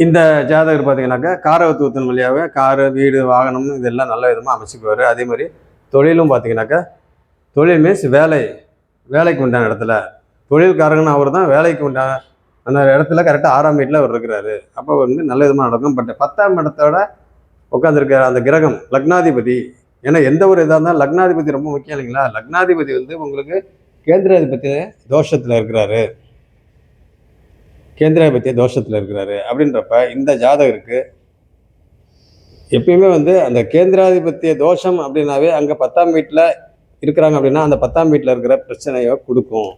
இந்த ஜாதகர் பார்த்தீங்கன்னாக்கா காரகத்துவத்தின் வழியாக காரு, வீடு, வாகனம் இதெல்லாம் நல்ல விதமாக அமைச்சுக்குவார். அதே மாதிரி தொழிலும் பார்த்தீங்கன்னாக்கா தொழில் மீன்ஸ் வேலைக்கு உண்டான இடத்துல தொழில்காரங்கன்னு அவர் தான். வேலைக்கு உண்டான அந்த இடத்துல கரெக்டாக 6ஆம் வீட்டில் அவர் இருக்கிறாரு. அப்போ வந்து நல்ல விதமாக நடக்கும். பட் 10ஆம் இடத்தோட உட்காந்துருக்கிற அந்த கிரகம் லக்னாதிபதி. ஏன்னா எந்த ஒரு இதாக இருந்தாலும் லக்னாதிபதி ரொம்ப முக்கியம் இல்லைங்களா. லக்னாதிபதி வந்து உங்களுக்கு கேந்திராதிபத்திய தோஷத்தில் இருக்கிறாரு. கேந்திராதிபத்திய தோஷத்தில் இருக்கிறாரு அப்படின்றப்ப இந்த ஜாதகருக்கு எப்பயுமே வந்து அந்த கேந்திராதிபத்திய தோஷம் அப்படின்னாவே அங்கே 10ஆம் வீட்டில் இருக்கிறாங்க அப்படின்னா அந்த 10ஆம் வீட்டில் இருக்கிற பிரச்சனையை கொடுக்கும்.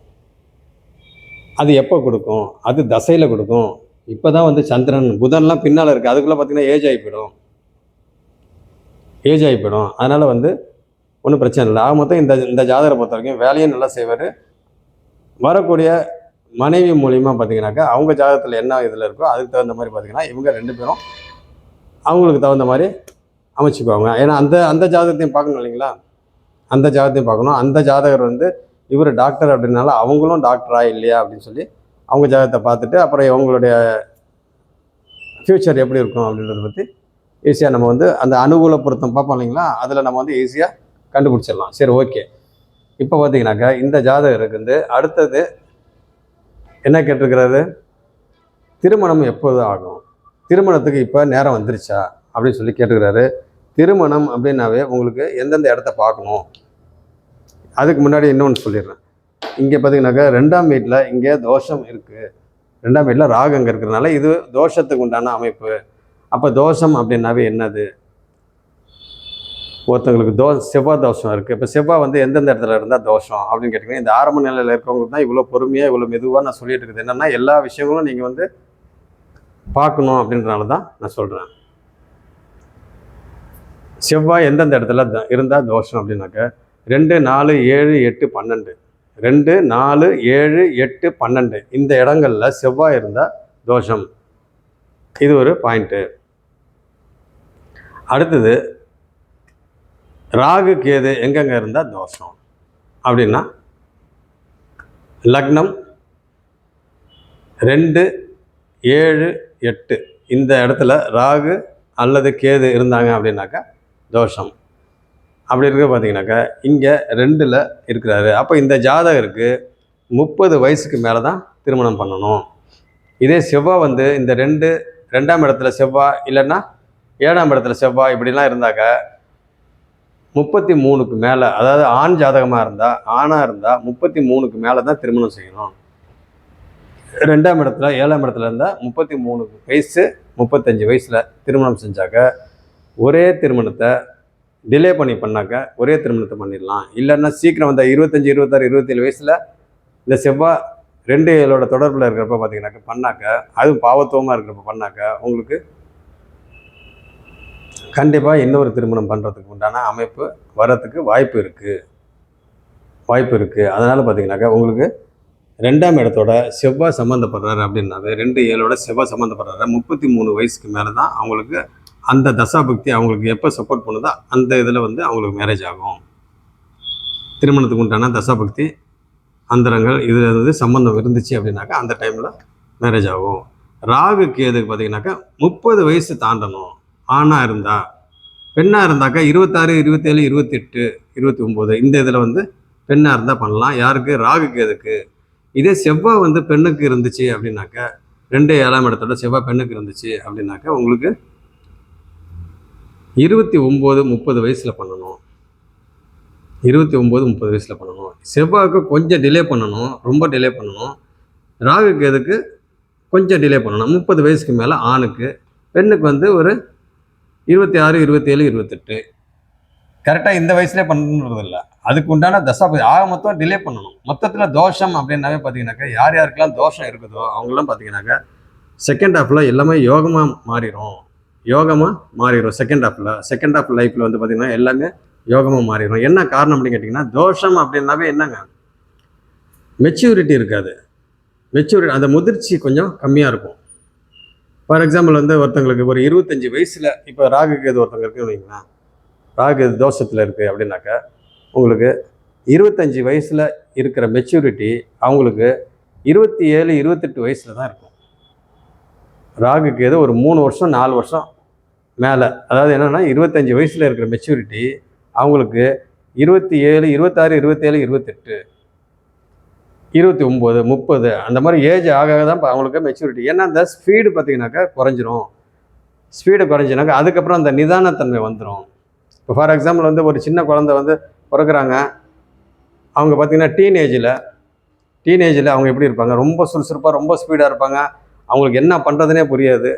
அது எப்போ கொடுக்கும்? அது தசையில் கொடுக்கும். இப்போ தான் வந்து சந்திரன் புதன்லாம் பின்னால் இருக்குது. அதுக்குள்ளே பார்த்தீங்கன்னா ஏஜ் ஆகி போயிடும். அதனால் வந்து ஒன்றும் பிரச்சனை இல்லை. ஆக மொத்தம் இந்த ஜாதகரை பொறுத்த வரைக்கும் வேலையும் நல்லா செய்வார். வரக்கூடிய மனைவி மூலியமாக பார்த்தீங்கன்னாக்கா அவங்க ஜாதகத்தில் என்ன இதில் இருக்கோ அதுக்கு தகுந்த மாதிரி பார்த்தீங்கன்னா இவங்க 2 பேரும் அவங்களுக்கு தகுந்த மாதிரி அமைச்சுக்குவாங்க. ஏன்னா அந்த அந்த ஜாதகத்தையும் பார்க்கணும் இல்லைங்களா, அந்த ஜாதகத்தையும் பார்க்கணும். அந்த ஜாதகர் வந்து இவர் டாக்டர் அப்படின்னால அவங்களும் டாக்டரா இல்லையா அப்படின்னு சொல்லி அவங்க ஜாதகத்தை பார்த்துட்டு அப்புறம் இவங்களுடைய ஃப்யூச்சர் எப்படி இருக்கும் அப்படின்றத பற்றி ஈஸியாக நம்ம வந்து அந்த அனுகூல பொருத்தம் பார்ப்போம் இல்லைங்களா, அதில் நம்ம வந்து ஈஸியாக கண்டுபிடிச்சிடலாம். சரி, ஓகே. இப்போ பார்த்தீங்கன்னாக்கா இந்த ஜாதகருக்கு வந்து அடுத்தது என்ன கேட்டிருக்கிறாரு, திருமணம் எப்போது ஆகும், திருமணத்துக்கு இப்போ நேரம் வந்துருச்சா அப்படின்னு சொல்லி கேட்டுக்கிறாரு. திருமணம் அப்படின்னாவே உங்களுக்கு எந்தெந்த இடத்த பார்க்கணும். அதுக்கு முன்னாடி இன்னொன்று சொல்லிடுறேன். இங்கே பார்த்தீங்கன்னாக்கா 2ஆம் வீட்டில் இங்கே தோஷம் இருக்குது. 2ஆம் வீட்டில் ராகு அங்கே இருக்கிறதுனால இது தோஷத்துக்கு உண்டான அமைப்பு. அப்போ தோஷம் அப்படின்னாவே என்னது, ஒருத்தவங்களுக்கு செவ்வாய் தோஷம் இருக்குது. இப்போ செவ்வாய் வந்து எந்தெந்த இடத்துல இருந்தால் தோஷம் அப்படின்னு கேட்டிங்கன்னா, இந்த ஆரம்ப நிலையில் இருக்கவங்களுக்கு தான் இவ்வளோ பொறுமையாக இவ்வளோ மெதுவாக நான் சொல்லிட்டு இருக்குது. என்னென்னா எல்லா விஷயங்களும் நீங்கள் வந்து பார்க்கணும் அப்படின்றனால தான் நான் சொல்கிறேன். செவ்வாய் எந்தெந்த இடத்துல இருந்தால் தோஷம் அப்படின்னாக்க 2, 4, 7, 8, 12 2, 4, 7, 8, 12 இந்த இடங்களில் செவ்வாய் இருந்தால் தோஷம். இது ஒரு பாயிண்ட்டு. அடுத்தது ராகு கேது எங்கெங்கே இருந்தால் தோஷம் அப்படின்னா, லக்னம் 2, 7, 8 இந்த இடத்துல ராகு அல்லது கேது இருந்தாங்க அப்படின்னாக்கா தோஷம். அப்படி இருக்க பார்த்தீங்கன்னாக்கா இங்கே 2ல் இருக்கிறாரு. அப்போ இந்த ஜாதகருக்கு 30 வயசுக்கு மேலே தான் திருமணம் பண்ணணும். இதே செவ்வாய் வந்து இந்த 2ஆம் இடத்துல செவ்வாய் இல்லைன்னா 7ஆம் இடத்துல செவ்வாய் இப்படிலாம் இருந்தாக்க 33க்கு மேலே, அதாவது ஆண் ஜாதகமாக இருந்தால் ஆணாக இருந்தால் 33க்கு மேலே தான் திருமணம் செய்யணும். 2ஆம் இடத்துல 7ஆம் இடத்துல இருந்தால் 33 வயசு 35 வயசில் திருமணம் செஞ்சாக்க ஒரே திருமணத்தை டிலே பண்ணாக்க ஒரே திருமணத்தை பண்ணிடலாம். இல்லைன்னா சீக்கிரம் வந்த 25, 26, 27 வயசில் இந்த செவ்வாய் 2 7ஓட தொடர்பில் இருக்கிறப்ப பார்த்தீங்கன்னாக்க பண்ணாக்க, அதுவும் பாவத்துவமாக இருக்கிறப்ப பண்ணாக்க உங்களுக்கு கண்டிப்பாக இன்னொரு திருமணம் பண்ணுறதுக்கு உண்டான அமைப்பு வரத்துக்கு வாய்ப்பு இருக்குது. அதனால் பார்த்தீங்கன்னாக்கா உங்களுக்கு 2ஆம் இடத்தோட செவ்வாய் சம்மந்தப்படுறாரு அப்படின்னாவே 2, 7ஓட செவ்வாய் சம்மந்தப்படுறாரு 33 வயசுக்கு மேலே தான் அவங்களுக்கு அந்த தசாபக்தி அவங்களுக்கு எப்போ சப்போர்ட் பண்ணுதோ அந்த இதில் வந்து அவங்களுக்கு மேரேஜ் ஆகும். திருமணத்துக்கு உண்டான தசாபக்தி அந்தரங்கள் இதில் வந்து சம்மந்தம் இருந்துச்சு அப்படின்னாக்கா அந்த டைமில் மேரேஜ் ஆகும். ராகு கேதுக்கு பார்த்தீங்கன்னாக்கா 30 வயசு தாண்டணும் ஆணாக இருந்தால். பெண்ணாக இருந்தாக்கா 26, 27, 28, 29 இந்த இதில் வந்து பெண்ணாக இருந்தால் பண்ணலாம். யாருக்கு, ராகு கேதுக்கு. இதே செவ்வாய் வந்து பெண்ணுக்கு இருந்துச்சு அப்படின்னாக்கா 2, 7ஆம் இடத்தோட செவ்வாய் பெண்ணுக்கு இருந்துச்சு அப்படின்னாக்கா உங்களுக்கு 29, 30 வயசில் பண்ணணும். 29, 30 வயசில் பண்ணணும். செவ்வாய்க்கு கொஞ்சம் டிலே பண்ணணும், ரொம்ப டிலே பண்ணணும். ராகு கேதுக்கு கொஞ்சம் டிலே பண்ணணும். 30 வயசுக்கு மேலே ஆணுக்கு. பெண்ணுக்கு வந்து ஒரு 26, 27, 28 கரெக்டாக இந்த வயசுலேயே பண்ணுறது இல்லை. அதுக்கு உண்டான தசாபதி ஆக மொத்தம் டிலே பண்ணணும். மொத்தத்தில் தோஷம் அப்படின்னாவே பார்த்தீங்கன்னாக்கா யார் யாருக்கெல்லாம் தோஷம் இருக்குதோ அவங்களாம் பார்த்தீங்கன்னாக்கா செகண்ட் ஹாஃபில் எல்லாமே யோகமாக மாறிடும். செகண்ட் ஹாஃப் லைஃப்பில் வந்து பார்த்திங்கன்னா எல்லாமே யோகமாக மாறிடும். என்ன காரணம் அப்படின்னு கேட்டிங்கன்னா, தோஷம் அப்படின்னாவே என்னங்க, மெச்சூரிட்டி இருக்காது. அந்த முதிர்ச்சி கொஞ்சம் கம்மியாக இருக்கும். ஃபார் எக்ஸாம்பிள் வந்து ஒருத்தங்களுக்கு ஒரு 25 வயசில் இப்போ ராகு கேது ஒருத்தங்க இருக்குன்னு வைங்களேன், ராகு தோஷத்தில் இருக்குது அப்படின்னாக்கா உங்களுக்கு 25 வயசில் இருக்கிற மெச்சூரிட்டி அவங்களுக்கு 27, 28 வயசில் தான் இருக்கும். ராகுக்கு ஏதோ ஒரு 3 வருஷம் 4 வருஷம் மேலே, அதாவது என்னென்னா 25 வயசில் இருக்கிற மெச்சூரிட்டி அவங்களுக்கு 27, 26, 27, 28, 29, 30 அந்த மாதிரி ஏஜ் ஆக தான் அவங்களுக்கு மெச்சூரிட்டி. ஏன்னா அந்த ஸ்பீடு பார்த்தீங்கன்னாக்கா குறைஞ்சிரும். ஸ்பீடு குறைஞ்சினாக்கா அதுக்கப்புறம் அந்த நிதானத்தன்மை வந்துடும். இப்போ ஃபார் எக்ஸாம்பிள் வந்து ஒரு சின்ன குழந்தை வந்து பிறகுறாங்க, அவங்க பார்த்திங்கன்னா டீனேஜில் அவங்க எப்படி இருப்பாங்க, ரொம்ப சுறுசுறுப்பாக ரொம்ப ஸ்பீடாக இருப்பாங்க. அவங்களுக்கு என்ன பண்ணுறதுனே புரியாது.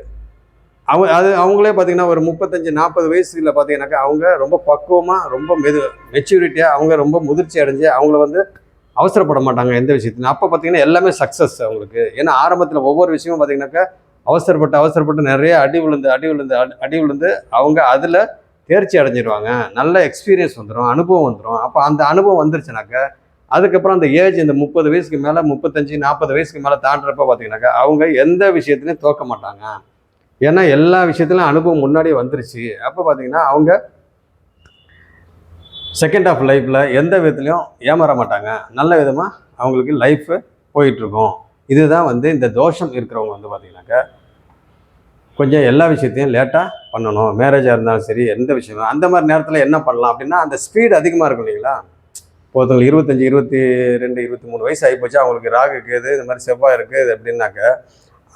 அவங்களே பார்த்திங்கன்னா ஒரு 35, 40 வயசுல பார்த்தீங்கன்னாக்கா அவங்க ரொம்ப பக்குவமாக ரொம்ப மெச்சூரிட்டியாக அவங்க ரொம்ப முதிர்ச்சி அடைஞ்சு அவங்கள வந்து அவசரப்பட மாட்டாங்க எந்த விஷயத்துலையும். அப்போ பார்த்திங்கன்னா எல்லாமே சக்ஸஸ் அவங்களுக்கு. ஏன்னா ஆரம்பத்தில் ஒவ்வொரு விஷயமும் பார்த்திங்கனாக்கா அவசரப்பட்டு நிறைய அடி விழுந்து அவங்க அதில் தேர்ச்சி அடைஞ்சிடுவாங்க. நல்ல எக்ஸ்பீரியன்ஸ் வந்துடும், அனுபவம் வந்துடும். அப்போ அந்த அனுபவம் வந்துருச்சுனாக்கா அதுக்கப்புறம் அந்த ஏஜ் இந்த 30 வயசுக்கு மேலே 35, 40 வயசுக்கு மேலே தாண்டுறப்ப பார்த்தீங்கன்னாக்கா அவங்க எந்த விஷயத்துலையும் தோக்க மாட்டாங்க. ஏன்னா எல்லா விஷயத்துலையும் அனுபவம் முன்னாடியே வந்துருச்சு. அப்போ பார்த்தீங்கன்னா அவங்க செகண்ட் ஆஃப் லைஃப்பில் எந்த விதத்துலையும் ஏமாற மாட்டாங்க. நல்ல விதமாக அவங்களுக்கு லைஃபு போயிட்டுருக்கும். இதுதான் வந்து இந்த தோஷம் இருக்கிறவங்க வந்து பார்த்திங்கனாக்கா கொஞ்சம் எல்லா விஷயத்தையும் லேட்டாக பண்ணணும். மேரேஜாக இருந்தாலும் சரி, எந்த விஷயமும் அந்த மாதிரி நேரத்தில் என்ன பண்ணலாம் அப்படின்னா, அந்த ஸ்பீடு அதிகமாக இருக்கும் இல்லைங்களா? ஒருத்தவங்களுக்கு 25, 22, 23 வயசு ஆகிப்போச்சு, அவங்களுக்கு ராகு கேது இது மாதிரி செவ்வாய் இருக்குது அப்படின்னாக்க,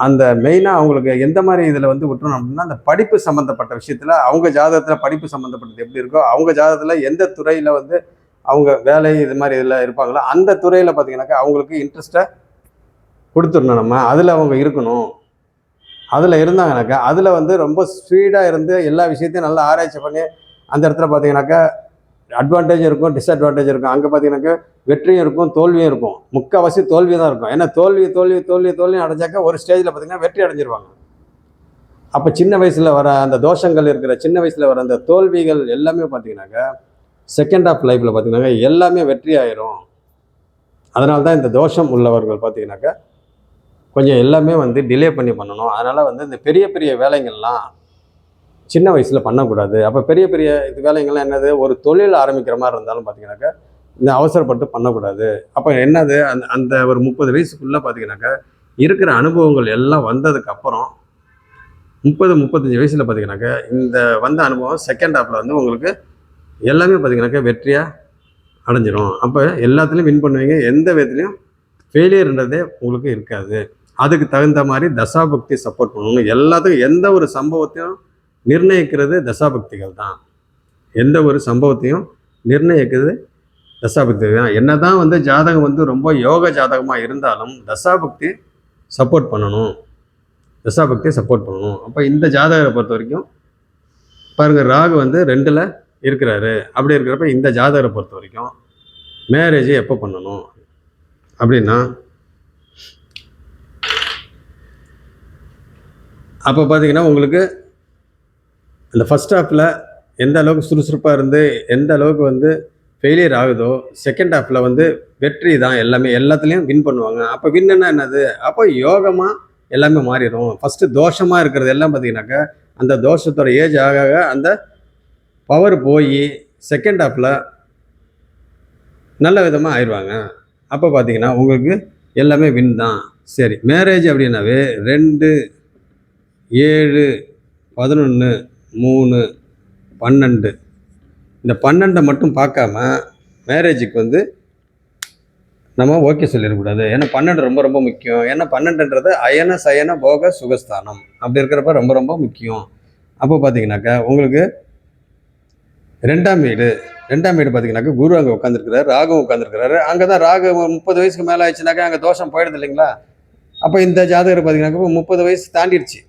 அந்த மெயினாக அவங்களுக்கு எந்த மாதிரி இதில் வந்து விட்டுறணும் அப்படின்னா, அந்த படிப்பு சம்மந்தப்பட்ட விஷயத்தில் அவங்க ஜாதகத்தில் படிப்பு சம்மந்தப்பட்டது எப்படி இருக்கோ, அவங்க ஜாதகத்தில் எந்த துறையில் வந்து அவங்க வேலை இது மாதிரி இதில் இருப்பாங்களோ அந்த துறையில் பார்த்தீங்கன்னாக்கா அவங்களுக்கு இன்ட்ரெஸ்ட்டை கொடுத்துடணும். நம்ம அதில் அவங்க இருக்கணும். அதில் இருந்தாங்கனாக்கா அதில் வந்து ரொம்ப ஸ்பீடாக இருந்து எல்லா விஷயத்தையும் நல்லா ஆராய்ச்சி பண்ணி அந்த இடத்துல பார்த்தீங்கன்னாக்கா அட்வான்டேஜ் இருக்கும், டிஸ்அட்வான்டேஜ் இருக்கும். அங்கே பார்த்தீங்கன்னாக்கா வெற்றியும் இருக்கும், தோல்வியும் இருக்கும். முக்கால்வாசி தோல்வி தான் இருக்கும். ஏன்னா தோல்வி அடைஞ்சாக்கா ஒரு ஸ்டேஜில் பார்த்தீங்கன்னா வெற்றி அடைஞ்சிருவாங்க. அப்போ சின்ன வயசில் வர அந்த தோஷங்கள் இருக்கிற சின்ன வயசில் வர அந்த தோல்விகள் எல்லாமே பார்த்தீங்கன்னாக்கா செகண்ட் ஆஃப் லைஃப்பில் பார்த்தீங்கன்னாக்கா எல்லாமே வெற்றி ஆயிரும். அதனால தான் இந்த தோஷம் உள்ளவர்கள் பார்த்தீங்கன்னாக்கா கொஞ்சம் எல்லாமே வந்து டிலே பண்ணி பண்ணணும். அதனால் வந்து இந்த பெரிய பெரிய வேலைகள்லாம் சின்ன வயசில் பண்ணக்கூடாது. அப்போ பெரிய பெரிய இது வேலைங்கள்லாம் என்னது, ஒரு தொழில் ஆரம்பிக்கிற மாதிரி இருந்தாலும் பார்த்தீங்கன்னாக்கா இந்த அவசரப்பட்டு பண்ணக்கூடாது. அப்போ என்னது, அந்த ஒரு 30 வயசுக்குள்ளே பார்த்தீங்கன்னாக்கா இருக்கிற அனுபவங்கள் எல்லாம் வந்ததுக்கப்புறம் 35 வயசில் பார்த்தீங்கன்னாக்கா இந்த வந்த அனுபவம் செகண்ட் ஹாஃபில் வந்து உங்களுக்கு எல்லாமே பார்த்தீங்கன்னாக்கா வெற்றியாக அடைஞ்சிரும். அப்போ எல்லாத்துலேயும் வின் பண்ணுவீங்க. எந்த விதத்துலையும் ஃபெயிலியர்ன்றதே உங்களுக்கு இருக்காது. அதுக்கு தகுந்த மாதிரி தசாபக்தி சப்போர்ட் பண்ணணும். எல்லாத்துக்கும் எந்த ஒரு சம்பவத்தையும் நிர்ணயிக்கிறது தசாபக்திகள் தான். எந்த ஒரு சம்பவத்தையும் நிர்ணயிக்கிறது தசாபக்திகள் தான். என்ன தான் வந்து ஜாதகம் வந்து ரொம்ப யோக ஜாதகமாக இருந்தாலும் தசாபக்தி சப்போர்ட் பண்ணணும். தசாபக்தியை சப்போர்ட் பண்ணணும். அப்போ இந்த ஜாதகரை பொறுத்த வரைக்கும் பாருங்கள், ராகு வந்து 2ல் இருக்கிறாரு. அப்படி இருக்கிறப்ப இந்த ஜாதகரை பொறுத்த வரைக்கும் மேரேஜ் எப்போ பண்ணணும் அப்படின்னா, அப்போ பார்த்தீங்கன்னா உங்களுக்கு அந்த ஃபஸ்ட் ஹாஃபில் எந்த அளவுக்கு சுறுசுறுப்பாக இருந்து எந்த அளவுக்கு வந்து ஃபெயிலியர் ஆகுதோ செகண்ட் ஹாஃபில் வந்து வெற்றி தான். எல்லாத்துலேயும் வின் பண்ணுவாங்க. அப்போ வின்னுன்னா என்னது, அப்போ யோகமாக எல்லாமே மாறிடும். ஃபஸ்ட்டு தோஷமாக இருக்கிறது எல்லாம் பார்த்தீங்கன்னாக்கா அந்த தோஷத்தோட ஏஜ் ஆக ஆக அந்த பவர் போய் செகண்ட் ஹாஃபில் நல்ல விதமாக ஆயிடுவாங்க. அப்போ பார்த்தீங்கன்னா உங்களுக்கு எல்லாமே வின் தான். சரி, மேரேஜ் அப்படின்னாவே 2, 7, 11, 3, 12 இந்த 12 மட்டும் பார்க்காம மேரேஜுக்கு வந்து நம்ம ஓகே சொல்லிடக்கூடாது. ஏன்னா 12 ரொம்ப ரொம்ப முக்கியம். ஏன்னா 12ன்றது அயன சயன போக சுகஸ்தானம். அப்படி இருக்கிறப்ப ரொம்ப ரொம்ப முக்கியம். அப்போ பார்த்தீங்கன்னாக்கா உங்களுக்கு 2ஆம் வீடு பார்த்தீங்கன்னாக்கா குரு அங்கே உட்காந்துருக்கிறாரு, ராகு உட்காந்துருக்கிறாரு. அங்கே தான் ராகு 30 வயசுக்கு மேலே ஆயிடுச்சுனாக்கா அங்கே தோஷம் போயிடுது இல்லைங்களா? அப்போ இந்த ஜாதகர் பார்த்தீங்கன்னாக்கா 30 வயசு தாண்டிடுச்சு,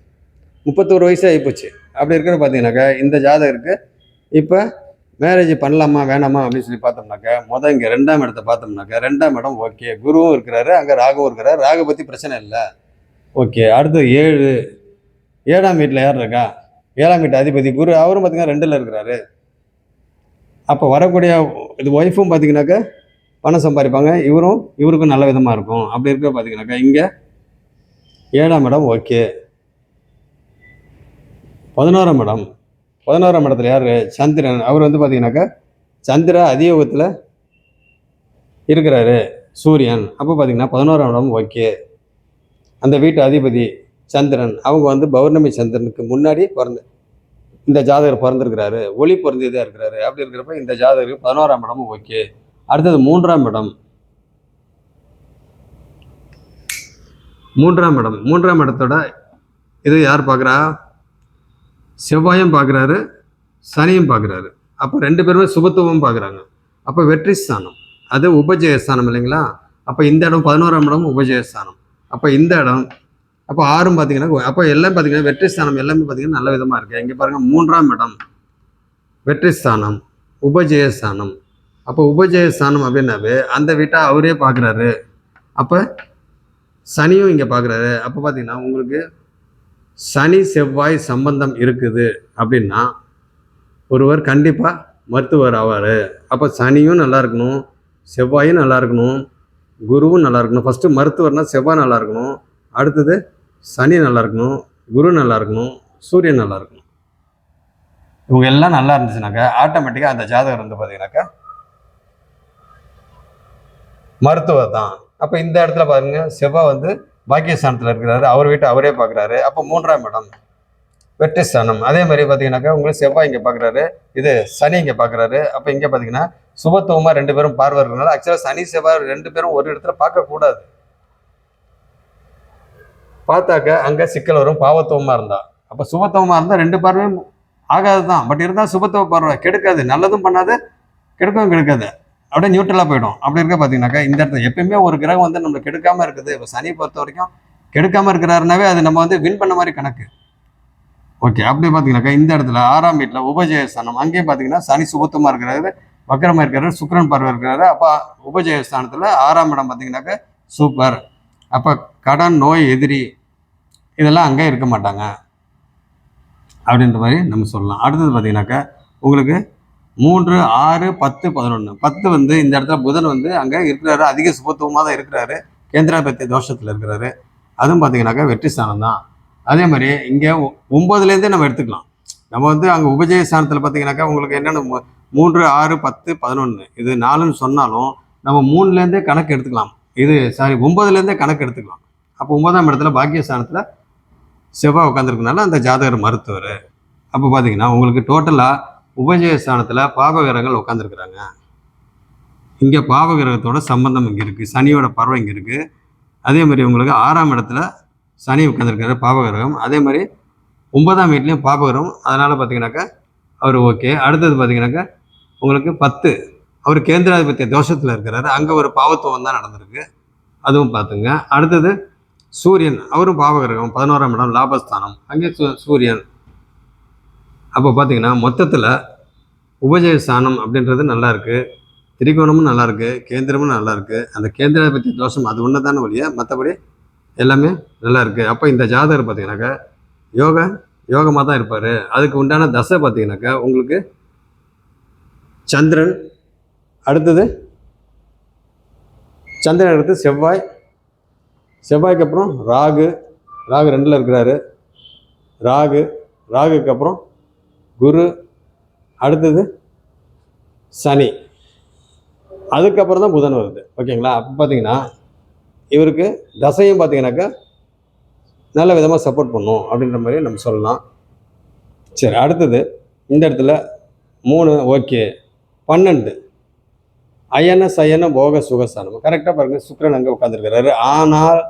31 வயசு ஆகிப்போச்சு. அப்படி இருக்கிற பார்த்தீங்கன்னாக்கா இந்த ஜாதகருக்கு இப்போ மேரேஜ் பண்ணலாமா வேணாமா அப்படின்னு சொல்லி பார்த்தோம்னாக்கா இங்கே 2ஆம் இடத்தை பார்த்தோம்னாக்கா 2ஆம் இடம் ஓகே, குருவும் இருக்கிறாரு, அங்கே ராகுவும் இருக்கிறாரு. ராகு பற்றி பிரச்சனை இல்லை, ஓகே. அடுத்து 7ஆம் வீட்டில் யார் இருக்கா, 7ஆம் வீட்டு அதிபதி குரு, அவரும் பார்த்தீங்கன்னா 2ல் இருக்கிறாரு. அப்போ வரக்கூடிய இது ஒய்ஃபும் பார்த்தீங்கன்னாக்கா பணம் சம்பாதிப்பாங்க, இவருக்கும் நல்ல விதமாக இருக்கும். அப்படி இருக்க பார்த்தீங்கன்னாக்கா இங்கே 7ஆம் இடம் ஓகே. 11ஆம் இடத்துல யார், சந்திரன். அவர் வந்து பார்த்தீங்கன்னாக்கா சந்திர அதியோகத்தில் இருக்கிறாரு, சூரியன். அப்போ பார்த்தீங்கன்னா 11ஆம் இடம் ஓகே. அந்த வீட்டு அதிபதி சந்திரன், அவங்க வந்து பௌர்ணமி சந்திரனுக்கு முன்னாடி இந்த ஜாதகர் பிறந்திருக்கிறாரு, ஒளி பொருந்தியதாக இருக்கிறாரு. அப்படி இருக்கிறப்ப இந்த ஜாதகருக்கு 11ஆம் இடமும் ஓகே. அடுத்தது 3ஆம் இடம். 3ஆம் இடத்தோட இது யார் பார்க்குறா, செவ்வாயும் பார்க்குறாரு, சனியும் பார்க்குறாரு. அப்போ 2 பேருமே சுபத்துவம் பார்க்குறாங்க. அப்போ வெற்றி ஸ்தானம், அது உபஜயஸ்தானம் இல்லைங்களா? அப்போ இந்த இடம் 11ஆம் இடம் உபஜயஸ்தானம். அப்போ இந்த இடம், அப்போ 6ம் பார்த்தீங்கன்னா, அப்போ எல்லாம் பார்த்தீங்கன்னா வெற்றி ஸ்தானம் எல்லாமே பார்த்தீங்கன்னா நல்ல விதமாக இருக்குது. இங்கே பாருங்கள், 3ஆம் இடம் வெற்றி ஸ்தானம், உபஜயஸ்தானம். அப்போ உபஜயஸ்தானம் அப்படின்னாவே அந்த வீட்டை அவரே பார்க்குறாரு. அப்போ சனியும் இங்கே பார்க்குறாரு. அப்போ பார்த்தீங்கன்னா உங்களுக்கு சனி செவ்வாய் சம்பந்தம் இருக்குது அப்படின்னா ஒருவர் கண்டிப்பாக மருத்துவர் ஆவார். அப்போ சனியும் நல்லா இருக்கணும், செவ்வாயும் நல்லா இருக்கணும், குருவும் நல்லா இருக்கணும். ஃபஸ்ட்டு மருத்துவர்னால் செவ்வாய் நல்லா இருக்கணும், அடுத்தது சனி நல்லா இருக்கணும், குரு நல்லா இருக்கணும், சூரியன் நல்லா இருக்கணும். இவங்க எல்லாம் நல்லா இருந்துச்சுனாக்கா ஆட்டோமேட்டிக்காக அந்த ஜாதகர் வந்து பார்த்தீங்கன்னாக்கா மருத்துவர் தான். அப்போ இந்த இடத்துல பாருங்க, செவ்வாய் வந்து பாக்கியஸ்தானத்தில் இருக்கிறாரு, அவர் வீட்டை அவரே பார்க்குறாரு. அப்போ 3ஆம் இடம் வெற்றி ஸ்தானம். அதே மாதிரி பார்த்தீங்கன்னாக்கா உங்களுக்கு செவ்வாய் இங்கே பார்க்குறாரு, இது சனி இங்கே பார்க்குறாரு. அப்போ இங்கே பார்த்தீங்கன்னா சுபத்துவமாக 2 பேரும் பார்வை இருக்கிறனால ஆக்சுவலாக சனி செவ்வாய் 2 பேரும் ஒரு இடத்துல பார்க்கக்கூடாது. பார்த்தாக்க அங்கே சிக்கல் வரும் பாவத்துவமாக இருந்தால். அப்போ சுபத்துவமாக இருந்தால் 2 பார்வையும் ஆகாது தான். பட் இருந்தால் சுபத்துவ பார்வை கெடுக்காது, நல்லதும் பண்ணாது, கெடுக்கவும் கெடுக்காது, அப்படியே நியூட்ரலாக போயிடும். அப்படி இருக்க பார்த்தீங்கன்னாக்கா இந்த இடத்துல எப்பயுமே ஒரு கிரகம் வந்து நம்மளுக்கு கெடுக்காமல் இருக்குது. இப்போ சனி பொறுத்த வரைக்கும் கெடுக்காமல் இருக்கிறாருனாவே அது நம்ம வந்து வின் பண்ண மாதிரி கணக்கு. ஓகே, அப்படி பார்த்தீங்கன்னாக்கா இந்த இடத்துல 6ஆம் வீட்டில் உபஜயஸ்தானம், அங்கேயும் பார்த்தீங்கன்னா சனி சுபத்துவமாக இருக்கிறாரு, வக்கரமாக இருக்கிறாரு, சுக்கிரன் பார்வை இருக்கிறாரு. அப்போ உபஜயஸ்தானத்தில் 6ஆம் இடம் பார்த்தீங்கன்னாக்கா சூப்பர். அப்போ கடன், நோய், எதிரி இதெல்லாம் அங்கே இருக்க மாட்டாங்க அப்படின்ற மாதிரி நம்ம சொல்லலாம். அடுத்தது பார்த்தீங்கன்னாக்கா உங்களுக்கு 3, 6, 10, 11. 10 வந்து இந்த இடத்துல புதன் வந்து அங்கே இருக்கிறாரு, அதிக சுபத்துவமாக தான் இருக்கிறாரு, கேந்திராபத்திய தோஷத்தில் இருக்கிறாரு. அதுவும் பார்த்தீங்கன்னாக்கா வெற்றி ஸ்தானம் தான். அதே மாதிரி இங்கே 9லேருந்தே நம்ம எடுத்துக்கலாம். நம்ம வந்து அங்கே உபஜய ஸ்தானத்தில் பார்த்தீங்கன்னாக்கா உங்களுக்கு என்னென்ன 3, 6, 10, 11 இது 4ன்னு சொன்னாலும் நம்ம 3லேருந்தே கணக்கு எடுத்துக்கலாம். இது 9லேருந்தே கணக்கு எடுத்துக்கலாம். அப்போ 9ஆம் இடத்துல பாக்கியஸ்தானத்தில் செவ்வாய் உட்காந்துருக்கனால அந்த ஜாதகர் மருத்துவர். அப்போ பார்த்தீங்கன்னா உங்களுக்கு டோட்டலாக உபஜயஸ்தானத்தில் பாபகிரகங்கள் உட்காந்துருக்குறாங்க. இங்கே பாபகிரகத்தோட சம்பந்தம் இங்கே இருக்குது, சனியோட பறவை இங்கே இருக்குது. அதே மாதிரி உங்களுக்கு 6ஆம் இடத்துல சனி உட்காந்துருக்காரு பாபகிரகம். அதே மாதிரி 9ஆம் வீட்லேயும் பாபகிரகம். அதனால் பார்த்தீங்கன்னாக்கா அவர் ஓகே. அடுத்தது பார்த்தீங்கன்னாக்கா உங்களுக்கு 10 அவர் கேந்திராதிபத்திய தோஷத்தில் இருக்கிறாரு, அங்கே ஒரு பாவத்துவம் தான் நடந்திருக்கு, அதுவும் பார்த்துங்க. அடுத்தது சூரியன், அவரும் பாவகிரகம், 11ஆம் இடம் லாபஸ்தானம், அங்கே சூரியன். அப்போ பார்த்தீங்கன்னா மொத்தத்தில் உபஜயஸ்தானம் அப்படின்றது நல்லா இருக்குது, திரிகோணமும் நல்லா இருக்குது, கேந்திரமும் நல்லா இருக்குது. அந்த கேந்திராதிபத்திய தோஷம் அது ஒன்று தானே வழியா, மற்றபடி எல்லாமே நல்லா இருக்குது. அப்போ இந்த ஜாதகர் பார்த்தீங்கன்னாக்கா யோகமாக தான் இருப்பார். அதுக்கு உண்டான தசை பார்த்தீங்கன்னாக்கா உங்களுக்கு சந்திரன், அடுத்தது சந்திரன் அடுத்து செவ்வாய், செவ்வாய்க்கு அப்புறம் ராகு 2ல் இருக்கிறாரு, ராகுக்கு அப்புறம் குரு, அடுத்தது சனி, அதுக்கப்புறம் தான் புதன் வருது. ஓகேங்களா? அப்போ பார்த்தீங்கன்னா இவருக்கு தசையும் பார்த்தீங்கன்னாக்கா நல்ல விதமாக சப்போர்ட் பண்ணும் அப்படின்ற மாதிரி நம்ம சொல்லலாம். சரி, அடுத்தது இந்த இடத்துல 3 ஓகே, 12 அயன சயன போக சுகஸ்தானம் கரெக்டாக பாருங்கள், சுக்கிரன் அங்கே உட்காந்துருக்கிறாரு. ஆனால்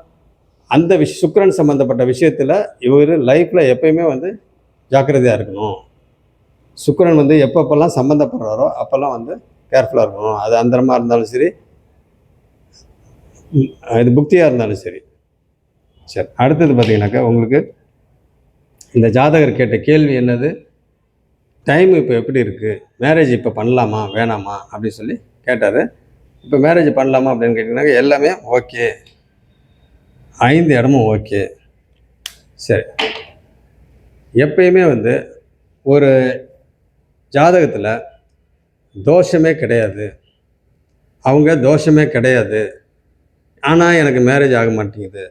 அந்த சுக்கிரன் சம்மந்தப்பட்ட விஷயத்தில் இவர் லைஃப்பில் எப்பயுமே வந்து ஜாக்கிரதையாக இருக்கணும். சுக்கிரன் வந்து எப்பப்பெல்லாம் சம்மந்தப்படுறாரோ அப்போல்லாம் வந்து கேர்ஃபுல்லாக இருக்கணும். அது அந்தரமாக இருந்தாலும் சரி, இது புக்தியாக இருந்தாலும் சரி. சரி, அடுத்தது பார்த்தீங்கன்னாக்கா உங்களுக்கு இந்த ஜாதகர் கேட்ட கேள்வி என்னது, டைம் இப்போ எப்படி இருக்குது, மேரேஜ் இப்போ பண்ணலாமா வேணாமா அப்படின்னு சொல்லி கேட்டார். இப்போ மேரேஜ் பண்ணலாமா அப்படின்னு கேட்டிங்கனாக்கா எல்லாமே ஓகே, 5 இடமும் ஓகே. சரி, எப்பயுமே வந்து ஒரு ஜாதகத்தில் தோஷமே கிடையாது, அவங்க தோஷமே கிடையாது, ஆனால் எனக்கு மேரேஜ் ஆக மாட்டேங்குது,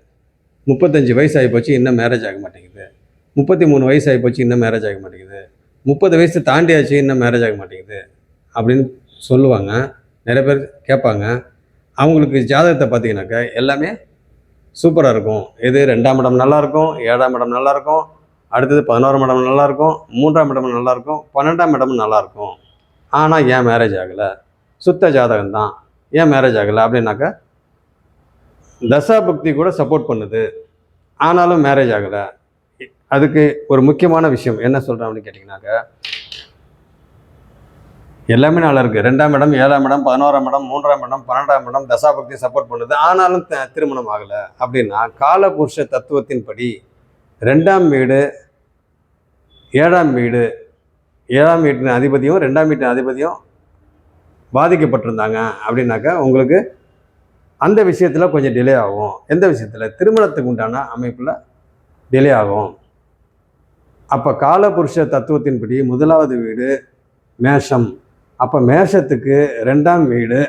35 வயசு ஆகிப்போச்சு இன்னும் மேரேஜ் ஆக மாட்டேங்குது, 33 வயசு ஆகிப்போச்சு இன்னும் மேரேஜ் ஆக மாட்டேங்குது, 30 வயசு தாண்டியாச்சு இன்னும் மேரேஜ் ஆக மாட்டேங்குது அப்படின்னு சொல்லுவாங்க. நிறைய பேர் கேட்பாங்க. அவங்களுக்கு ஜாதகத்தை பார்த்தீங்கன்னாக்கா எல்லாமே சூப்பராக இருக்கும். இது 2ஆம் இடம் நல்லாயிருக்கும், 7ஆம் இடம் நல்லாயிருக்கும், அடுத்தது 11ஆம் இடம் நல்லாயிருக்கும், 3ஆம் இடம் நல்லாயிருக்கும், 12ஆம் இடமும் நல்லாயிருக்கும். ஆனால் ஏன் மேரேஜ் ஆகலை, சுத்த ஜாதகம் தான், ஏன் மேரேஜ் ஆகலை அப்படின்னாக்கா தசா புக்தி கூட சப்போர்ட் பண்ணுது, ஆனாலும் மேரேஜ் ஆகலை. அதுக்கு ஒரு முக்கியமான விஷயம் என்ன சொல்கிறேன் அப்படின்னு கேட்டிங்கனாக்கா எல்லாமே நல்லா இருக்குது, 2ஆம் இடம், 7ஆம் இடம், 11ஆம் இடம், 3ஆம் இடம், 12ஆம் இடம் தசா புக்தி சப்போர்ட் பண்ணுது, ஆனாலும் திருமணம் ஆகலை அப்படின்னா காலபுருஷ தத்துவத்தின்படி 2ஆம் வீடு 7ஆம் வீடு, 7ஆம் வீட்டின் அதிபதியும் 2ஆம் வீட்டின் அதிபதியும் பாதிக்கப்பட்டிருந்தாங்க அப்படின்னாக்கா உங்களுக்கு அந்த விஷயத்தில் கொஞ்சம் டிலே ஆகும். எந்த விஷயத்தில், திருமணத்துக்கு உண்டான அமைப்பில் டிலே ஆகும். அப்போ காலபுருஷ தத்துவத்தின்படி 1வது வீடு மேஷம். அப்போ மேஷத்துக்கு 2ஆம் வீடு,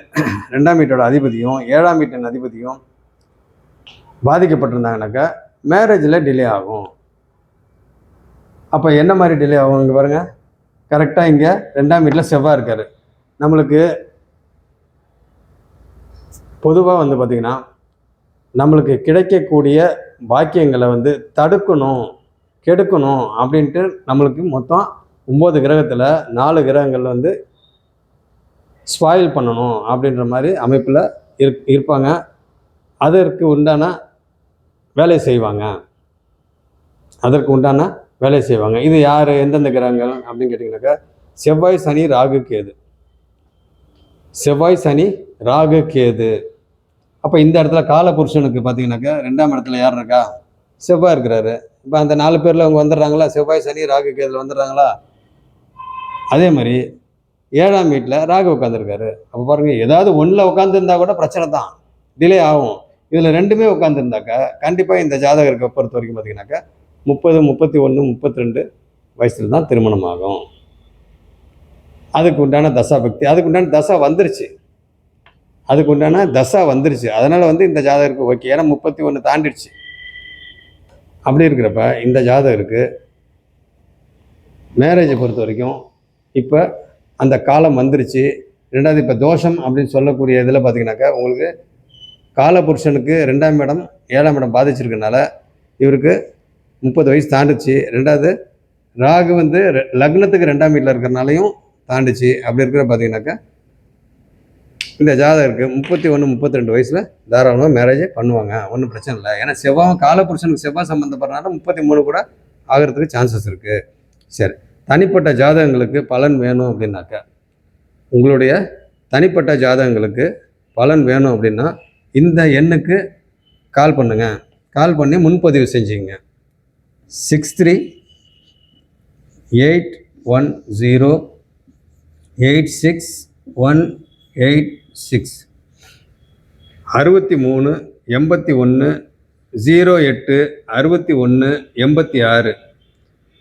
2ஆம் வீட்டோட அதிபதியும் 7ஆம் வீட்டின் அதிபதியும் பாதிக்கப்பட்டிருந்தாங்கனாக்கா மேரேஜில் டிலே ஆகும். அப்போ என்ன மாதிரி டிலே ஆகும்? இங்கே பாருங்கள், கரெக்டாக இங்கே 2ஆம் வீட்டில் செவ்வாய் இருக்கார். நம்மளுக்கு பொதுவாக வந்து பார்த்திங்கன்னா நம்மளுக்கு கிடைக்கக்கூடிய பாக்கியங்களை வந்து தடுக்கணும், கெடுக்கணும் அப்படின்ட்டு நம்மளுக்கு மொத்தம் 9 கிரகத்தில் 4 கிரகங்கள் வந்து ஸ்பாயில் பண்ணணும் அப்படின்ற மாதிரி அமைப்பில் இருப்பாங்க. அதற்கு உண்டான வேலை செய்வாங்க. இது யார், எந்தெந்த கிரகங்கள் அப்படின்னு கேட்டிங்கனாக்கா செவ்வாய், சனி, ராகு, கேது. அப்போ இந்த இடத்துல காலபுருஷனுக்கு பார்த்தீங்கன்னாக்கா 2ஆம் இடத்துல யார் இருக்கா? செவ்வாய் இருக்கிறாரு. இப்போ அந்த 4 பேரில் அவங்க வந்துடுறாங்களா? செவ்வாய், சனி, ராகு, கேதுல வந்துடுறாங்களா? அதே மாதிரி 7ஆம் வீட்டில் ராகு உட்காந்துருக்காரு. அப்போ பாருங்கள், ஏதாவது ஒன்றில் உட்காந்துருந்தா கூட பிரச்சனை தான், டிலே ஆகும். இதில் 2மே உட்காந்துருந்தாக்கா கண்டிப்பாக இந்த ஜாதகருக்கு பொறுத்த வரைக்கும் பார்த்தீங்கன்னாக்கா 30, 31, 32 வயசில் தான் திருமணம் ஆகும். அதுக்கு உண்டான தசாபக்தி, அதுக்கு உண்டான தசா வந்துருச்சு. அதனால் வந்து இந்த ஜாதகருக்கு ஓகே. ஏன்னா 31 தாண்டிடுச்சு. அப்படி இருக்கிறப்ப இந்த ஜாதகருக்கு மேரேஜை பொறுத்த வரைக்கும் இப்போ அந்த காலம் வந்துருச்சு. 2வது இப்போ தோஷம் அப்படின்னு சொல்லக்கூடிய இதில் பார்த்தீங்கன்னாக்கா உங்களுக்கு காலபுருஷனுக்கு 2ஆம் இடம் 7ஆம் இடம் பாதிச்சிருக்கனால இவருக்கு 30 வயசு தாண்டிச்சு. 2வது ராகு வந்து லக்னத்துக்கு 2ஆம் வீட்டில் இருக்கிறனாலையும் தாண்டிச்சு. அப்படி இருக்கிற பார்த்தீங்கன்னாக்கா இந்த ஜாதகருக்கு 31, 32 வயசில் தாராளமாக மேரேஜே பண்ணுவாங்க, ஒன்றும் பிரச்சனை இல்லை. ஏன்னா செவ்வாய் காலபுருஷனுக்கு செவ்வாய் சம்மந்தப்படுறதுனால 33 கூட ஆகிறதுக்கு சான்சஸ் இருக்குது. சரி, தனிப்பட்ட ஜாதகங்களுக்கு பலன் வேணும் அப்படின்னாக்கா, உங்களுடைய தனிப்பட்ட ஜாதகங்களுக்கு பலன் வேணும் அப்படின்னா இந்த எண்ணுக்கு கால் பண்ணுங்கள். கால் பண்ணி முன்பதிவு செஞ்சுங்க. 63-810-86186 63 81 08 61 86.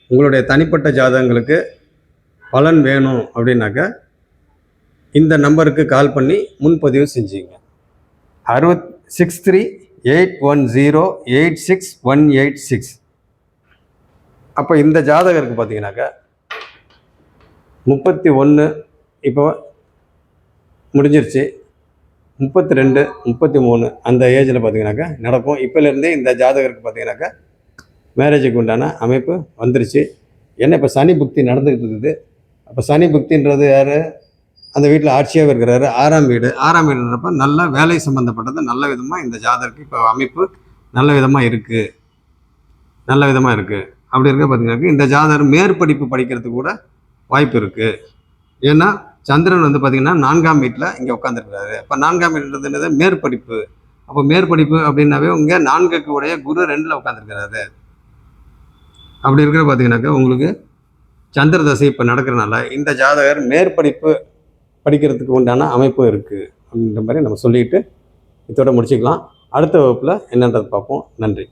உங்களுடைய தனிப்பட்ட ஜாதகங்களுக்கு பலன் வேணும் அப்படின்னாக்கா இந்த நம்பருக்கு கால் பண்ணி முன்பதிவு செஞ்சுங்க. 63-810-86186. அப்போ இந்த ஜாதகருக்கு பார்த்தீங்கன்னாக்கா 31 இப்போ முடிஞ்சிருச்சு. 32, 33 அந்த ஏஜில் பார்த்தீங்கன்னாக்கா நடக்கும். இப்போலேருந்தே இந்த ஜாதகருக்கு பார்த்தீங்கன்னாக்கா மேரேஜுக்கு உண்டான அமைப்பு வந்துருச்சு. ஏன்னா இப்போ சனி புக்தி நடந்துக்கிட்டு இருக்குது. அப்போ சனி புக்தின்றது யார்? அந்த வீட்டில் ஆட்சியாக இருக்கிறாரு. 6ஆம் வீடுன்றப்ப நல்ல வேலை சம்மந்தப்பட்டது நல்ல விதமாக இந்த ஜாதகருக்கு இப்போ அமைப்பு நல்ல விதமாக இருக்குது. அப்படி இருக்க பார்த்தீங்கன்னாக்கா இந்த ஜாதகர் மேற்படிப்பு படிக்கிறதுக்கு கூட வாய்ப்பு இருக்குது. ஏன்னா சந்திரன் வந்து பார்த்திங்கன்னா 4ஆம் வீட்டில் இங்கே உட்காந்துருக்கிறாரு. அப்போ 4ஆம் வீடுன்றது மேற்படிப்பு. அப்போ மேற்படிப்பு அப்படின்னாவே உங்கள் 4க்கு உடைய குரு 2ல் உட்காந்துருக்கிறாரு. அப்படி இருக்கிற பார்த்தீங்கன்னாக்கா உங்களுக்கு சந்திர தசை இப்போ நடக்கிறனால இந்த ஜாதகர் மேற்படிப்பு படிக்கிறதுக்கு உண்டான அமைப்பும் இருக்குது அப்படின்ற மாதிரி நம்ம சொல்லிட்டு இதோட முடிச்சுக்கலாம். அடுத்த வகுப்பில் என்னன்றது பார்ப்போம். நன்றி.